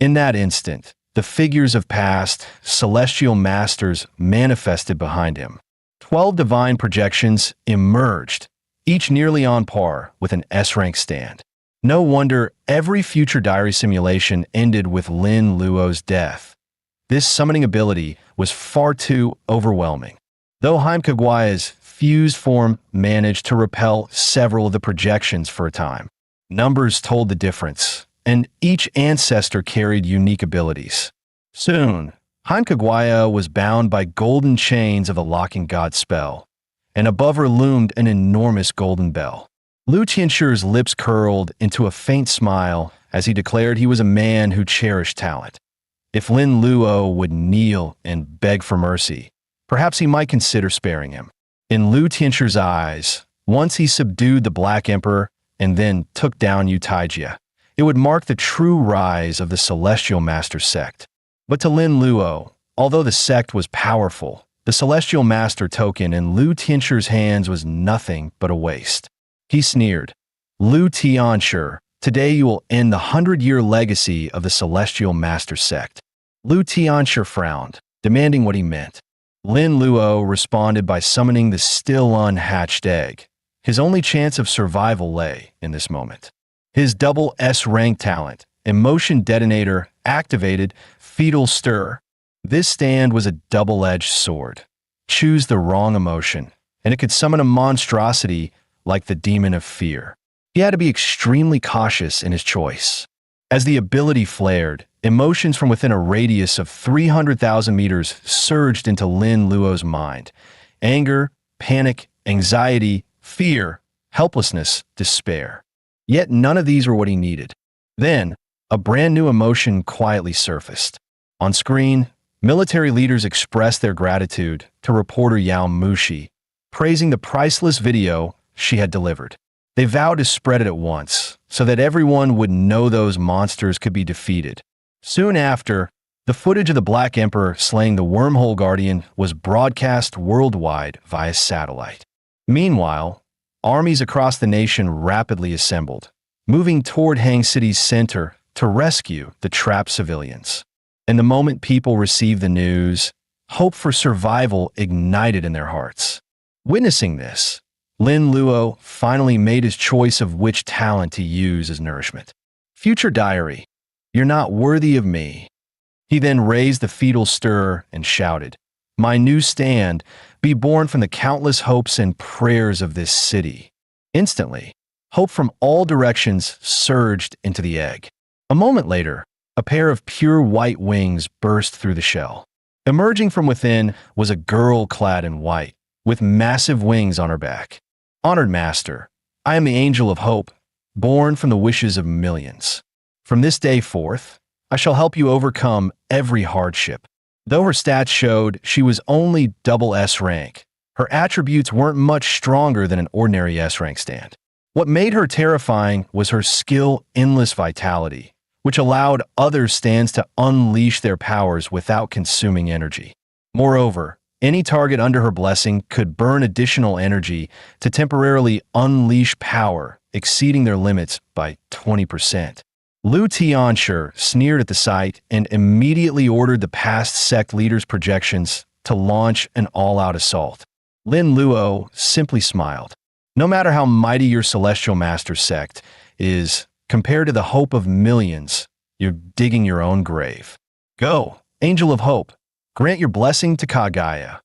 In that instant, the figures of past Celestial Masters manifested behind him. 12 divine projections emerged, each nearly on par with an S-rank stand. No wonder every future diary simulation ended with Lin Luo's death. This summoning ability was far too overwhelming. Though Heimkagwaya's fused form managed to repel several of the projections for a time, numbers told the difference, and each ancestor carried unique abilities. Soon, Heimkagwaya was bound by golden chains of the locking god spell, and above her loomed an enormous golden bell. Lu Tianshu's lips curled into a faint smile as he declared he was a man who cherished talent. If Lin Luo would kneel and beg for mercy, perhaps he might consider sparing him. In Lu Tianshu's eyes, once he subdued the Black Emperor and then took down Yu Taijia, it would mark the true rise of the Celestial Master sect. But to Lin Luo, although the sect was powerful, the Celestial Master token in Lu Tianshu's hands was nothing but a waste. He sneered, "Lu Tianxue, today you will end the 100-year legacy of the Celestial Master sect." Lu Tianxue frowned, demanding what he meant. Lin Luo responded by summoning the still unhatched egg. His only chance of survival lay in this moment. His double S-rank talent, Emotion Detonator, activated Fetal Stir. This stand was a double-edged sword. Choose the wrong emotion, and it could summon a monstrosity like the Demon of Fear. He had to be extremely cautious in his choice. As the ability flared, emotions from within a radius of 300,000 meters surged into Lin Luo's mind. Anger, panic, anxiety, fear, helplessness, despair. Yet none of these were what he needed. Then, a brand new emotion quietly surfaced. On screen, military leaders expressed their gratitude to reporter Yao Mushi, praising the priceless video she had delivered. They vowed to spread it at once, so that everyone would know those monsters could be defeated. Soon after, the footage of the Black Emperor slaying the Wormhole Guardian was broadcast worldwide via satellite. Meanwhile, armies across the nation rapidly assembled, moving toward Hang City's center to rescue the trapped civilians. And the moment people received the news, hope for survival ignited in their hearts. Witnessing this, Lin Luo finally made his choice of which talent to use as nourishment. Future diary, you're not worthy of me. He then raised the fetal stirrer and shouted, "My new stand, be born from the countless hopes and prayers of this city." Instantly, hope from all directions surged into the egg. A moment later, a pair of pure white wings burst through the shell. Emerging from within was a girl clad in white, with massive wings on her back. "Honored Master, I am the Angel of Hope, born from the wishes of millions. From this day forth, I shall help you overcome every hardship." Though her stats showed she was only double S rank, her attributes weren't much stronger than an ordinary S rank stand. What made her terrifying was her skill Endless Vitality, which allowed other stands to unleash their powers without consuming energy. Moreover, any target under her blessing could burn additional energy to temporarily unleash power, exceeding their limits by 20%. Lu Tianshi sneered at the sight and immediately ordered the past sect leaders' projections to launch an all-out assault. Lin Luo simply smiled. No matter how mighty your celestial master sect is, compared to the hope of millions, you're digging your own grave. Go, Angel of Hope, grant your blessing to Kagaya.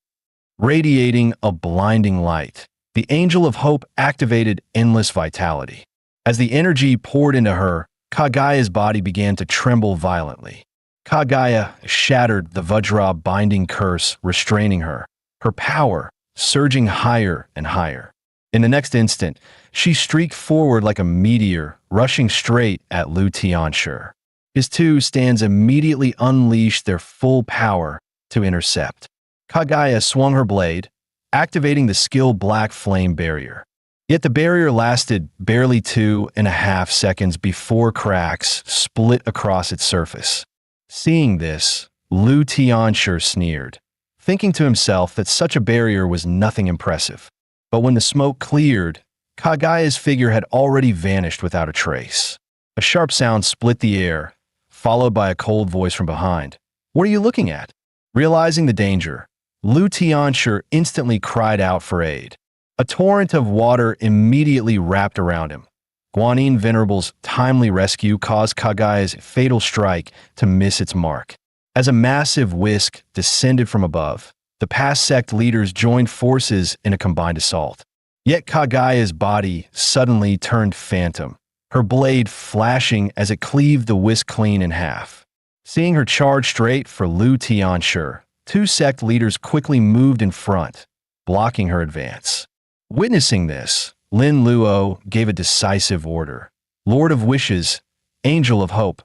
Radiating a blinding light, the Angel of Hope activated Endless Vitality. As the energy poured into her, Kagaya's body began to tremble violently. Kagaya shattered the Vajra binding curse restraining her, her power surging higher and higher. In the next instant, she streaked forward like a meteor, rushing straight at Lu Tianshi. His two stands immediately unleashed their full power to intercept. Kagaya swung her blade, activating the skill Black Flame Barrier. Yet the barrier lasted barely 2.5 seconds before cracks split across its surface. Seeing this, Lu Tianshi sneered, thinking to himself that such a barrier was nothing impressive. But when the smoke cleared, Kagaya's figure had already vanished without a trace. A sharp sound split the air, followed by a cold voice from behind. "What are you looking at?" Realizing the danger, Lu Tianshi instantly cried out for aid. A torrent of water immediately wrapped around him. Guanyin Venerable's timely rescue caused Kagaya's fatal strike to miss its mark. As a massive whisk descended from above, the past sect leaders joined forces in a combined assault. Yet Kagaya's body suddenly turned phantom, her blade flashing as it cleaved the whisk clean in half. Seeing her charge straight for Lu Tianshi, two sect leaders quickly moved in front, blocking her advance. Witnessing this, Lin Luo gave a decisive order. "Lord of Wishes, Angel of Hope,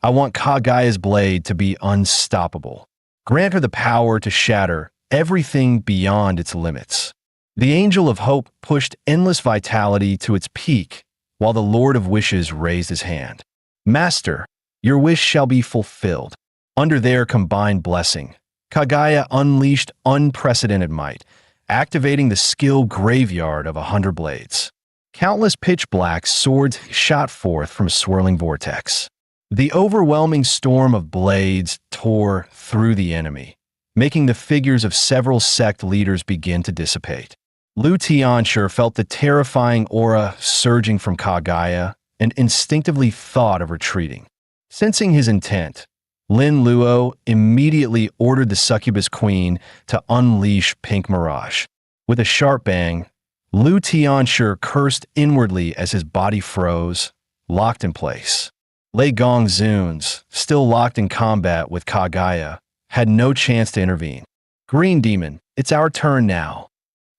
I want Kagaya's blade to be unstoppable. Grant her the power to shatter everything beyond its limits." The Angel of Hope pushed Endless Vitality to its peak, while the Lord of Wishes raised his hand. "Master, your wish shall be fulfilled." Under their combined blessing, Kagaya unleashed unprecedented might, activating the skill Graveyard of 100 Blades. Countless pitch-black swords shot forth from a swirling vortex. The overwhelming storm of blades tore through the enemy, making the figures of several sect leaders begin to dissipate. Lu Tianshi felt the terrifying aura surging from Kagaya and instinctively thought of retreating. Sensing his intent, Lin Luo immediately ordered the succubus queen to unleash Pink Mirage. With a sharp bang, Lu Tianshi cursed inwardly as his body froze, locked in place. Lei Gong Zuns, still locked in combat with Kagaya, had no chance to intervene. "Green Demon, it's our turn now."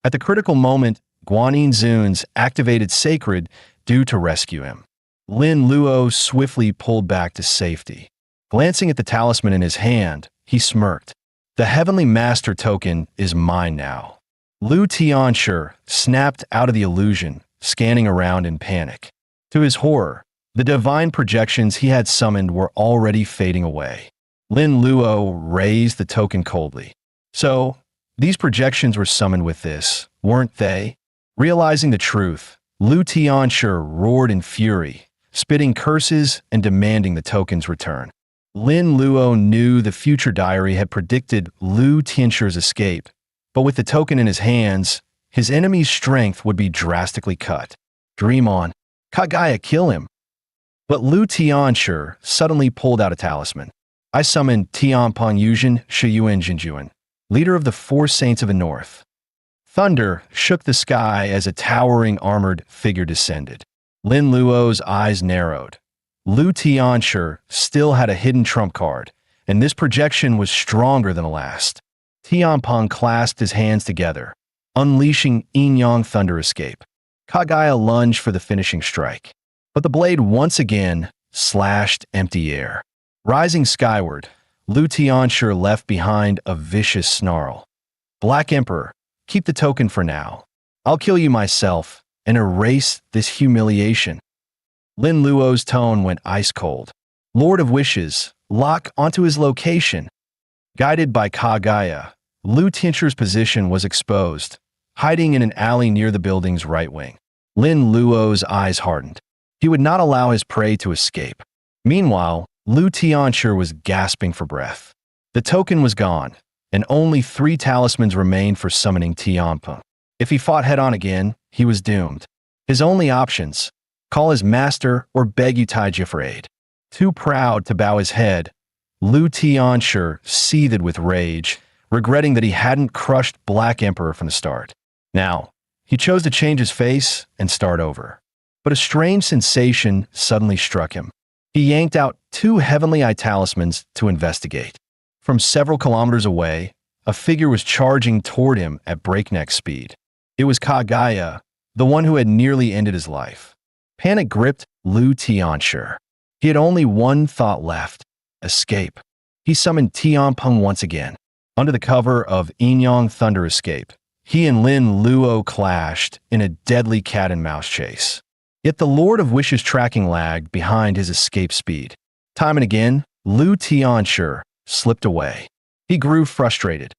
At the critical moment, Guanyin Zuns activated Sacred due to rescue him. Lin Luo swiftly pulled back to safety. Glancing at the talisman in his hand, he smirked. The Heavenly Master token is mine now. Lu Tianshi snapped out of the illusion, scanning around in panic. To his horror, the divine projections he had summoned were already fading away. Lin Luo raised the token coldly. So, these projections were summoned with this, weren't they? Realizing the truth, Lu Tianshi roared in fury, spitting curses and demanding the token's return. Lin Luo knew the future diary had predicted Lu Tianshi's escape, but with the token in his hands, his enemy's strength would be drastically cut. Dream on. Kagaya, kill him. But Lu Tianshi suddenly pulled out a talisman. I summoned Tianpeng Yuzhen Shiyuan Jinjuan, leader of the four saints of the north. Thunder shook the sky as a towering armored figure descended. Lin Luo's eyes narrowed. Lu Tianshi still had a hidden trump card, and this projection was stronger than the last. Tianpeng clasped his hands together, unleashing yin-yang thunder escape. Kagaya lunged for the finishing strike, but the blade once again slashed empty air. Rising skyward, Lu Tianshi left behind a vicious snarl. Black Emperor, keep the token for now. I'll kill you myself and erase this humiliation. Lin Luo's tone went ice cold. Lord of Wishes, lock onto his location. Guided by Kagaya, Lu Tianshi's position was exposed, hiding in an alley near the building's right wing. Lin Luo's eyes hardened. He would not allow his prey to escape. Meanwhile, Lu Tianshi was gasping for breath. The token was gone, and only 3 talismans remained for summoning Tianpeng. If he fought head-on again, he was doomed. His only options: call his master or beg Utaiji for aid. Too proud to bow his head, Lu Tianshi seethed with rage, regretting that he hadn't crushed Black Emperor from the start. Now, he chose to change his face and start over. But a strange sensation suddenly struck him. He yanked out 2 heavenly eye talismans to investigate. From several kilometers away, a figure was charging toward him at breakneck speed. It was Kagaya, the one who had nearly ended his life. Panic gripped Lu Tianshi. He had only one thought left: escape. He summoned Tianpeng once again. Under the cover of yin-yang thunder escape, he and Lin Luo clashed in a deadly cat-and-mouse chase. Yet the Lord of Wishes tracking lagged behind his escape speed. Time and again, Lu Tianshi slipped away. He grew frustrated.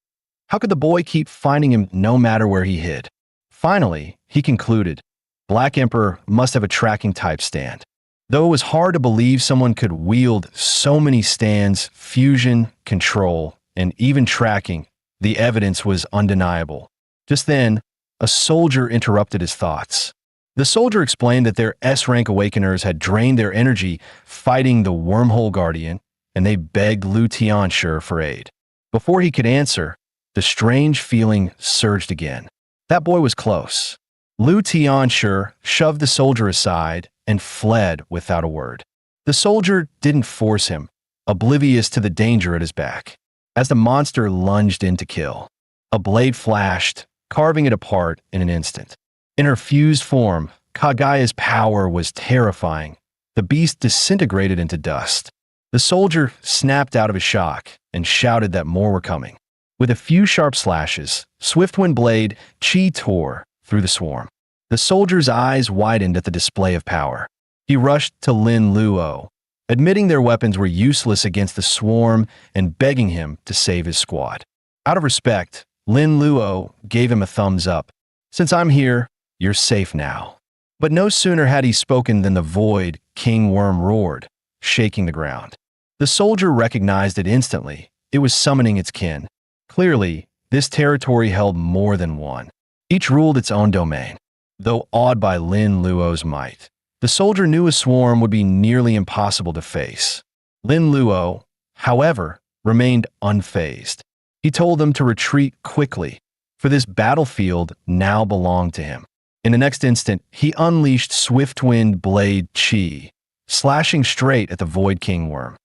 How could the boy keep finding him no matter where he hid? Finally, he concluded, Black Emperor must have a tracking type stand. Though it was hard to believe someone could wield so many stands, fusion, control, and even tracking, the evidence was undeniable. Just then, a soldier interrupted his thoughts. The soldier explained that their S-rank awakeners had drained their energy fighting the Wormhole Guardian, and they begged Lu Tianshi for aid. Before he could answer, the strange feeling surged again. That boy was close. Lu Tianshi shoved the soldier aside and fled without a word. The soldier didn't force him, oblivious to the danger at his back. As the monster lunged in to kill, a blade flashed, carving it apart in an instant. In her fused form, Kagaya's power was terrifying. The beast disintegrated into dust. The soldier snapped out of his shock and shouted that more were coming. With a few sharp slashes, Swiftwind Blade chi tore through the swarm. The soldier's eyes widened at the display of power. He rushed to Lin Luo, admitting their weapons were useless against the swarm and begging him to save his squad. Out of respect, Lin Luo gave him a thumbs up. Since I'm here, you're safe now. But no sooner had he spoken than the void king worm roared, shaking the ground. The soldier recognized it instantly. It was summoning its kin. Clearly, this territory held more than one. Each ruled its own domain. Though awed by Lin Luo's might, the soldier knew a swarm would be nearly impossible to face. Lin Luo, however, remained unfazed. He told them to retreat quickly, for this battlefield now belonged to him. In the next instant, he unleashed Swiftwind Blade Chi, slashing straight at the Void King Worm.